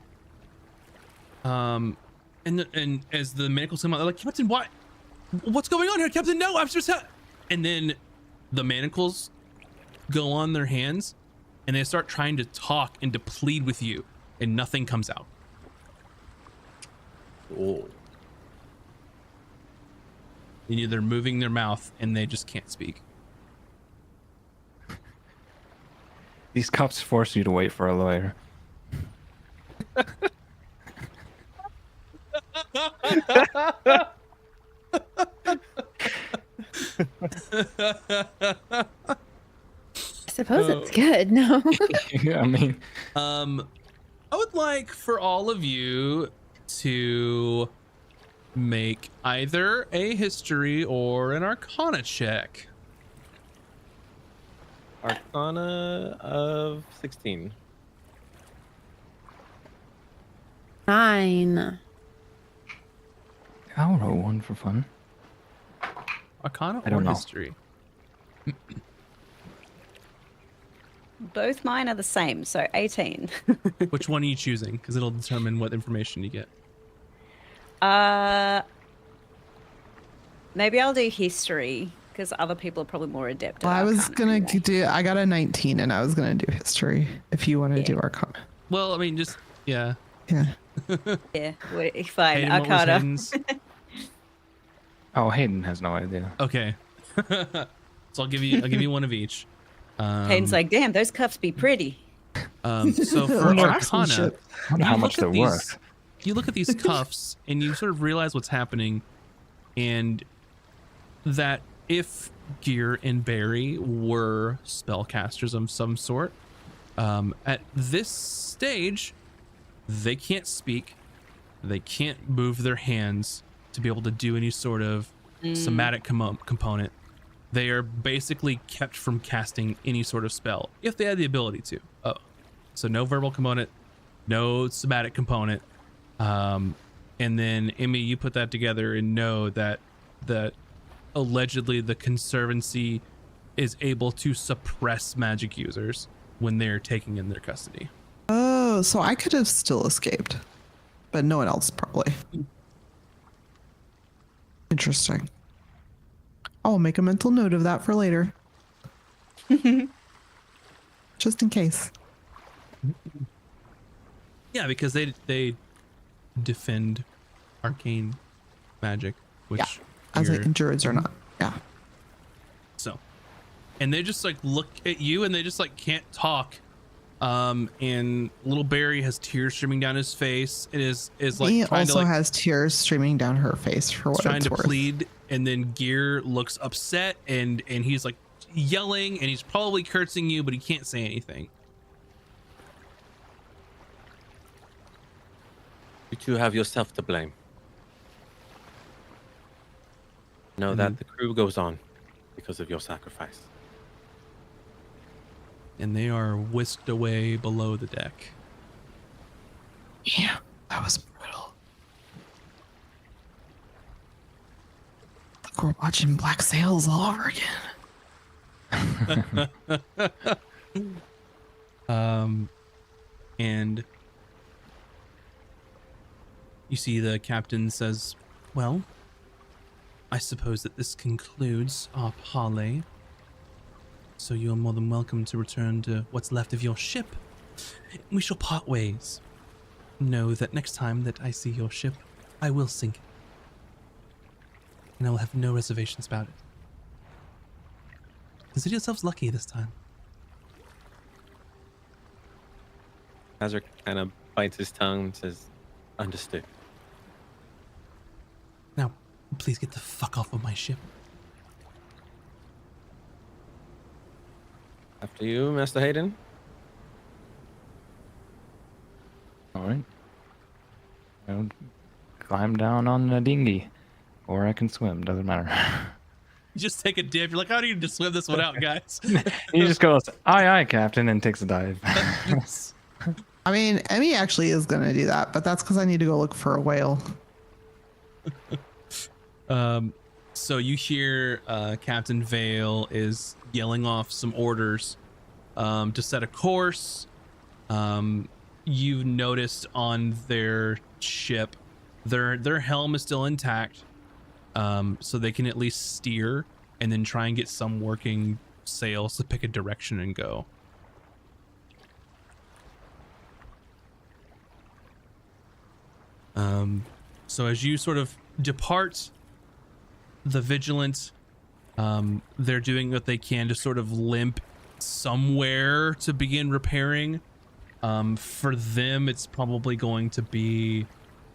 and as the manacles come out, they're like, Captain, what's going on here, Captain? No, I'm just and then the manacles go on their hands, and they start trying to talk and to plead with you, and nothing comes out. Oh. And they're moving their mouth, and they just can't speak. These cups force you to wait for a lawyer. I suppose it's good. No. I mean, I would like for all of you to make either a history or an arcana check. Arcana of 16. 9. I'll roll one for fun. Arcana I or don't know. history? Both mine are the same, so 18. Which one are you choosing? Because it'll determine what information you get. Maybe I'll do history because other people are probably more adept. Well, at I was Arcana gonna anyway. do. I got a 19, and I was gonna do history. If you want to do Arcana, Well, I mean, just yeah. yeah. Yeah, fine. Hayden, what was Arcana. Hayden's? Oh, Hayden has no idea. Okay. So I'll give you one of each. Hayden's like, damn, those cuffs be pretty. So for Arcana, Craftsmanship. I wonder how you much look they're at these- worth. You look at these cuffs and you sort of realize what's happening, and that if Gear and Barry were spellcasters of some sort, at this stage, they can't speak, they can't move their hands to be able to do any sort of somatic component. They are basically kept from casting any sort of spell if they had the ability to. Oh, so no verbal component, no somatic component. And then Emmy, you put that together and know that allegedly the Conservancy is able to suppress magic users when they're taken in their custody. Oh, so I could have still escaped, but no one else probably. Interesting. I'll make a mental note of that for later. Just in case. Yeah, because they defend arcane magic, which As like druids or not. Yeah. so, and they just like look at you and they just like can't talk. And little Barry has tears streaming down his face. It is like He trying also to like has tears streaming down her face for what trying it's to worth. plead, and then Gear looks upset and he's like yelling and he's probably cursing you, but he can't say anything. You two have yourself to blame. Know that the crew goes on because of your sacrifice. And they are whisked away below the deck. Yeah, that was brutal. Like we're watching Black Sails all over again. And you see the captain says, well, I suppose that this concludes our parley. So you're more than welcome to return to what's left of your ship. We shall part ways. Know that next time that I see your ship, I will sink it. And I will have no reservations about it. Consider yourselves lucky this time. Hazard kind of bites his tongue and says, understood. Now, please get the fuck off of my ship. After you, Master Hayden. All right. I'll climb down on the dinghy, or I can swim. Doesn't matter. You just take a dip. You're like, how do you just swim this one out, guys? He just goes, "Aye, aye, Captain," and takes a dive. I mean, Emmy actually is going to do that, but that's because I need to go look for a whale. So you hear Captain Vale is yelling off some orders to set a course. You've noticed on their ship, their helm is still intact, so they can at least steer and then try and get some working sails to pick a direction and go. So as you sort of depart the Vigilant, they're doing what they can to sort of limp somewhere to begin repairing. For them, it's probably going to be,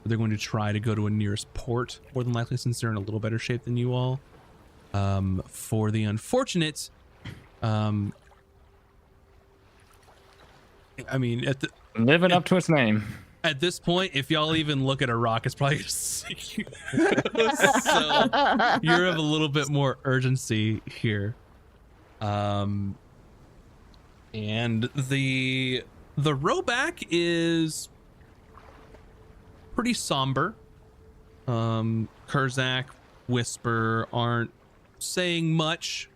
they're going to try to go to a nearest port, more than likely, since they're in a little better shape than you all. For the unfortunate, I mean, Living up to its name. at this point, if y'all even look at a rock, it's probably gonna sink you. So you're of a little bit more urgency here. And the rowback is pretty somber. Kurzak, Whisper aren't saying much.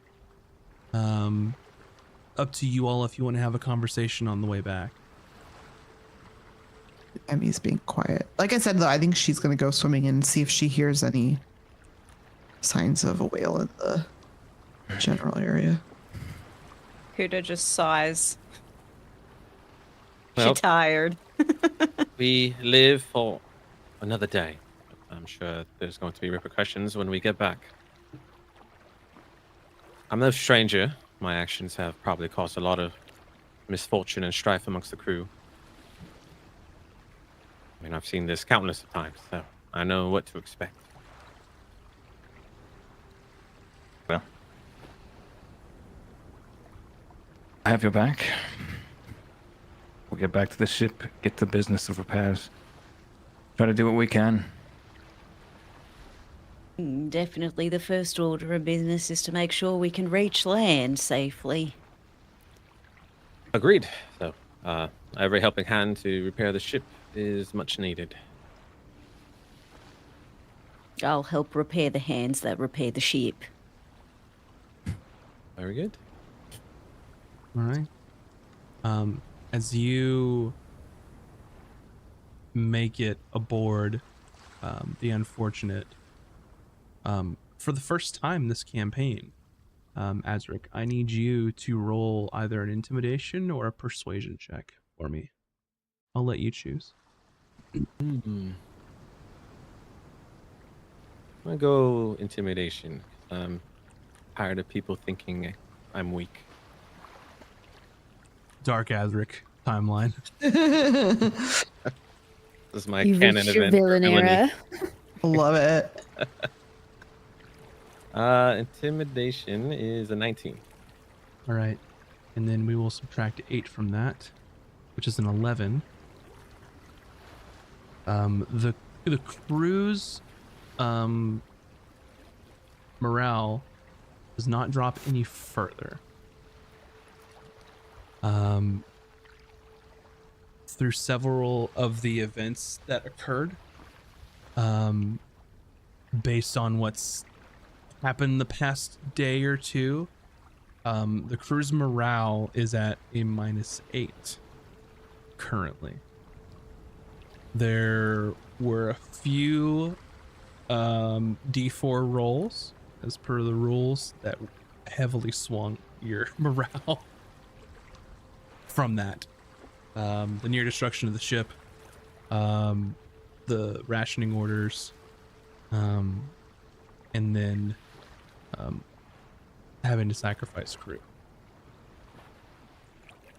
Up to you all if you want to have a conversation on the way back. Emmy's being quiet. Like I said, though, I think she's going to go swimming and see if she hears any signs of a whale in the general area. Huda just sighs. Well, She's tired. we live for another day. I'm sure there's going to be repercussions when we get back. I'm no stranger. My actions have probably caused a lot of misfortune and strife amongst the crew. I mean, I've seen this countless of times, so I know what to expect. Well, I have your back. We'll get back to the ship, get to business of repairs. Try to do what we can. Definitely the first order of business is to make sure we can reach land safely. Agreed. So Every helping hand to repair the ship is much needed. I'll help repair the hands that repair the ship. Very good. All right. As you make it aboard the Unfortunate, for the first time this campaign, Azric, I need you to roll either an intimidation or a persuasion check for me. I'll let you choose. I'm gonna go intimidation. I'm tired of people thinking I'm weak. Dark Azric timeline. This is my You've canon reached your event. for villain villainy. era. Love it. Intimidation is a 19. All right. And then we will subtract 8 from that, which is an 11. The crew's morale does not drop any further. Through several of the events that occurred, based on what's happened the past day or two, the crew's morale is at a -8 currently. There were a few D4 rolls, as per the rules, that heavily swung your morale from that. The near destruction of the ship, the rationing orders, and then having to sacrifice crew.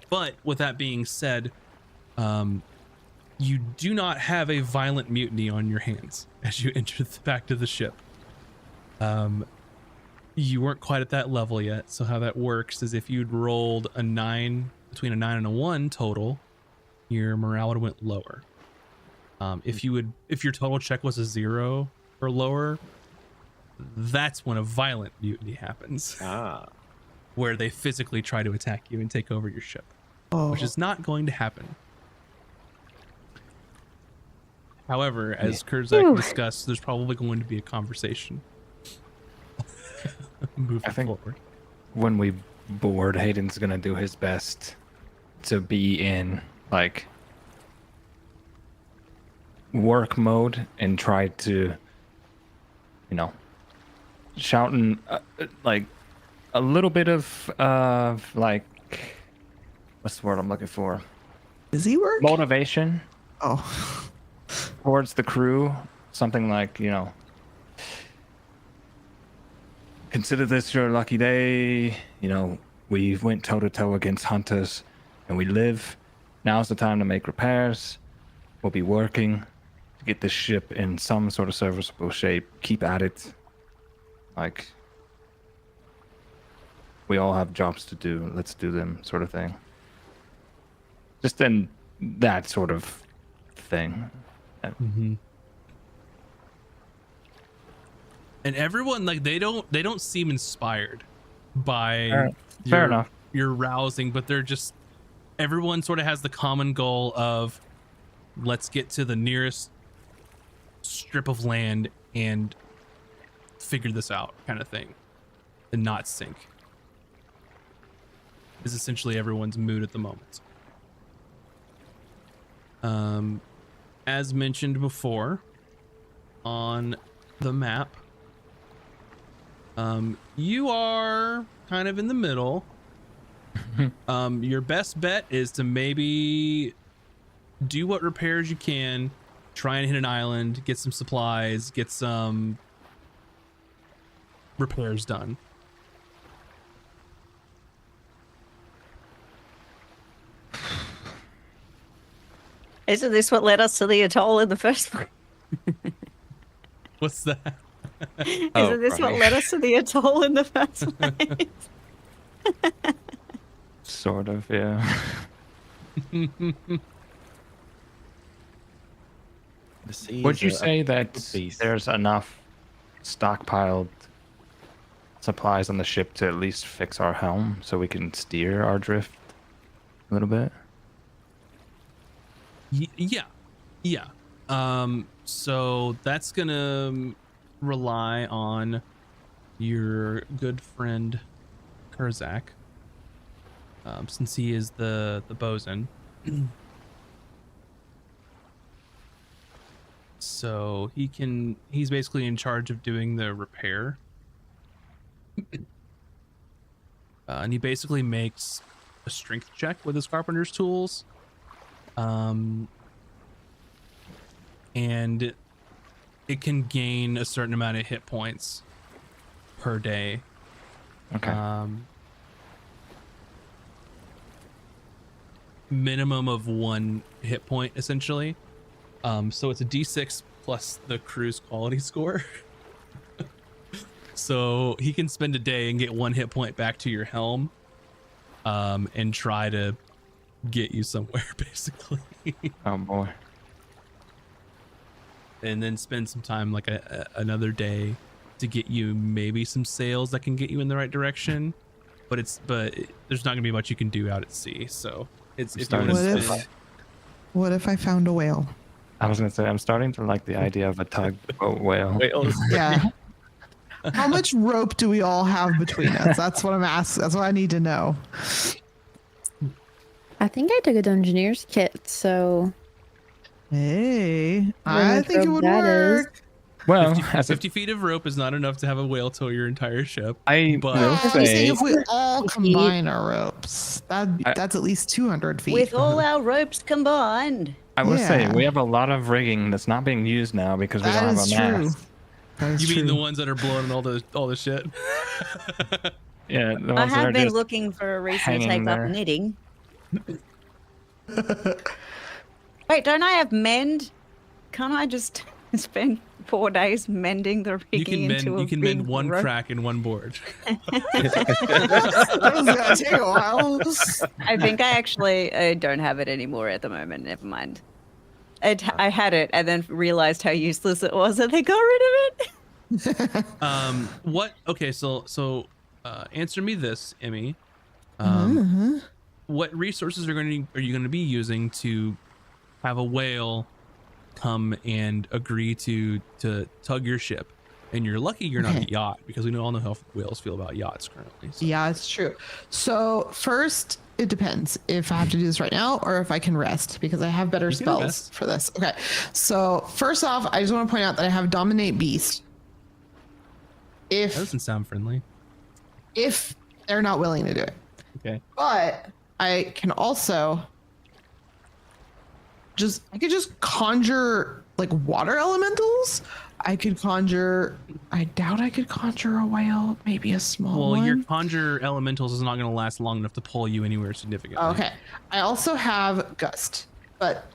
But with that being said, you do not have a violent mutiny on your hands as you enter back to the ship. You weren't quite at that level yet, so how that works is if you'd rolled a 9, between a 9 and a 1 total, your morale would have went lower. If your total check was a 0 or lower, that's when a violent mutiny happens, where they physically try to attack you and take over your ship, which is not going to happen. However, as Kurzak discussed, there's probably going to be a conversation moving forward. When we board, Hayden's gonna do his best to be in like work mode and try to, shouting like a little bit of like, what's the word I'm looking for? Busy work? Motivation Oh. towards the crew. Something like, consider this your lucky day. We went toe to toe against hunters and we live. Now's the time to make repairs. We'll be working to get this ship in some sort of serviceable shape. Keep at it. Like, we all have jobs to do. Let's do them, sort of thing. Just in that sort of thing. Mm-hmm. And everyone, like, they don't seem inspired by Fair enough. your rousing, but they're just, everyone sort of has the common goal of, let's get to the nearest strip of land and figure this out, kind of thing, and not sink, is essentially everyone's mood at the moment. As mentioned before, on the map, you are kind of in the middle. Your best bet is to maybe do what repairs you can, try and hit an island, get some supplies, get some repairs done. Isn't this what led us to the atoll in the first place? What's that? Isn't this what led us to the atoll in the first place? Sort of, yeah. Would you say that there's enough stockpiled supplies on the ship to at least fix our helm so we can steer our drift a little bit? Yeah. So that's gonna rely on your good friend Kurzak, since he is the bosun. So he's basically in charge of doing the repair. And he basically makes a strength check with his carpenter's tools. And it can gain a certain amount of hit points per day. Okay. Minimum of 1 hit point, essentially. So it's a d6 plus the crew's quality score. So he can spend a day and get 1 hit point back to your helm, and try to get you somewhere, basically. Oh boy. And then spend some time, like another day, to get you maybe some sails that can get you in the right direction. But there's not gonna be much you can do out at sea. So it's if you want to spend. What if I found a whale? I was gonna say I'm starting to like the idea of a tugboat whale. Whales. Yeah. How much rope do we all have between us? That's what I'm asking. That's what I need to know. I think I took a Dungeoneer's kit, so Hey, How I much think it rope would that is. work. Well, 50, as 50 feet of rope is not enough to have a whale tow your entire ship. I but will I'm saying say, if we all combine our ropes, that's at least 200 feet. With all our ropes combined. I will say Yeah. we have a lot of rigging that's not being used now because we That don't have is a true. mast. That is You mean true. the ones that are blowing all the shit? Yeah, the I ones that are have been just looking for a reason to hanging take there. up knitting. Wait, don't I have mend? Can't I just spend 4 days mending the rigging into a You can mend big one rope? crack in one board. That was gonna take a while. I think I actually don't have it anymore at the moment. Never mind. I had it and then realized how useless it was and they got rid of it. What? Okay, so answer me this, Emmy. What resources are you going to be using to have a whale come and agree to tug your ship? And you're lucky you're not a yacht, because we all know how whales feel about yachts currently. So. Yeah, it's true. So first, it depends if I have to do this right now or if I can rest, because I have better You can spells rest. for this. Okay. So first off, I just want to point out that I have Dominate Beast. That doesn't sound friendly. If they're not willing to do it. Okay. But I can also I could just conjure like water elementals. I doubt I could conjure a whale, maybe a small one. Well, your conjure elementals is not going to last long enough to pull you anywhere significantly. Okay. I also have Gust, but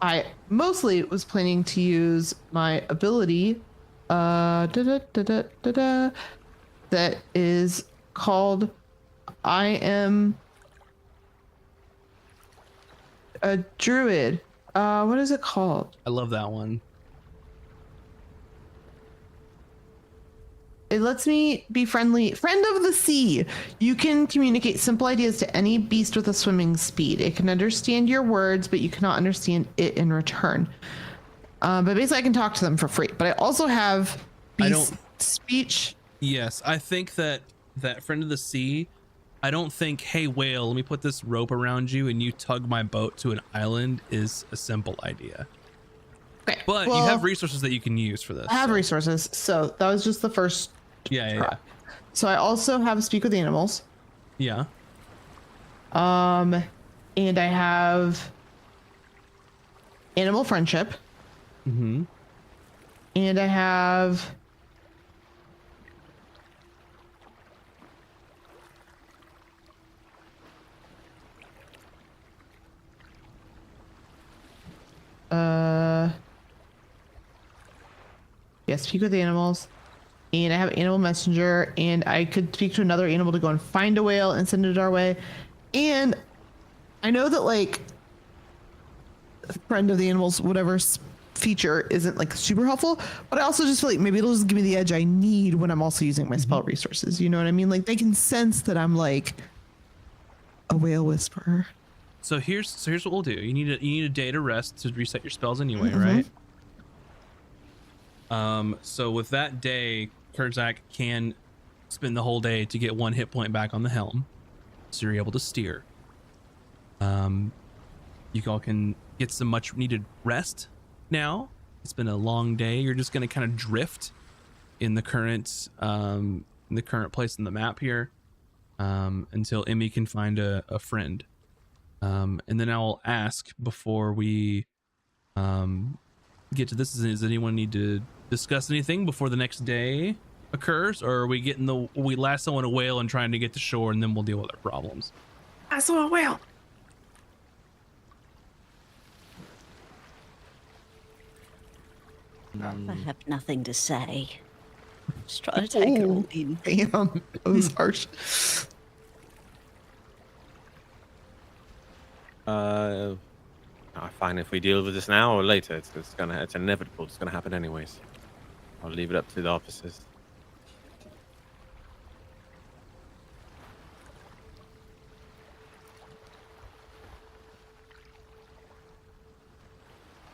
I mostly was planning to use my ability that is called I am a druid. What is it called? I love that one. It lets me be friend of the sea. You can communicate simple ideas to any beast with a swimming speed. It can understand your words, but you cannot understand it in return. But basically, I can talk to them for free. But I also have beast speech. Yes, I think that friend of the sea, I don't think, hey whale, let me put this rope around you and you tug my boat to an island is a simple idea. Okay, But you well, have resources that you can use for this. I have so- resources, so that was just the first. Yeah. So I also have Speak with Animals. Yeah. And I have Animal Friendship. Mm-hmm. And I have Speak with Animals. And I have Animal Messenger, and I could speak to another animal to go and find a whale and send it our way. And I know that like friend of the animals, whatever feature isn't like super helpful, but I also just feel like maybe it'll just give me the edge I need when I'm also using my spell resources. You know what I mean? Like they can sense that I'm like a whale whisperer. So here's what we'll do. You need a day to rest to reset your spells anyway, Mhm. right? So with that day, Kurzak can spend the whole day to get 1 hit point back on the helm, so you're able to steer. You all can get some much needed rest now. It's been a long day. You're just going to kind of drift in the current place in the map here, until Emmy can find a friend. And then I'll ask before we get to this, does anyone need to discuss anything before the next day occurs, or are we lasso on a whale and trying to get to shore, and then we'll deal with our problems? I saw a whale. I have nothing to say. Just try to take it all in. Damn, that was harsh. I find if we deal with this now or later, it's inevitable. It's gonna happen anyways. I'll leave it up to the officers.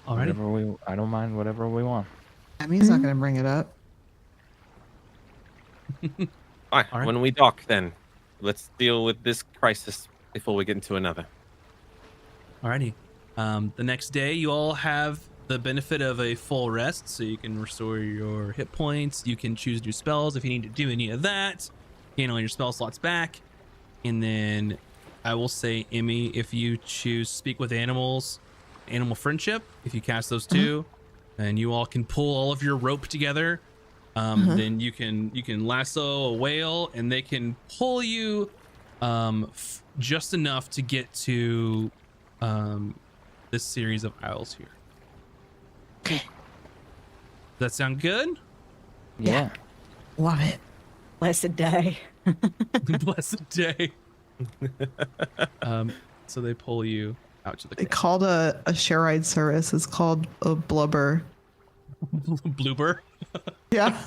Alrighty. I don't mind whatever we want. Emmy's not gonna bring it up. Fine. All right. When we dock, then let's deal with this crisis before we get into another. Alrighty. The next day, you all have the benefit of a full rest, so you can restore your hit points. You can choose new spells if you need to do any of that. Gain all your spell slots back. And then I will say, Emmy, if you choose Speak with Animals, Animal Friendship, if you cast those two, and you all can pull all of your rope together, then you can lasso a whale, and they can pull you just enough to get to this series of isles here. Okay. Does that sound good? Yeah. Love it. Blessed day. Blessed day. So they pull you out to the They called a share ride service. It's called a blubber. blooper. Yeah.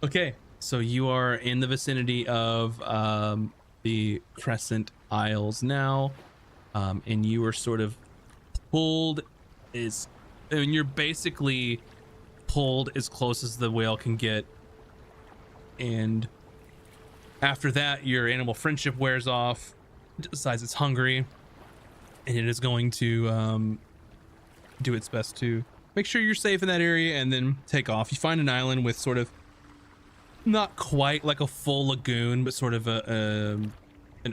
Okay, so you are in the vicinity of the Crescent Isles now, and you are sort of pulled you're basically pulled as close as the whale can get, and after that your animal friendship wears off, it decides it's hungry, and it is going to do its best to make sure you're safe in that area and then take off. You find an island with sort of not quite like a full lagoon, but sort of an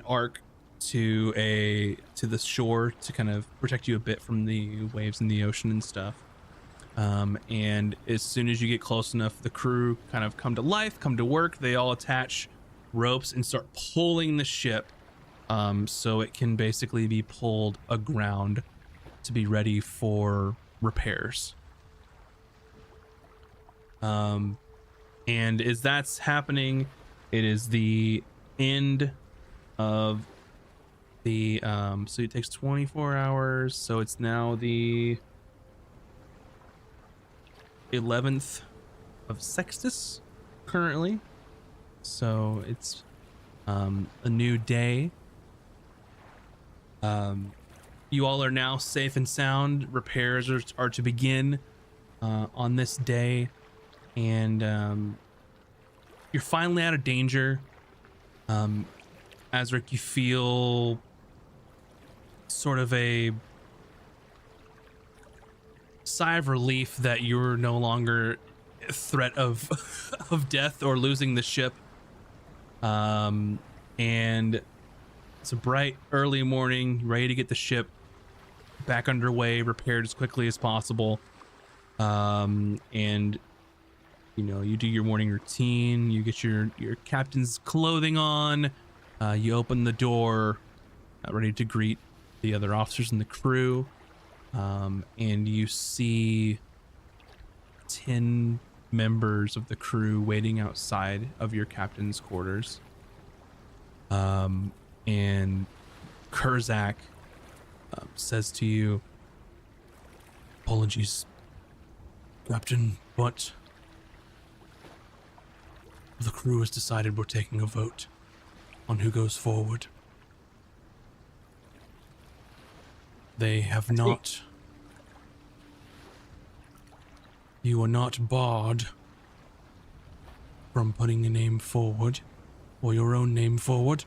arc to the shore to kind of protect you a bit from the waves in the ocean and stuff. And as soon as you get close enough, the crew kind of come to life, come to work. They all attach ropes and start pulling the ship, so it can basically be pulled aground to be ready for repairs. And as that's happening, it is the end of the so it takes 24 hours, so it's now the 11th of Sextus currently, so it's a new day. You all are now safe and sound. Repairs are to begin on this day, and you're finally out of danger. Azric, you feel sort of a sigh of relief that you're no longer a threat of of death or losing the ship. And it's a bright early morning, ready to get the ship back underway, repaired as quickly as possible. And you know, you do your morning routine, you get your captain's clothing on, you open the door, ready to greet the other officers and the crew, and you see 10 members of the crew waiting outside of your captain's quarters. And Kurzak says to you, Apologies, Captain, but the crew has decided we're taking a vote on who goes forward. They have not. You are not barred from putting a name forward, or your own name forward.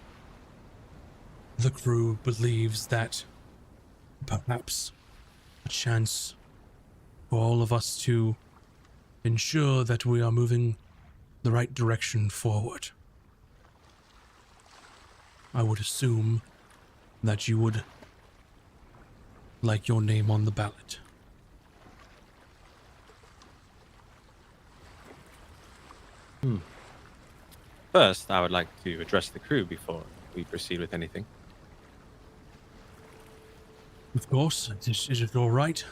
The crew believes that perhaps a chance for all of us to ensure that we are moving the right direction forward. I would assume that you would like your name on the ballot. First, I would like to address the crew before we proceed with anything. Of course, is it all right?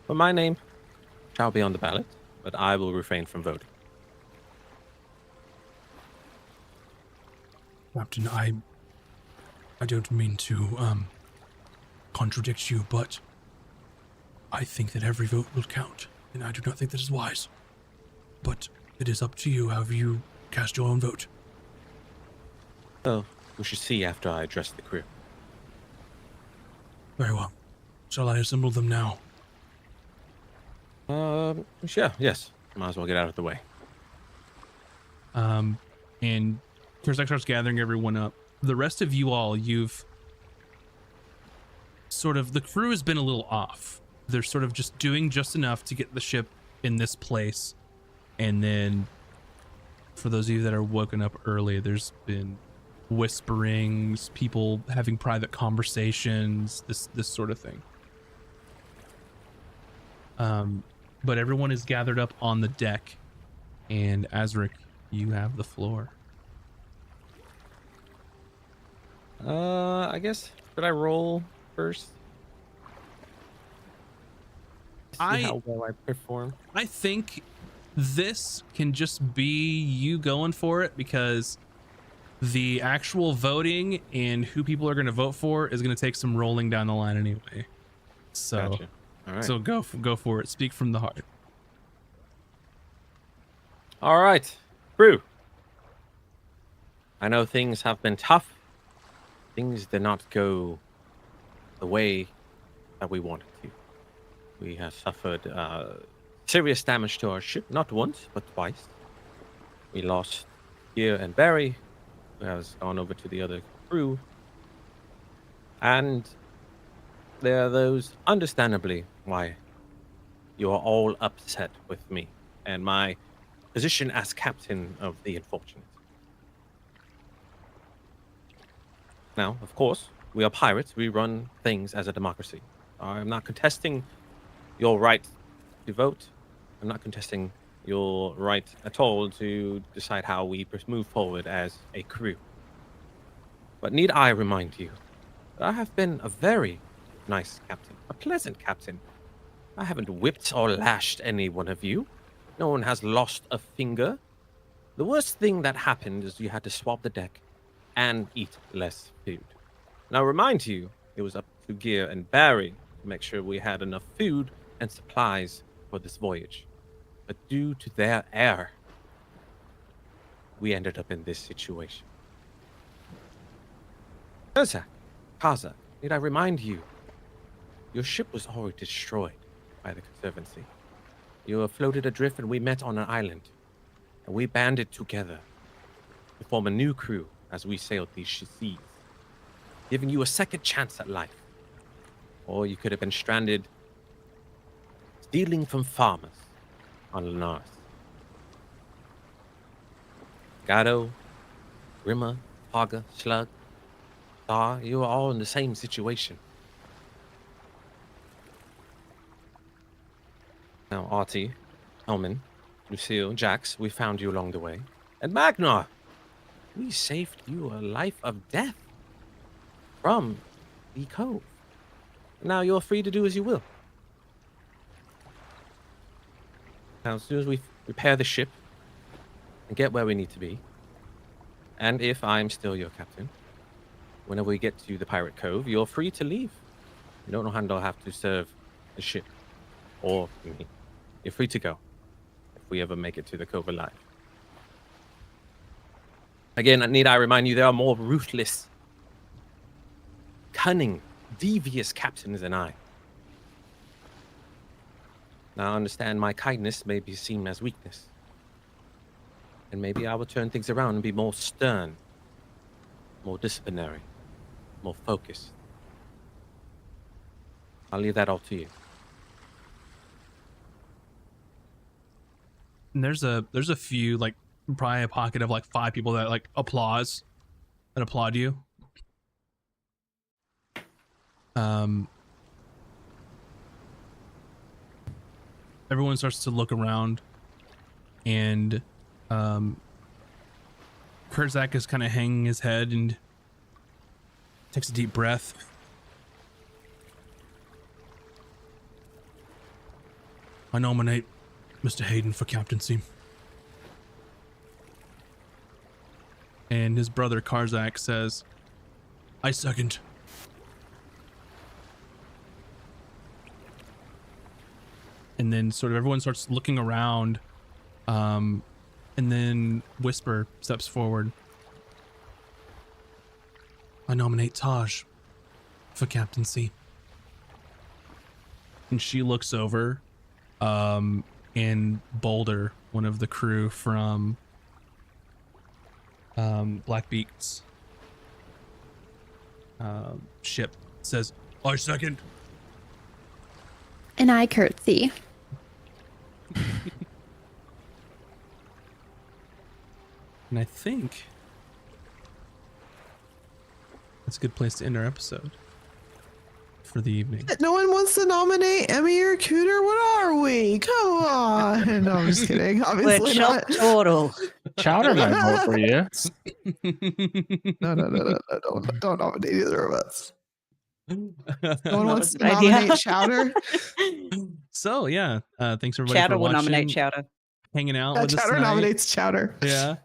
But my name shall be on the ballot, but I will refrain from voting. Captain, I don't mean to contradict you, but I think that every vote will count, and I do not think that is wise. But it is up to you however you cast your own vote. So, we should see after I address the crew. Very well. Shall I assemble them now? Sure, yes. Might as well get out of the way. And Kurzak starts gathering everyone up. The rest of you all, you've sort of, the crew has been a little off. They're sort of just doing just enough to get the ship in this place. And then for those of you that are woken up early, there's been whisperings, people having private conversations, this sort of thing. But everyone is gathered up on the deck, and Azric, you have the floor. I guess, should I roll first? See how well I perform. I think this can just be you going for it, because the actual voting and who people are going to vote for is going to take some rolling down the line anyway. So, Gotcha. All right. so go for it. Speak from the heart. All right, crew. I know things have been tough. Things did not go the way that we wanted to. We have suffered serious damage to our ship, not once, but twice. We lost Gear and Barry, who has gone over to the other crew. And there are those, understandably, why you are all upset with me and my position as captain of the Unfortunate. Now, of course, we are pirates. We run things as a democracy. I'm not contesting your right to vote. I'm not contesting your right at all to decide how we move forward as a crew. But need I remind you that I have been a very nice captain, a pleasant captain. I haven't whipped or lashed any one of you. No one has lost a finger. The worst thing that happened is you had to swap the deck and eat less food. Now, remind you, it was up to Gear and Barry to make sure we had enough food and supplies for this voyage. But due to their error, we ended up in this situation. Kurzak, Kaza, need I remind you, your ship was already destroyed by the Conservancy. You were floated adrift and we met on an island. And we banded together to form a new crew as we sailed these seas, giving you a second chance at life. Or you could have been stranded stealing from farmers on Linares. Gato, Rimmer, Haga, Slug, Thar, you were all in the same situation. Now, Artie, Elman, Lucille, Jax, we found you along the way. And MacLeod, we saved you a life of death from the cove. Now you're free to do as you will. Now, as soon as we repair the ship and get where we need to be, and if I'm still your captain, whenever we get to the Pirate Cove, you're free to leave. You don't have to serve the ship or me. You're free to go if we ever make it to the Cove alive. Again, need I remind you, there are more ruthless cunning, devious captains than I. Now I understand my kindness may be seen as weakness. And maybe I will turn things around and be more stern, more disciplinary, more focused. I'll leave that all to you. And there's a few, like probably a pocket of like 5 people that like applaud you. Everyone starts to look around, and Kurzak is kind of hanging his head and takes a deep breath. I nominate Mr. Hayden for captaincy. And his brother Karzak says, I second. And then sort of everyone starts looking around. And then Whisper steps forward. I nominate Taj for captaincy. And she looks over, and Boulder, one of the crew from Blackbeak's ship, says, I second. And I curtsy. And I think that's a good place to end our episode for the evening. No one wants to nominate Emmy or Cooter. What are we? Come on. No, I'm just kidding. We're Obviously chopped not. total. Chowder might vote for you. No. Don't nominate either of us. No one wants to Good idea. nominate Chowder. So yeah, thanks everybody Chowder for will watching, nominate Chowder. hanging out with us Chowder tonight. nominates Chowder. Yeah.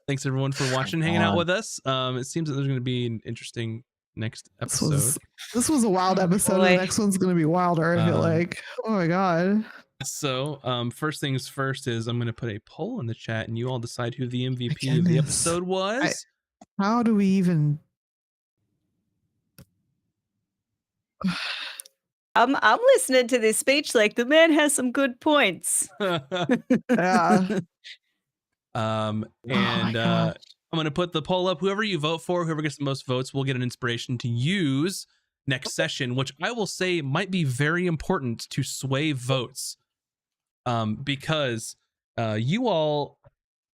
Thanks everyone for watching, hanging out with us. It seems that there's going to be an interesting next episode. This was a wild episode. Boy. The next one's going to be wilder, I feel like. Oh my God. So, first things first is I'm going to put a poll in the chat, and you all decide who the MVP of the goodness. episode was. How do we even... I'm listening to this speech like the man has some good points. Yeah. And gosh. I'm going to put the poll up. Whoever you vote for, whoever gets the most votes, will get an inspiration to use next session, which I will say might be very important to sway votes. Because you all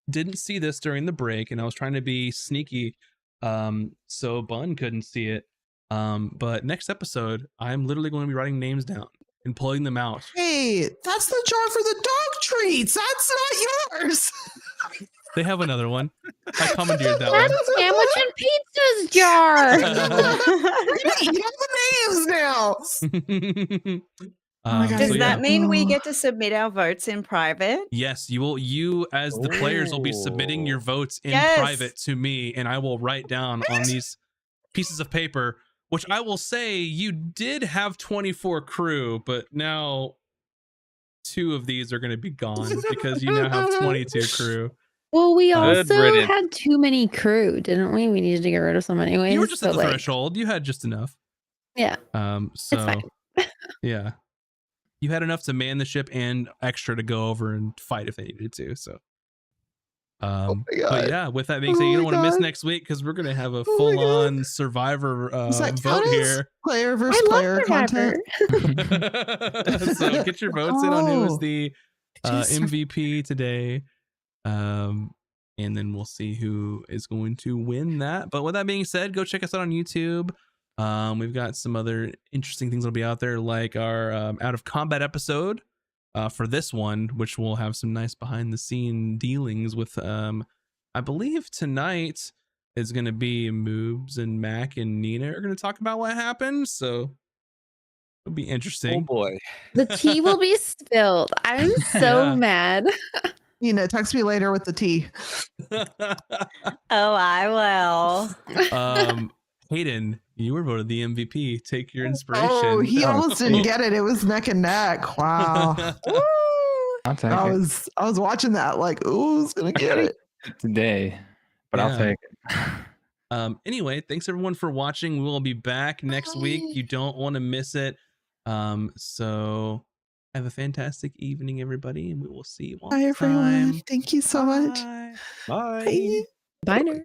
didn't see this during the break, and I was trying to be sneaky, so Bun couldn't see it. But next episode, I'm literally going to be writing names down and pulling them out. Hey, that's the jar for the dog treats. That's not yours. They have another one. I commandeered that That's sandwich and pizzas jar. You have the names now. my God. Does so, that yeah. mean we get to submit our votes in private? Yes, you will. You, as the players, will be submitting your votes in private to me, and I will write down on these pieces of paper. Which I will say, you did have 24 crew, but now 2 of these are going to be gone because you now have 22 crew. Well, we Good also riddance. had too many crew, didn't we? We needed to get rid of some anyways. You were just at but, the like, threshold. You had just enough. Yeah, So it's fine. yeah, you had enough to man the ship and extra to go over and fight if they needed to. So. my But God. yeah, with that being said, Oh you don't my want to miss God. next week because we're gonna have a my full-on Survivor Does that vote count as here. player versus I love player Survivor. content. So get your votes in on who is Oh. the Just- MVP today, and then we'll see who is going to win that. But with that being said, go check us out on YouTube. We've got some other interesting things that'll be out there, like our out of combat episode for this one, which will have some nice behind the scene dealings with I believe tonight is going to be Moobs and Mac and Nina are going to talk about what happened. So it'll be Oh interesting. boy. The tea will be spilled. I'm so Yeah. mad. Text me later with the tea. Oh, I will. Hayden, you were voted the MVP. Take your inspiration. Oh, he almost didn't get it. It was neck and neck. Wow. Woo! I'll take I it was watching that like, ooh, who's gonna get it? today, but I'll Yeah. take Anyway, thanks everyone for watching. We will be back next week. Bye. You don't want to miss it. So have a fantastic evening, everybody, and we will see you all Bye, next everyone. time. Thank you so much. Bye. Bye. Bye. Bye, nerd.